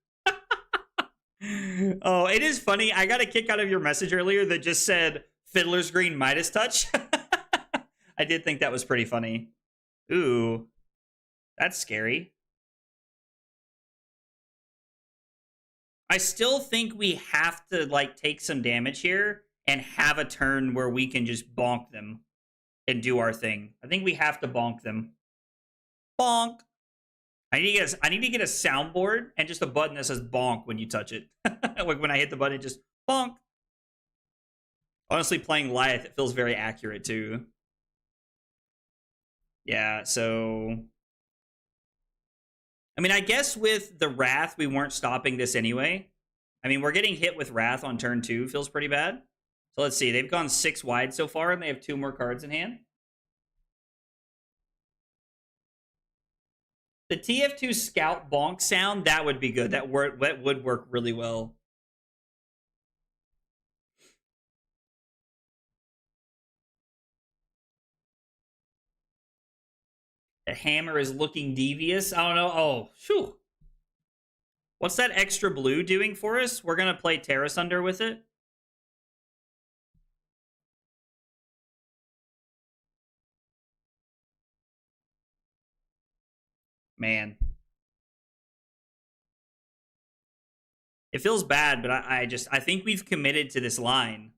Oh, it is funny. I got a kick out of your message earlier that just said, Fiddler's Green Midas Touch. I did think that was pretty funny. Ooh. That's scary. I still think we have to, like, take some damage here and have a turn where we can just bonk them and do our thing. I think we have to bonk them. Bonk. I need to get a soundboard and just a button that says bonk when you touch it. Like when I hit the button, it just bonk. Honestly, playing Lyath, it feels very accurate too. Yeah, so... I mean, I guess with the Wrath, we weren't stopping this anyway. I mean, we're getting hit with Wrath on turn 2. Feels pretty bad. So let's see. They've gone 6 wide so far, and they have 2 more cards in hand. The TF2 Scout bonk sound, that would be good. That would work really well. The hammer is looking devious. I don't know. Oh, phew. What's that extra blue doing for us? We're going to play Terra Sunder with it. Man. It feels bad, but I think we've committed to this line.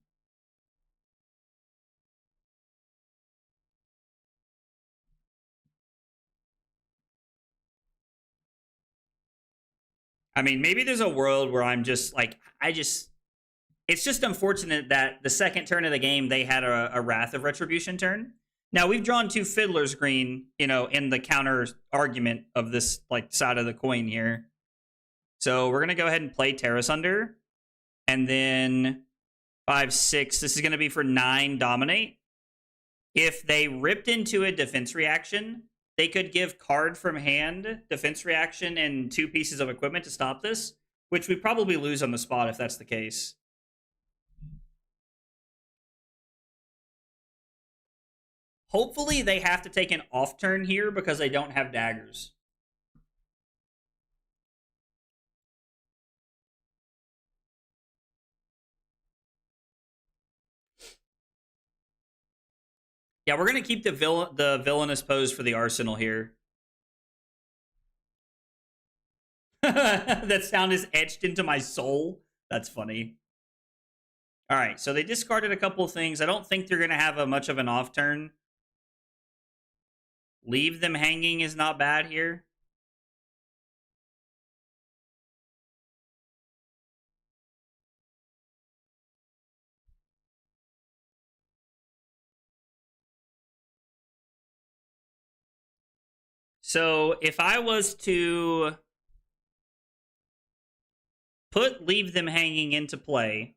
I mean, maybe there's a world where I'm just like, it's just unfortunate that the second turn of the game, they had a Wrath of Retribution turn. Now, we've drawn 2 Fiddler's Green, you know, in the counter argument of this, like, side of the coin here. So we're going to go ahead and play Terra Sunder. And then 5, 6. This is going to be for 9 Dominate. If they ripped into a defense reaction, they could give card from hand, defense reaction, and 2 pieces of equipment to stop this, which we probably lose on the spot if that's the case. Hopefully they have to take an off turn here because they don't have daggers. Yeah, we're going to keep the villainous pose for the arsenal here. That sound is etched into my soul. That's funny. All right, so they discarded a couple of things. I don't think they're going to have much of an off turn. Leave them hanging is not bad here. So if I was to put Leave Them Hanging into play,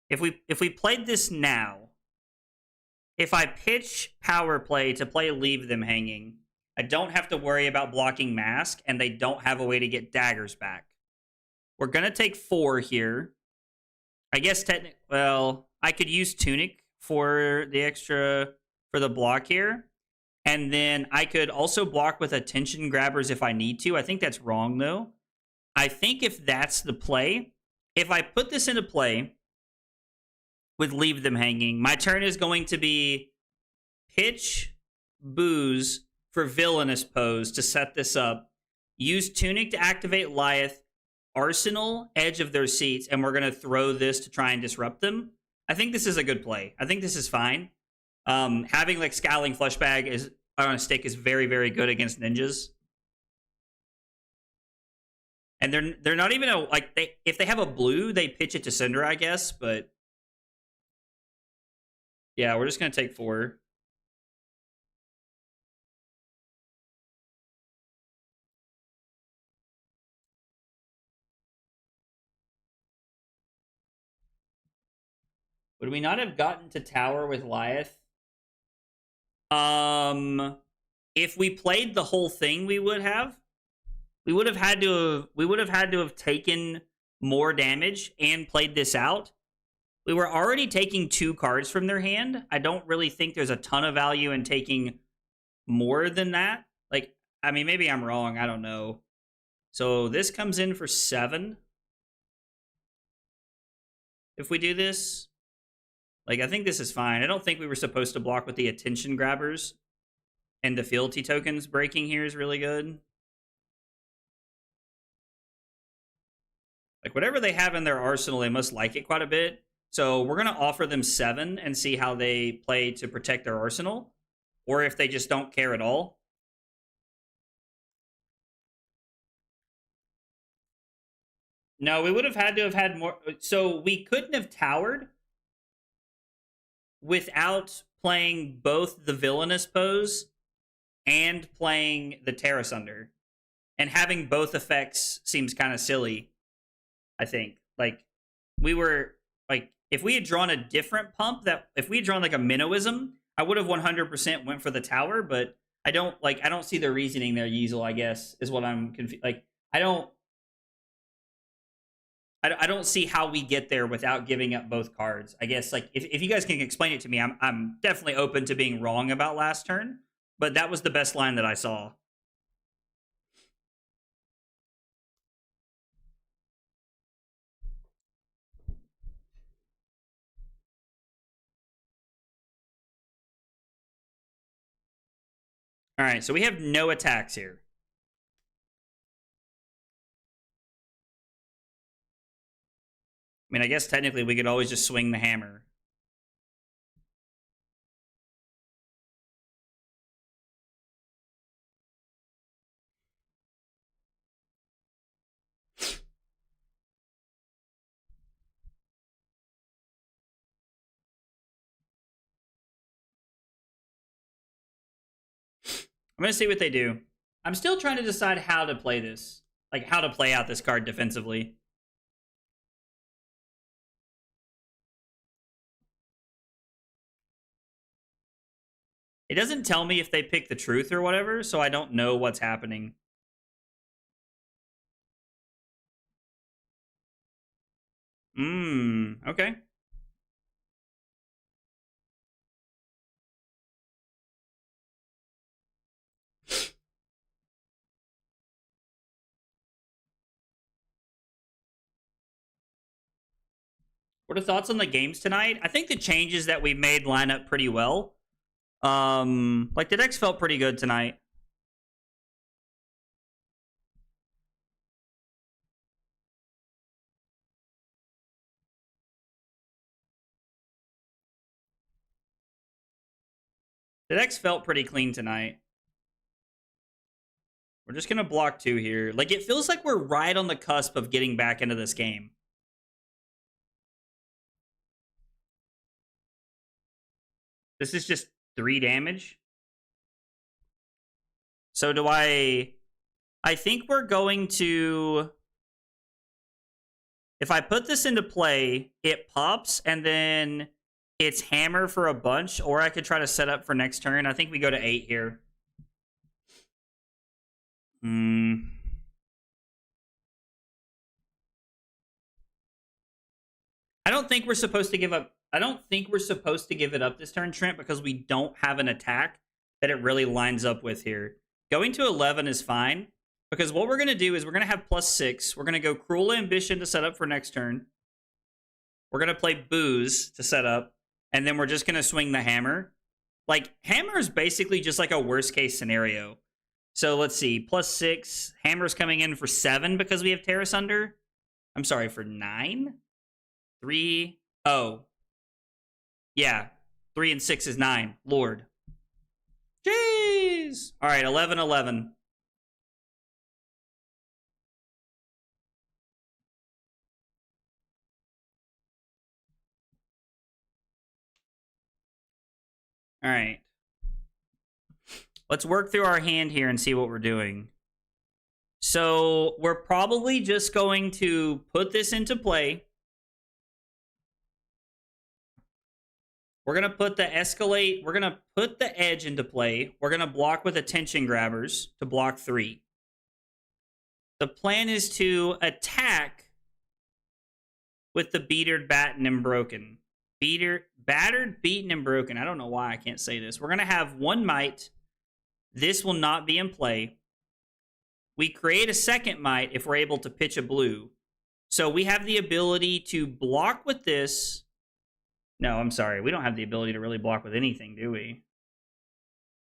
if we played this now, if I pitch Power Play to play Leave Them Hanging, I don't have to worry about blocking Mask, and they don't have a way to get daggers back. We're going to take 4 here. I guess well, I could use Tunic for the extra, for the block here. And then I could also block with Attention Grabbers if I need to. I think that's wrong, though. I think if that's the play, if I put this into play with Leave Them Hanging, my turn is going to be pitch Booze for Villainous Pose to set this up. Use Tunic to activate Lyath, Arsenal, Edge of their seats, and we're going to throw this to try and disrupt them. I think this is a good play. I think this is fine. Having like Scowling Fleshbag is on a stick is very, very good against ninjas. And they're not even if they have a blue, they pitch it to Cinder, I guess, but yeah, we're just gonna take 4. Would we not have gotten to tower with Lyath? If we played the whole thing, we would have. We would have had to have taken more damage and played this out. We were already taking 2 cards from their hand. I don't really think there's a ton of value in taking more than that. Like, I mean, maybe I'm wrong. I don't know. So this comes in for 7. If we do this, like, I think this is fine. I don't think we were supposed to block with the Attention Grabbers. And the fealty tokens breaking here is really good. Like, whatever they have in their arsenal, they must like it quite a bit. So we're going to offer them 7 and see how they play to protect their arsenal. Or if they just don't care at all. No, we would have had to have had more. So we couldn't have towered without playing both the villainous pose and playing the Terra Sunder. And having both effects seems kind of silly, I think. Like, we were, like, if we had drawn a different pump, if we had drawn, like, a Minnowism, I would have 100% went for the tower, but I don't see the reasoning there, Yeezel, I guess, is what I'm confused. Like, I don't see how we get there without giving up both cards. I guess, like, if you guys can explain it to me, I'm definitely open to being wrong about last turn, but that was the best line that I saw. All right, so we have no attacks here. I mean, I guess technically we could always just swing the hammer. I'm going to see what they do. I'm still trying to decide how to play this. Like, how to play out this card defensively. It doesn't tell me if they pick the truth or whatever, so I don't know what's happening. Okay. What are thoughts on the games tonight? I think the changes that we made line up pretty well. Like, the decks felt pretty good tonight. The decks felt pretty clean tonight. We're just going to block 2 here. Like, it feels like we're right on the cusp of getting back into this game. This is just 3 damage. So do I think we're going to... If I put this into play, it pops, and then it's hammer for a bunch, or I could try to set up for next turn. I think we go to 8 here. I don't think we're supposed to give up. I don't think we're supposed to give it up this turn, Trent, because we don't have an attack that it really lines up with here. Going to 11 is fine, because what we're going to do is we're going to have +6. We're going to go Cruel Ambition to set up for next turn. We're going to play Booze to set up, and then we're just going to swing the hammer. Like, hammer is basically just like a worst-case scenario. So let's see, +6. Hammer's coming in for 7 because we have Terra Sunder. I'm sorry, for 9? 3. Oh. Yeah. 3 and 6 is 9. Lord. Jeez. All right, 11, 11. All right. Let's work through our hand here and see what we're doing. So we're probably just going to put this into play. We're going to put the escalate. We're going to put the edge into play. We're going to block with attention grabbers to block 3. The plan is to attack with the beatered, batten, and broken. Battered, beaten, and broken. I don't know why I can't say this. We're going to have 1 might. This will not be in play. We create a second might if we're able to pitch a blue. So we have the ability to block with this. No, I'm sorry. We don't have the ability to really block with anything, do we?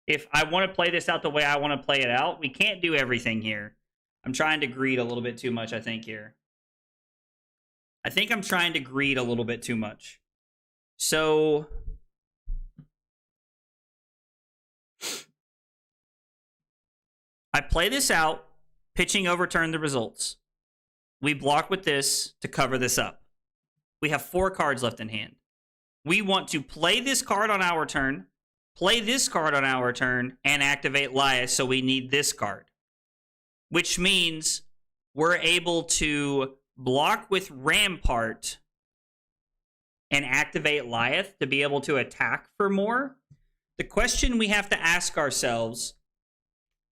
If I want to play this out the way I want to play it out, we can't do everything here. I'm trying to greed a little bit too much, I think, here. I think I'm trying to greed a little bit too much. So I play this out, pitching overturn the results. We block with this to cover this up. We have 4 cards left in hand. We want to play this card on our turn, play this card on our turn, and activate Lyath, so we need this card. Which means we're able to block with Rampart and activate Lyath to be able to attack for more. The question we have to ask ourselves,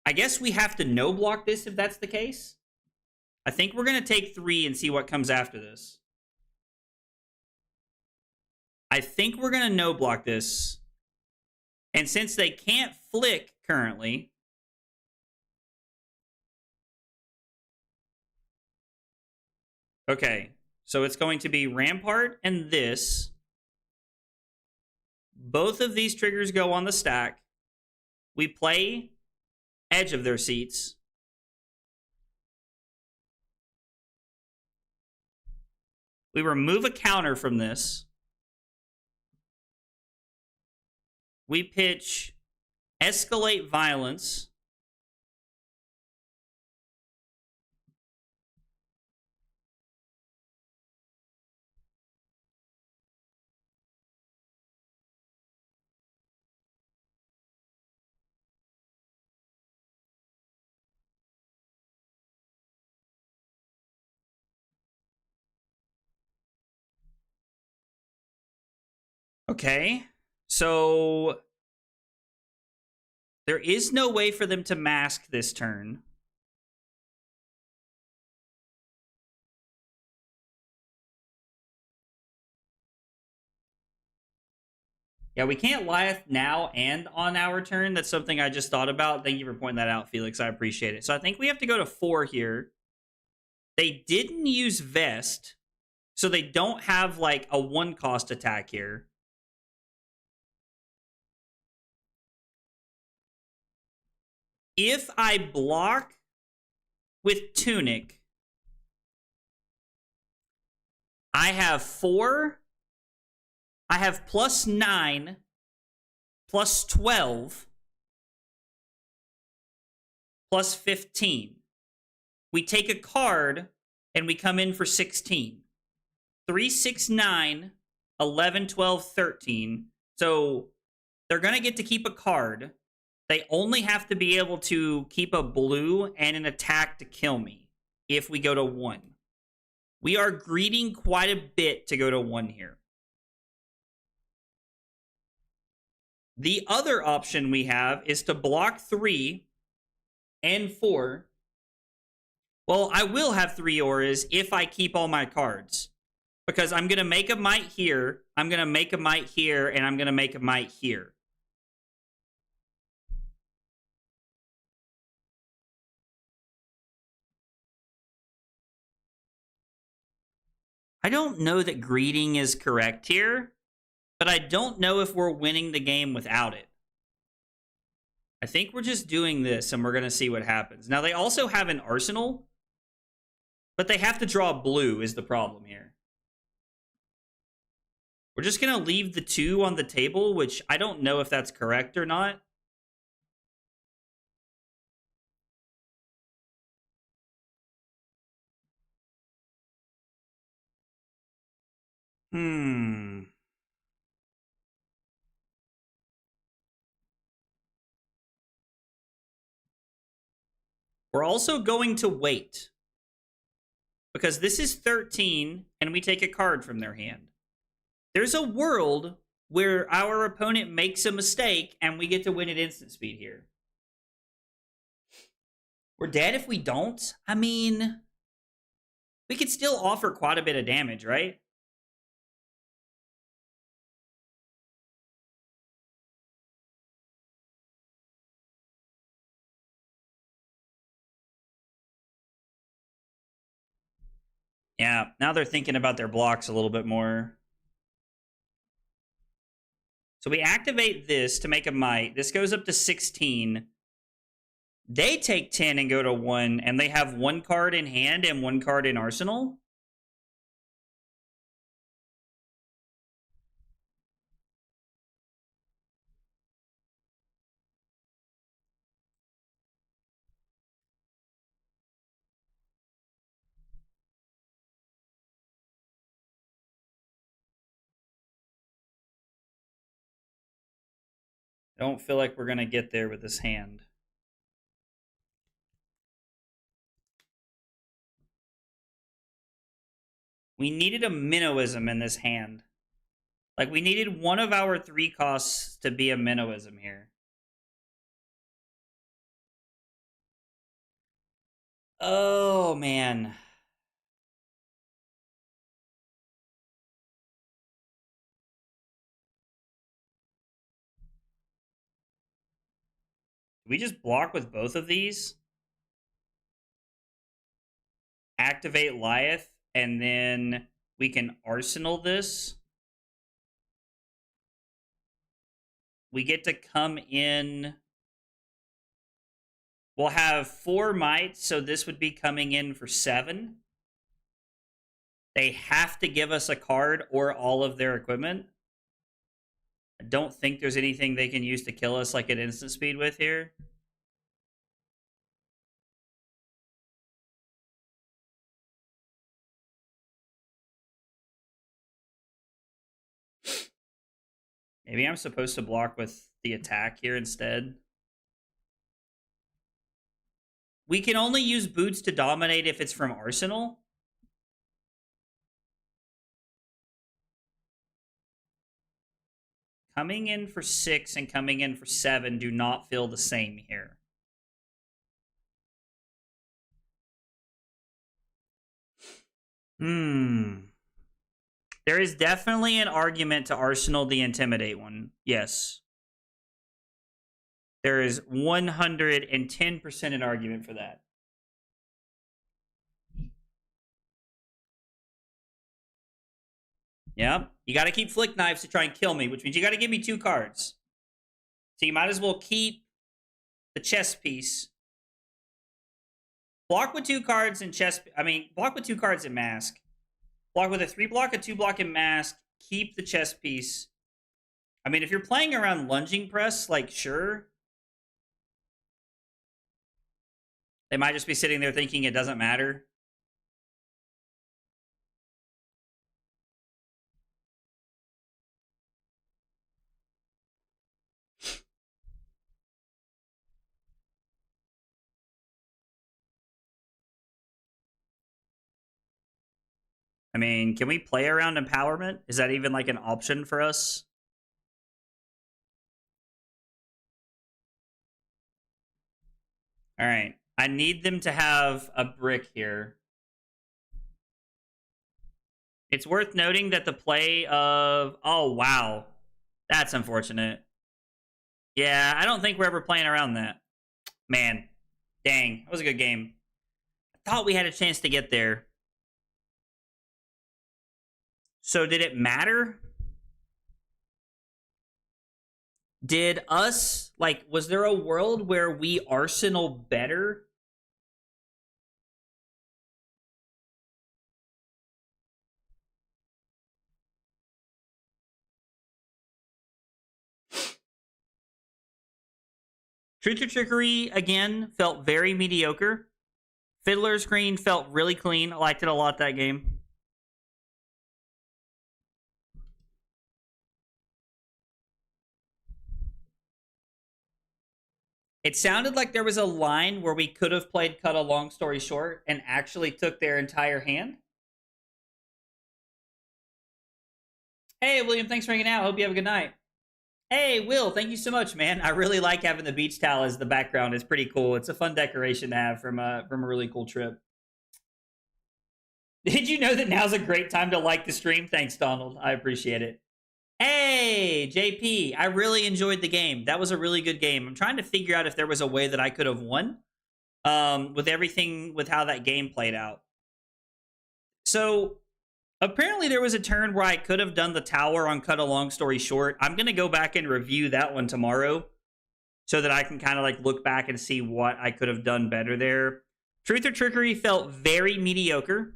I guess we have to no block this if that's the case. I think we're going to take 3 and see what comes after this. I think we're going to no block this. And since they can't flick currently, okay, so it's going to be Rampart and this. Both of these triggers go on the stack. We play Edge of their seats. We remove a counter from this. We pitch Escalate Violence. Okay, so there is no way for them to mask this turn. Yeah, we can't Lyath now and on our turn. That's something I just thought about. Thank you for pointing that out, Felix. I appreciate it. So I think we have to go to 4 here. They didn't use Vest, so they don't have like a 1-cost attack here. If I block with Tunic, I have 4. I have +9, +12, +15. We take a card and we come in for 16. 3, 6, 9, 11, 12, 13. So they're going to get to keep a card. They only have to be able to keep a blue and an attack to kill me if we go to 1. We are greeding quite a bit to go to 1 here. The other option we have is to block 3 and 4. Well, I will have 3 auras if I keep all my cards. Because I'm going to make a might here, I'm going to make a might here, and I'm going to make a might here. I don't know that greeting is correct here, but I don't know if we're winning the game without it. I think we're just doing this, and we're going to see what happens. Now, they also have an arsenal, but they have to draw blue is the problem here. We're just going to leave the 2 on the table, which I don't know if that's correct or not. We're also going to wait. Because this is 13, and we take a card from their hand. There's a world where our opponent makes a mistake, and we get to win at instant speed here. We're dead if we don't? I mean, we could still offer quite a bit of damage, right? Yeah, now they're thinking about their blocks a little bit more. So we activate this to make a might. This goes up to 16. They take 10 and go to 1, and they have 1 card in hand and 1 card in arsenal. I don't feel like we're going to get there with this hand. We needed a Minnowism in this hand. Like, we needed one of our 3 costs to be a Minnowism here. Oh, man. We just block with both of these? Activate Lyath, and then we can Arsenal this. We get to come in. We'll have 4 mites, so this would be coming in for 7. They have to give us a card or all of their equipment. I don't think there's anything they can use to kill us like at instant speed with here. Maybe I'm supposed to block with the attack here instead. We can only use boots to dominate if it's from Arsenal. Coming in for 6 and coming in for 7 do not feel the same here. There is definitely an argument to Arsenal the Intimidate one. Yes. There is 110% an argument for that. Yeah, you got to keep Flick Knives to try and kill me, which means you got to give me 2 cards. So you might as well keep the chess piece. Block with 2 cards and block with 2 cards and mask. Block with a 3-block, a 2-block, and mask. Keep the chess piece. I mean, if you're playing around lunging press, like, sure. They might just be sitting there thinking it doesn't matter. I mean, can we play around empowerment? Is that even like an option for us? All right. I need them to have a brick here. It's worth noting that the play of... Oh, wow. That's unfortunate. Yeah, I don't think we're ever playing around that. Man. Dang. That was a good game. I thought we had a chance to get there. So did it matter? Did us, like, was there a world where we Arsenal better? Truth or Trickery, again, felt very mediocre. Fiddler's Green felt really clean. I liked it a lot, that game. It sounded like there was a line where we could have played Cut a Long Story Short and actually took their entire hand. Hey, William, thanks for hanging out. Hope you have a good night. Hey, Will, thank you so much, man. I really like having the beach towel as the background. It's pretty cool. It's a fun decoration to have from a really cool trip. Did you know that now's a great time to like the stream? Thanks, Donald. I appreciate it. Hey, JP, I really enjoyed the game. That was a really good game. I'm trying to figure out if there was a way that I could have won with everything, with how that game played out. So apparently there was a turn where I could have done the tower on Cut a Long Story Short. I'm going to go back and review that one tomorrow so that I can kind of like look back and see what I could have done better there. Truth or Trickery felt very mediocre.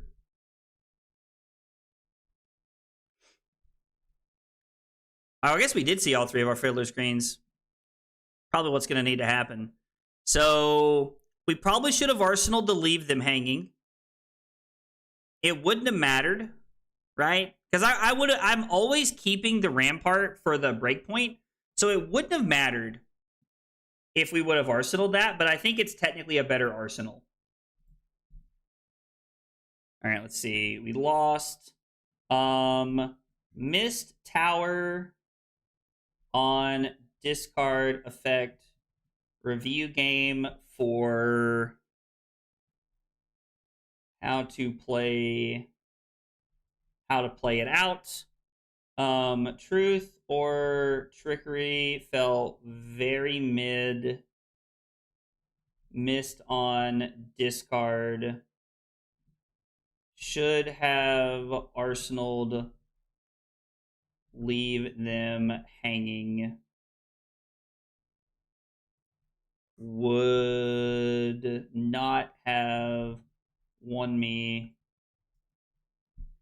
Oh, I guess we did see all 3 of our Fiddler screens. Probably what's going to need to happen. So we probably should have Arsenal to leave them hanging. It wouldn't have mattered, right? Because I'm always keeping the Rampart for the breakpoint. So it wouldn't have mattered if we would have arsenaled that, but I think it's technically a better arsenal. All right, let's see. We lost. Missed tower on discard effect. Review game for how to play it out. Truth or trickery felt very mid. Missed on discard. Should have arsenaled. Leave them hanging. Would not have won me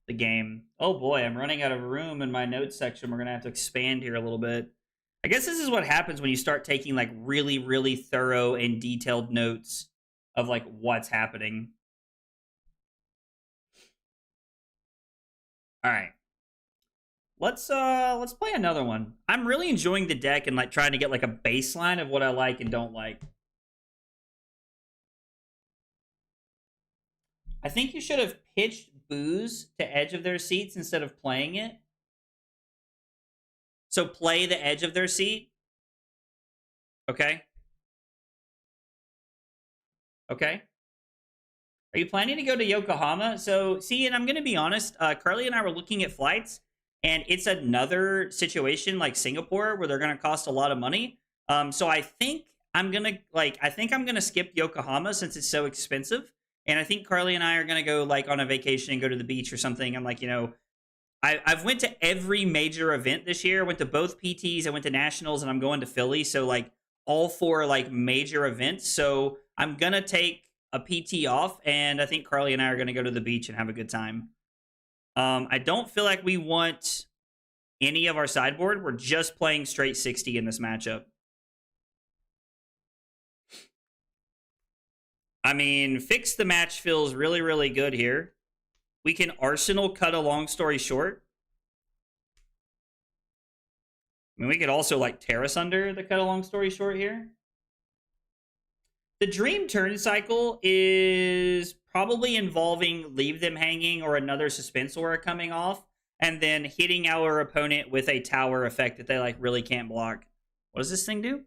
the game. Oh boy, I'm running out of room in my notes section. We're going to have to expand here a little bit. I guess this is what happens when you start taking like really, really thorough and detailed notes of like what's happening. All right. Let's play another one. I'm really enjoying the deck and like trying to get like a baseline of what I like and don't like. I think you should have pitched booze to edge of their seats instead of playing it. So play the edge of their seat. Okay. Okay. Are you planning to go to Yokohama? So, see, and I'm going to be honest, Carly and I were looking at flights, and it's another situation like Singapore where they're going to cost a lot of money. So I think I'm going to skip Yokohama since it's so expensive. And I think Carly and I are going to go like on a vacation and go to the beach or something. I'm like, you know, I've went to every major event this year. I went to both PTs. I went to nationals, and I'm going to Philly. So like all 4 like major events. So I'm going to take a PT off, and I think Carly and I are going to go to the beach and have a good time. I don't feel like we want any of our sideboard. We're just playing straight 60 in this matchup. I mean, fix the match feels really, really good here. We can arsenal cut a long story short. I mean, we could also like Terrace under the cut a long story short here. The dream turn cycle is probably involving leave them hanging or another suspense aura coming off, and then hitting our opponent with a tower effect that they like really can't block. What does this thing do?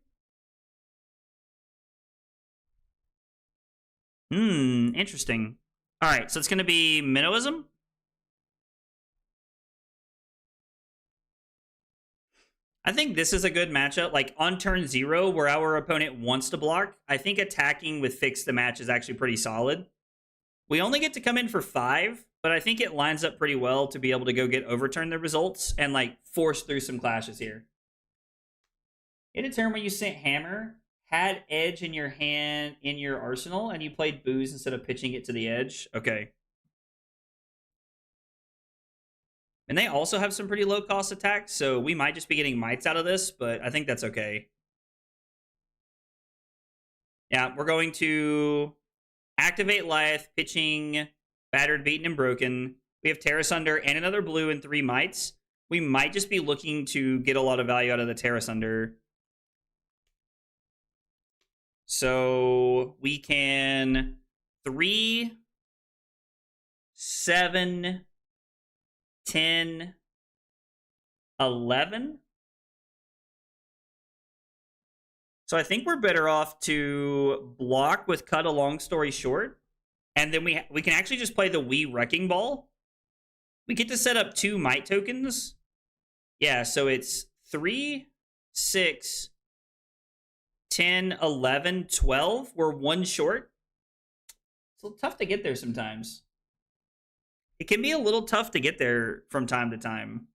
Interesting. All right, so it's going to be Minnowism. I think this is a good matchup. Like on turn 0, where our opponent wants to block, I think attacking with Fix the Match is actually pretty solid. We only get to come in for 5, but I think it lines up pretty well to be able to go get overturn the results and like force through some clashes here. In a turn where you sent Hammer, had Edge in your hand in your arsenal, and you played Booze instead of pitching it to the edge. Okay. And they also have some pretty low-cost attacks, so we might just be getting mites out of this, but I think that's okay. Yeah, we're going to activate Lyath, pitching Battered, Beaten, and Broken. We have Terrace Under and another blue and 3 mites. We might just be looking to get a lot of value out of the Terrace Under. So we can 3, 7... 10, 11. So I think we're better off to block with cut a long story short. And then we can actually just play the Wii Wrecking Ball. We get to set up 2 might tokens. Yeah, so it's 3, 6, 10, 11, 12. We're 1 short. It's a little tough to get there sometimes. It can be a little tough to get there from time to time.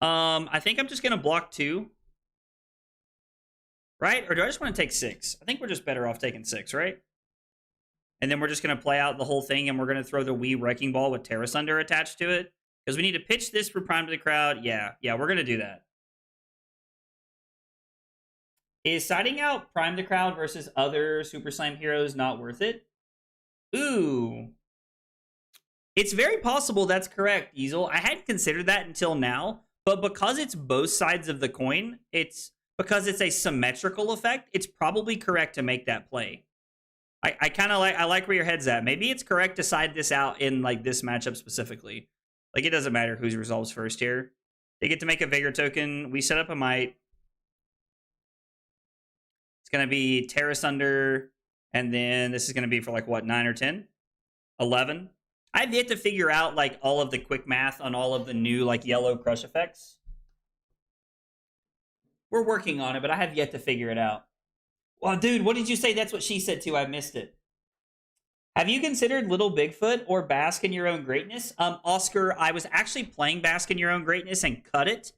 I think I'm just going to block 2. Right? Or do I just want to take 6? I think we're just better off taking 6, right? And then we're just going to play out the whole thing, and we're going to throw the Wii Wrecking Ball with Terrace Under attached to it. Because we need to pitch this for Prime to the crowd. Yeah, we're going to do that. Is siding out Prime the Crowd versus other Super Slime heroes not worth it? Ooh. It's very possible that's correct, Easel. I hadn't considered that until now, but because it's both sides of the coin, because it's a symmetrical effect, it's probably correct to make that play. I kind of like where your head's at. Maybe it's correct to side this out in like this matchup specifically. Like it doesn't matter whose resolves first here. They get to make a Vigor token. We set up a Might. It's gonna be Terra Sunder, and then this is gonna be for like what, 9 or 10? 11. I've yet to figure out like all of the quick math on all of the new like yellow crush effects. We're working on it, but I have yet to figure it out. Well, dude, what did you say? That's what she said too. I missed it. Have you considered Little Bigfoot or Bask in Your Own Greatness? Oscar, I was actually playing Bask in Your Own Greatness and cut it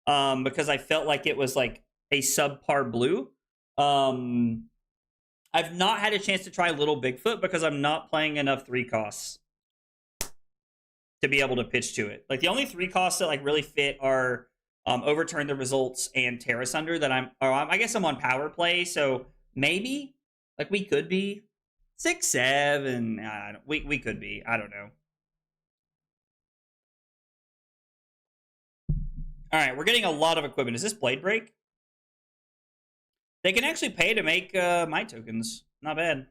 because I felt like it was like a subpar blue. I've not had a chance to try Little Bigfoot because I'm not playing enough 3 costs to be able to pitch to it. Like the only 3 costs that like really fit are Overturn the Results and Terra Sunder that I guess I'm on power play, so maybe like we could be 6, 7. We could be. I don't know. All right, we're getting a lot of equipment. Is this Blade Break? They can actually pay to make my tokens. Not bad.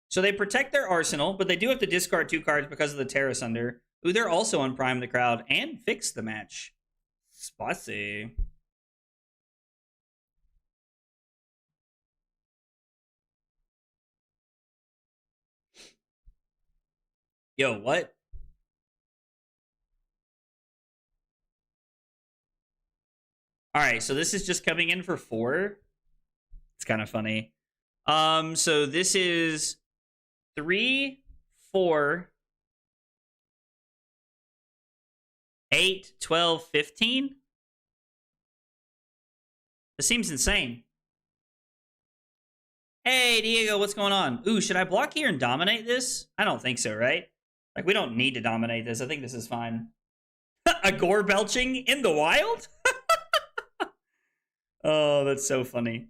So they protect their arsenal, but they do have to discard 2 cards because of the Terra Sunder. Ooh, they're also on Prime the Crowd and Fix the Match. Spicy. Yo, what? All right, so this is just coming in for 4. It's kind of funny. So this is 3, 4, 8, 12, 15. This seems insane. Hey, Diego, what's going on? Ooh, should I block here and dominate this? I don't think so, right? Like, we don't need to dominate this. I think this is fine. A gore belching in the wild? Oh, that's so funny.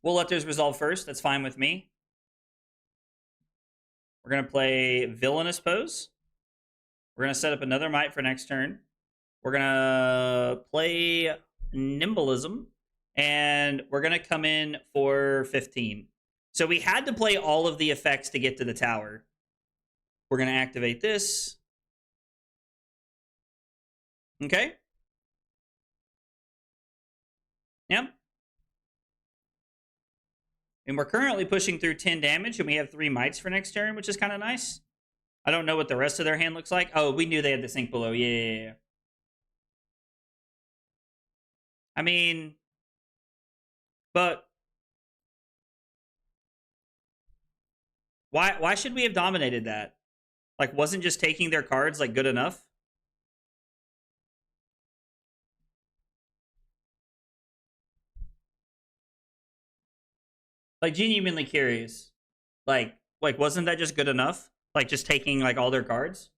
We'll let theirs resolve first. That's fine with me. We're going to play Villainous Pose. We're going to set up another Might for next turn. We're going to play Nimblism. And we're going to come in for 15. So we had to play all of the effects to get to the tower. We're going to activate this. Okay. Yep. And we're currently pushing through 10 damage, and we have 3 Mights for next turn, which is kind of nice. I don't know what the rest of their hand looks like. Oh, we knew they had the sink below. Yeah. I mean, but why should we have dominated that? Like, wasn't just taking their cards like good enough? Like, genuinely curious. Like wasn't that just good enough? Like, just taking, like, all their cards?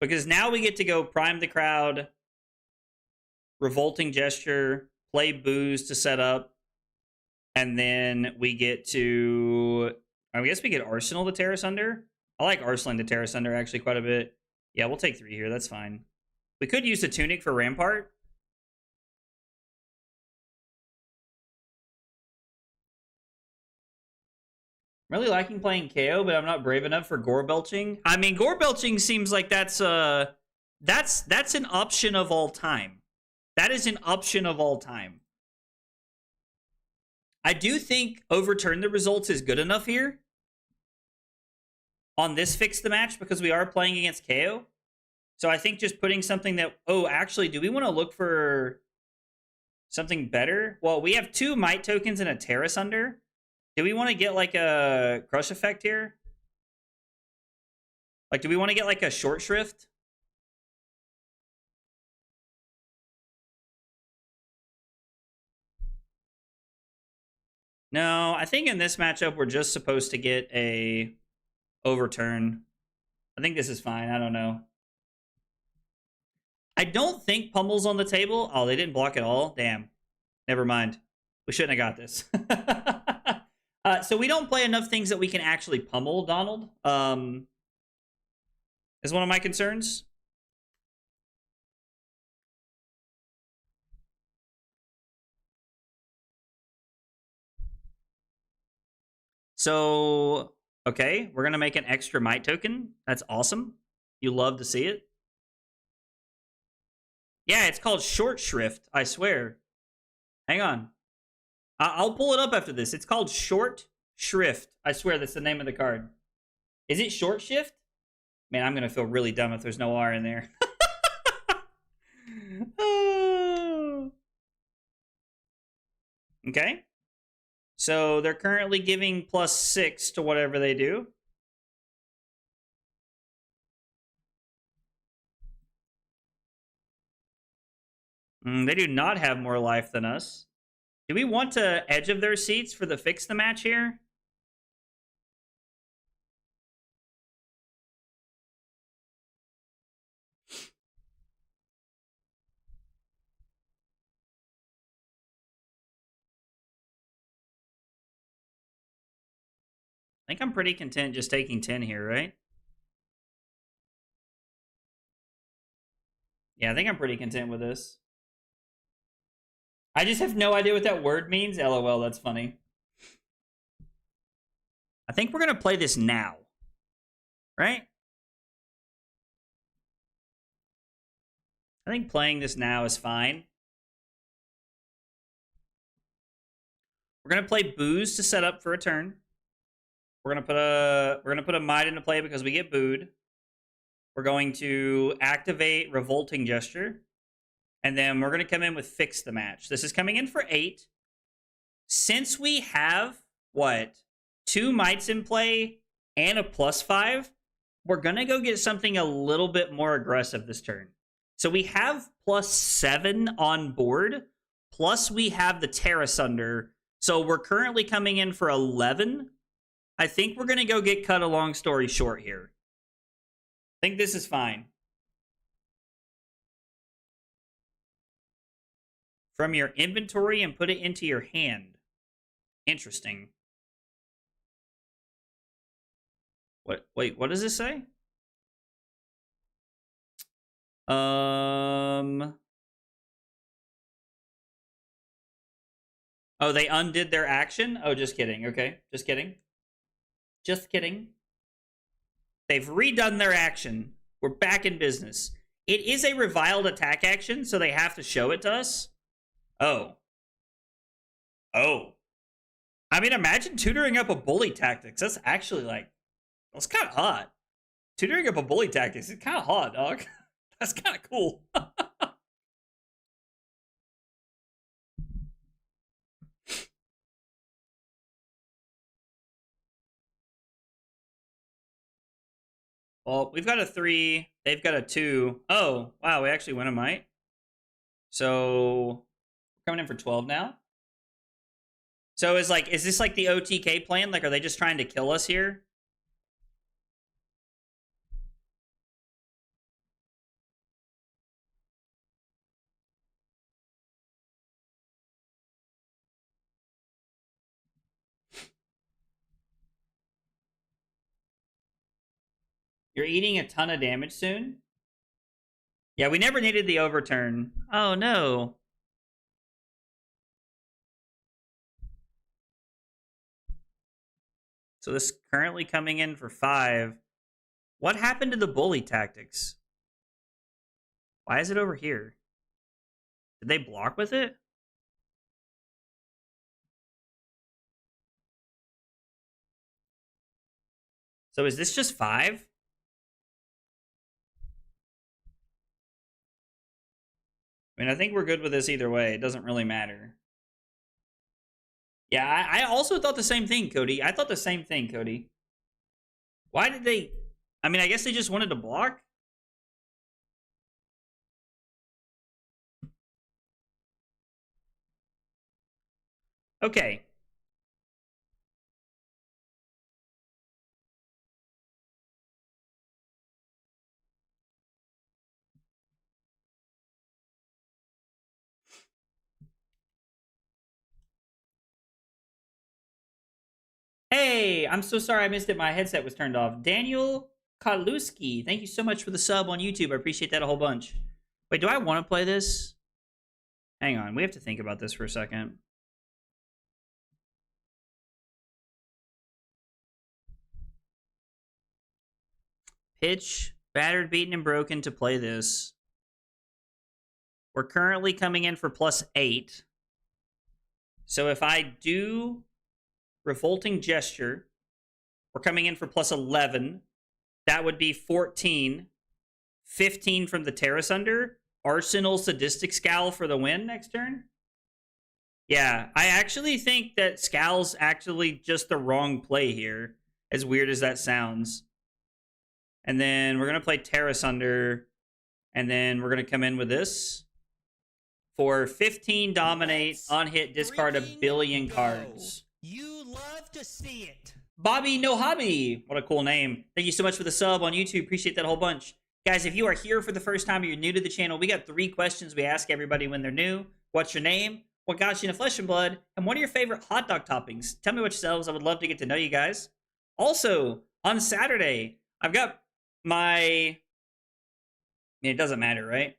Because now we get to go Prime the Crowd, Revolting Gesture, play Booze to set up, and then we get to... I guess we get Arsenal to Terra Sunder. I like Arsenal to Terra Sunder, actually, quite a bit. Yeah, we'll take 3 here. That's fine. We could use the Tunic for Rampart. I'm really liking playing KO, but I'm not brave enough for Gore Belching. I mean, Gore Belching seems like that's an option of all time. That is an option of all time. I do think Overturn the Results is good enough here on this Fix the Match because we are playing against KO. So I think just putting something that... Oh, actually, do we want to look for something better? Well, we have 2 Might tokens and a Terra Sunder. Do we want to get like a Crush effect here? Like, do we want to get like a Short Shrift? No, I think in this matchup, we're just supposed to get a Overturn. I think this is fine. I don't know. I don't think Pummel's on the table. Oh, they didn't block at all? Damn. Never mind. We shouldn't have got this. So we don't play enough things that we can actually pummel Donald. Is one of my concerns. So, okay, we're going to make an extra might token. That's awesome. You love to see it. Yeah, it's called short shrift, I swear. Hang on. I'll pull it up after this. It's called short shrift. I swear that's the name of the card. Is it short shift? Man, I'm going to feel really dumb if there's no R in there. Okay. So they're currently giving +6 to whatever they do. They do not have more life than us. Do we want to edge of their seats for the fix the match here? I think I'm pretty content just taking 10 here, right? Yeah, I think I'm pretty content with this. I just have no idea what that word means. LOL, that's funny. I think we're going to play this now. Right? I think playing this now is fine. We're going to play booze to set up for a turn. We're going to put a might into play because we get booed. We're going to activate revolting gesture. And then we're going to come in with fix the match. This is coming in for 8. Since we have, what, 2 mites in play and a +5, we're going to go get something a little bit more aggressive this turn. So we have +7 on board, plus we have the Terra Sunder. So we're currently coming in for 11. I think we're going to go get cut a long story short here. I think this is fine. From your inventory and put it into your hand. Interesting. What? Wait, what does this say? Oh, they undid their action? Oh, just kidding. Okay, just kidding. Just kidding. They've redone their action. We're back in business. It is a reviled attack action, so they have to show it to us. Oh. Oh. I mean, imagine tutoring up a bully tactics. That's actually like, that's kind of hot. Tutoring up a bully tactics is kind of hot, dog. That's kind of cool. Well, we've got a 3. They've got a 2. Oh, wow. We actually win a might. So, we're coming in for 12 now. So, is this like the OTK plan? Like, are they just trying to kill us here? You're eating a ton of damage soon? Yeah, we never needed the overturn. Oh, no. So this is currently coming in for 5. What happened to the bully tactics? Why is it over here? Did they block with it? So is this just 5? I mean, I think we're good with this either way. It doesn't really matter. Yeah, I also thought the same thing, Cody. I thought the same thing, Cody. Why did they... I mean, I guess they just wanted to block? Okay. I'm so sorry I missed it. My headset was turned off. Daniel Kaluski, thank you so much for the sub on YouTube. I appreciate that a whole bunch. Wait, do I want to play this? Hang on, we have to think about this for a second. Pitch, battered, beaten, and broken to play this. We're currently coming in for +8. So if I do Revolting Gesture, we're coming in for +11. That would be 14. 15 from the Terrace Under. Arsenal Sadistic Scowl for the win next turn. Yeah, I actually think that Scowl's actually just the wrong play here, as weird as that sounds. And then we're going to play Terrace Under, and then we're going to come in with this. For 15 dominate, on hit, discard a billion cards. You love to see it. Bobby No Hobby. What a cool name. Thank you so much for the sub on YouTube. Appreciate that a whole bunch. Guys, if you are here for the first time or you're new to the channel, we got 3 questions we ask everybody when they're new. What's your name? What got you into Flesh and Blood? And what are your favorite hot dog toppings? Tell me what yourselves. I would love to get to know you guys. Also, on Saturday, I've got my... It doesn't matter, right?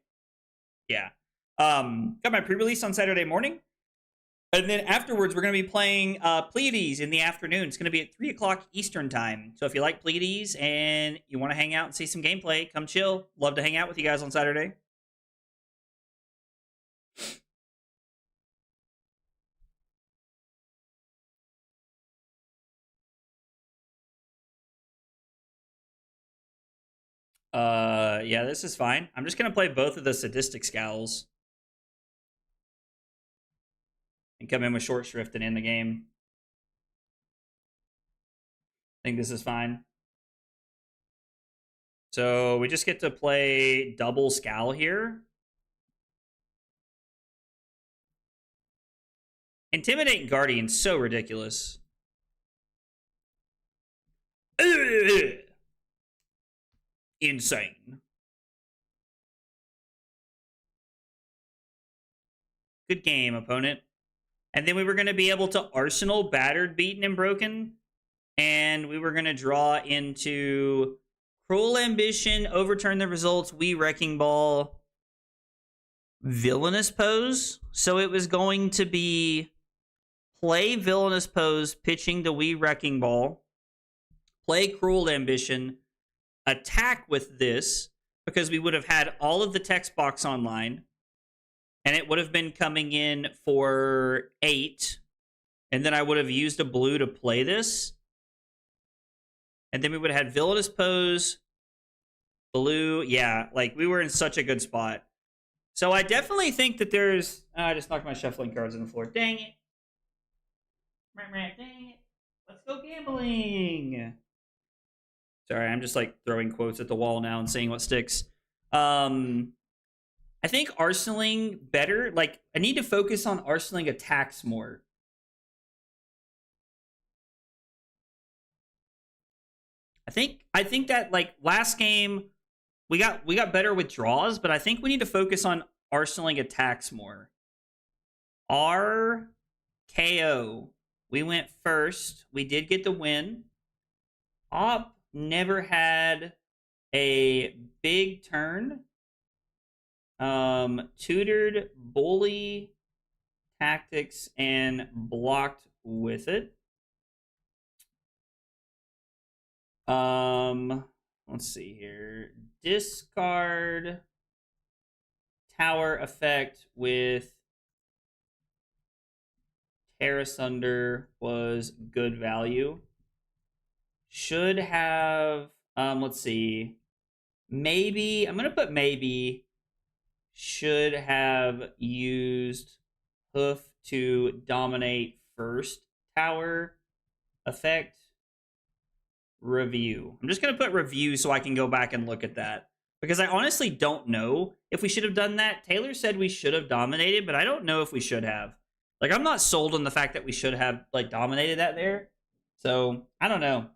Yeah. Got my pre-release on Saturday morning. And then afterwards, we're going to be playing Pleiades in the afternoon. It's going to be at 3 o'clock Eastern time. So if you like Pleiades and you want to hang out and see some gameplay, come chill. Love to hang out with you guys on Saturday. Yeah, this is fine. I'm just going to play both of the Sadistic Scowls. And come in with Short Shrift and end the game. I think this is fine. So we just get to play double Scowl here. Intimidate Guardian, so ridiculous. Insane. Good game, opponent. And then we were going to be able to Arsenal, battered, beaten, and broken. And we were going to draw into Cruel Ambition, overturn the results, We Wrecking Ball, Villainous Pose. So it was going to be play Villainous Pose, pitching the We Wrecking Ball, play Cruel Ambition, attack with this, because we would have had all of the text box online. And it would have been coming in for 8. And then I would have used a blue to play this. And then we would have had Villainous Pose, blue. Yeah, like we were in such a good spot. So I definitely think that there's... I just knocked my shuffling cards on the floor. Dang it. Dang it. Let's go gambling. Sorry, I'm just like throwing quotes at the wall now and seeing what sticks. I think arsenaling better. Like, I need to focus on arsenaling attacks more. I think that like last game we got better with draws, but I think we need to focus on arsenaling attacks more. RKO. We went first. We did get the win. Op never had a big turn. Tutored bully tactics and blocked with it. Let's see here. Discard tower effect with Terrace Under was good value. Should have, let's see. Maybe, I'm going to put maybe, should have used Hoof to dominate first tower effect. Review. I'm just going to put review so I can go back and look at that. Because I honestly don't know if we should have done that. Taylor said we should have dominated, but I don't know if we should have. Like, I'm not sold on the fact that we should have, like, dominated that there. So, I don't know.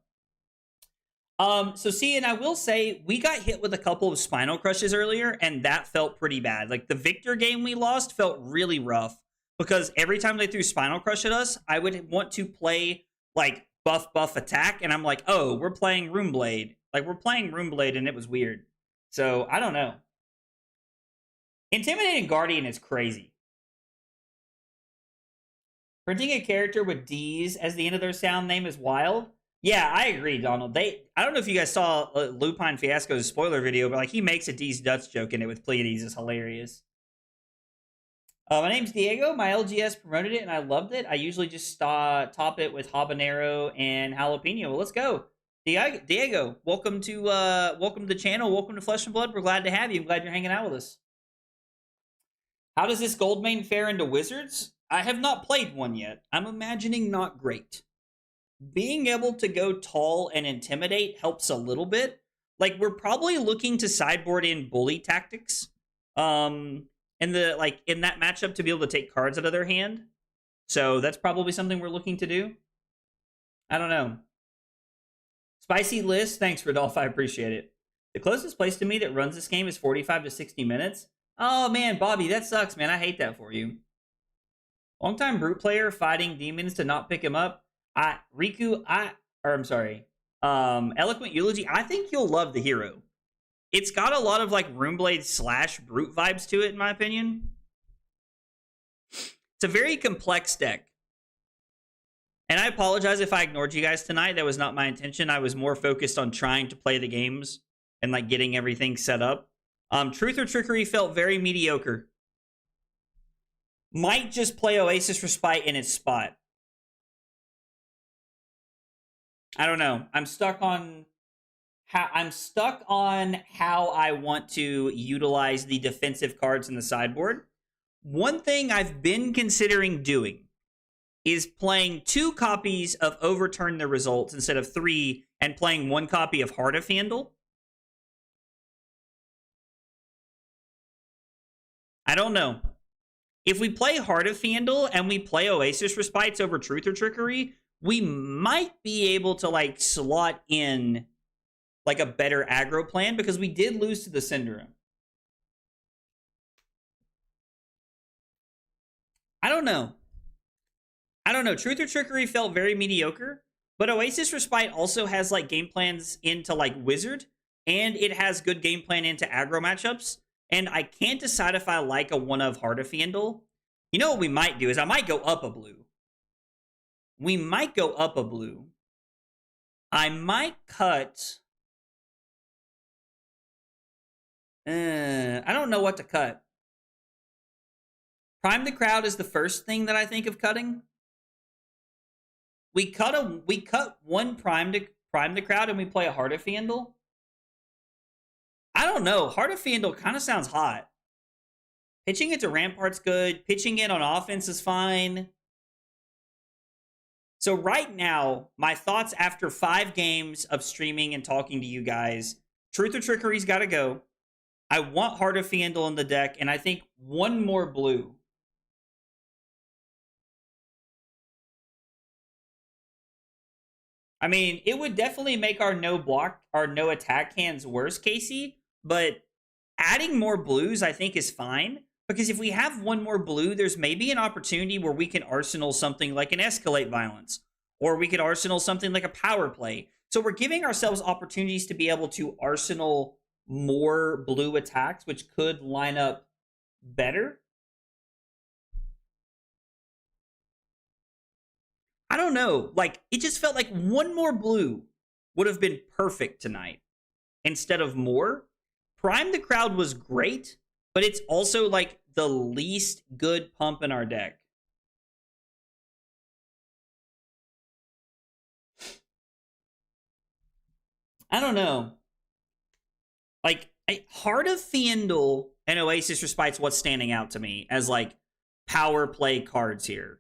So see, and I will say, we got hit with a couple of Spinal Crushes earlier, and that felt pretty bad. Like, the Victor game we lost felt really rough. Because every time they threw Spinal Crush at us, I would want to play, like, buff attack, and I'm like, oh, we're playing Runeblade. Like, we're playing Runeblade, and it was weird. So, I don't know. Intimidating Guardian is crazy. Printing a character with D's as the end of their sound name is wild. Yeah, I agree, Donald. I don't know if you guys saw Lupine Fiasco's spoiler video, but like he makes a D's Dutch joke in it with Pleiades. Is hilarious. My name's Diego. My LGS promoted it and I loved it. I usually just top it with habanero and jalapeno. Well, let's go. Diego, welcome to the channel. Welcome to Flesh and Blood. We're glad to have you. I'm glad you're hanging out with us. How does this Goldmane fare into Wizards? I have not played one yet. I'm imagining not great. Being able to go tall and intimidate helps a little bit. Like, we're probably looking to sideboard in bully tactics. In that matchup to be able to take cards out of their hand. So that's probably something we're looking to do. I don't know. Spicy list. Thanks, Rodolph. I appreciate it. The closest place to me that runs this game is 45 to 60 minutes. Oh, man, Bobby, that sucks, man. I hate that for you. Longtime brute player fighting demons to not pick him up. Eloquent Eulogy. I think you'll love the hero. It's got a lot of like Runeblade / brute vibes to it, in my opinion. It's a very complex deck. And I apologize if I ignored you guys tonight. That was not my intention. I was more focused on trying to play the games and like getting everything set up. Truth or Trickery felt very mediocre. Might just play Oasis Respite in its spot. I don't know. I'm stuck on how I want to utilize the defensive cards in the sideboard. One thing I've been considering doing is playing 2 copies of Overturn the Results instead of 3 and playing 1 copy of Heart of Handle. I don't know. If we play Heart of Handle and we play Oasis Respites over Truth or Trickery, we might be able to like slot in like a better aggro plan because we did lose to the Syndrome. I don't know. Truth or Trickery felt very mediocre, but Oasis Respite also has like game plans into like Wizard, and it has good game plan into aggro matchups. And I can't decide if I like a one of Heart of Handle. You know what we might do is I might go up a blue. I might cut. I don't know what to cut. Prime the Crowd is the first thing that I think of cutting. We cut one Prime the Crowd and we play a Heart of Handle. I don't know. Heart of Handle kind of sounds hot. Pitching it to Rampart's good. Pitching it on offense is fine. So right now, my thoughts after 5 games of streaming and talking to you guys, Truth or Trickery's got to go. I want Heart of Handle in the deck, and I think 1 more blue. I mean, it would definitely make our no attack hands worse, Casey, but adding more blues I think is fine, because if we have 1 more blue, there's maybe an opportunity where we can arsenal something like an Escalate Violence, or we could arsenal something like a Power Play. So we're giving ourselves opportunities to be able to arsenal more blue attacks, which could line up better. I don't know. Like, it just felt like 1 more blue would have been perfect tonight instead of more. Prime the Crowd was great, but it's also like the least good pump in our deck. I don't know. Like, Heart of Handle and Oasis Respite's what's standing out to me as like power play cards here.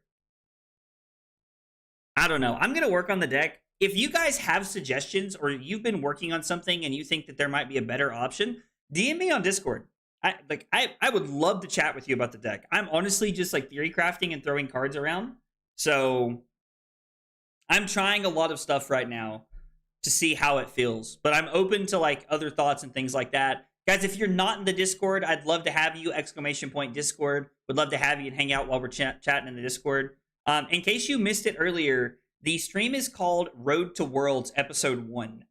I don't know. I'm going to work on the deck. If you guys have suggestions or you've been working on something and you think that there might be a better option, DM me on Discord. I would love to chat with you about the deck. I'm honestly just like theory crafting and throwing cards around. So I'm trying a lot of stuff right now to see how it feels. But I'm open to like other thoughts and things like that. Guys, if you're not in the Discord, I'd love to have you. !Discord. Would love to have you and hang out while we're chatting in the Discord. In case you missed it earlier, The stream is called Road to Worlds Episode 1.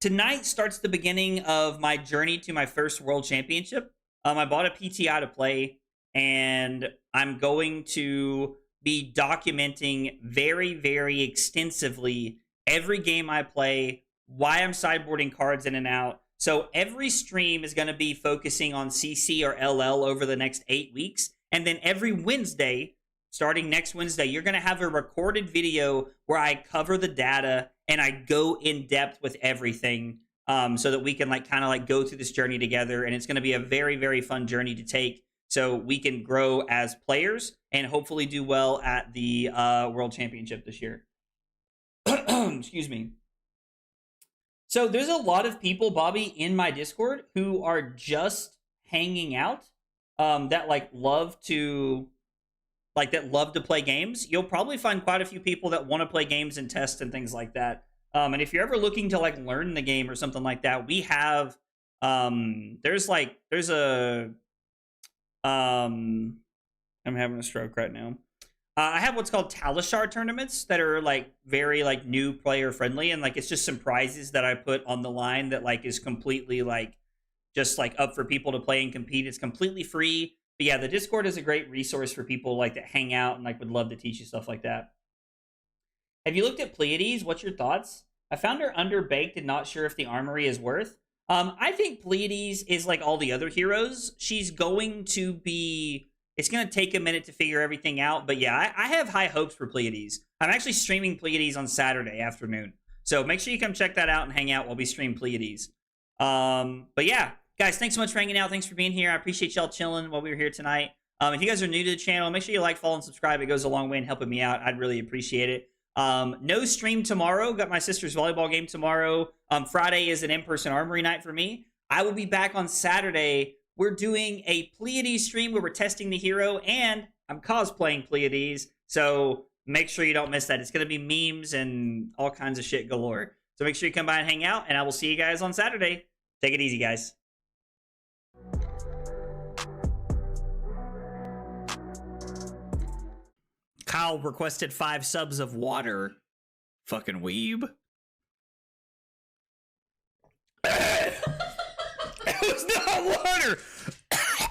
Tonight starts the beginning of my journey to my first World Championship. I bought a PTI to play, and I'm going to be documenting very, very extensively every game I play, why I'm sideboarding cards in and out. So every stream is going to be focusing on CC or LL over the next 8 weeks. And then every Wednesday, starting next Wednesday, you're going to have a recorded video where I cover the data and I go in depth with everything, so that we can kind of go through this journey together. And it's going to be a very, very fun journey to take, so we can grow as players and hopefully do well at the World Championship this year. Excuse me. So there's a lot of people, Bobby, in my Discord who are just hanging out, that love to play games. You'll probably find quite a few people that want to play games and test and things like that. And if you're ever looking to learn the game or something like that, we have there's a I'm having a stroke right now. I have what's called Talishar tournaments that are very new player friendly, and it's just some prizes that I put on the line that is completely just up for people to play and compete. It's completely free. But yeah, the Discord is a great resource for people that hang out and would love to teach you stuff like that. Have you looked at Pleiades? What's your thoughts? I found her underbaked and not sure if the armory is worth. I think Pleiades is like all the other heroes. She's going to be... It's going to take a minute to figure everything out. But yeah, I have high hopes for Pleiades. I'm actually streaming Pleiades on Saturday afternoon. So make sure you come check that out and hang out while we stream Pleiades. But yeah, guys, thanks so much for hanging out. Thanks for being here. I appreciate y'all chilling while we were here tonight. If you guys are new to the channel, make sure you like, follow, and subscribe. It goes a long way in helping me out. I'd really appreciate it. No stream tomorrow. Got my sister's volleyball game tomorrow. Friday is an in-person armory night for me. I will be back on Saturday. We're doing a Pleiades stream where we're testing the hero, and I'm cosplaying Pleiades. So make sure you don't miss that. It's going to be memes and all kinds of shit galore. So make sure you come by and hang out, and I will see you guys on Saturday. Take it easy, guys. Kyle requested 5 subs of water. Fucking weeb. It was not water.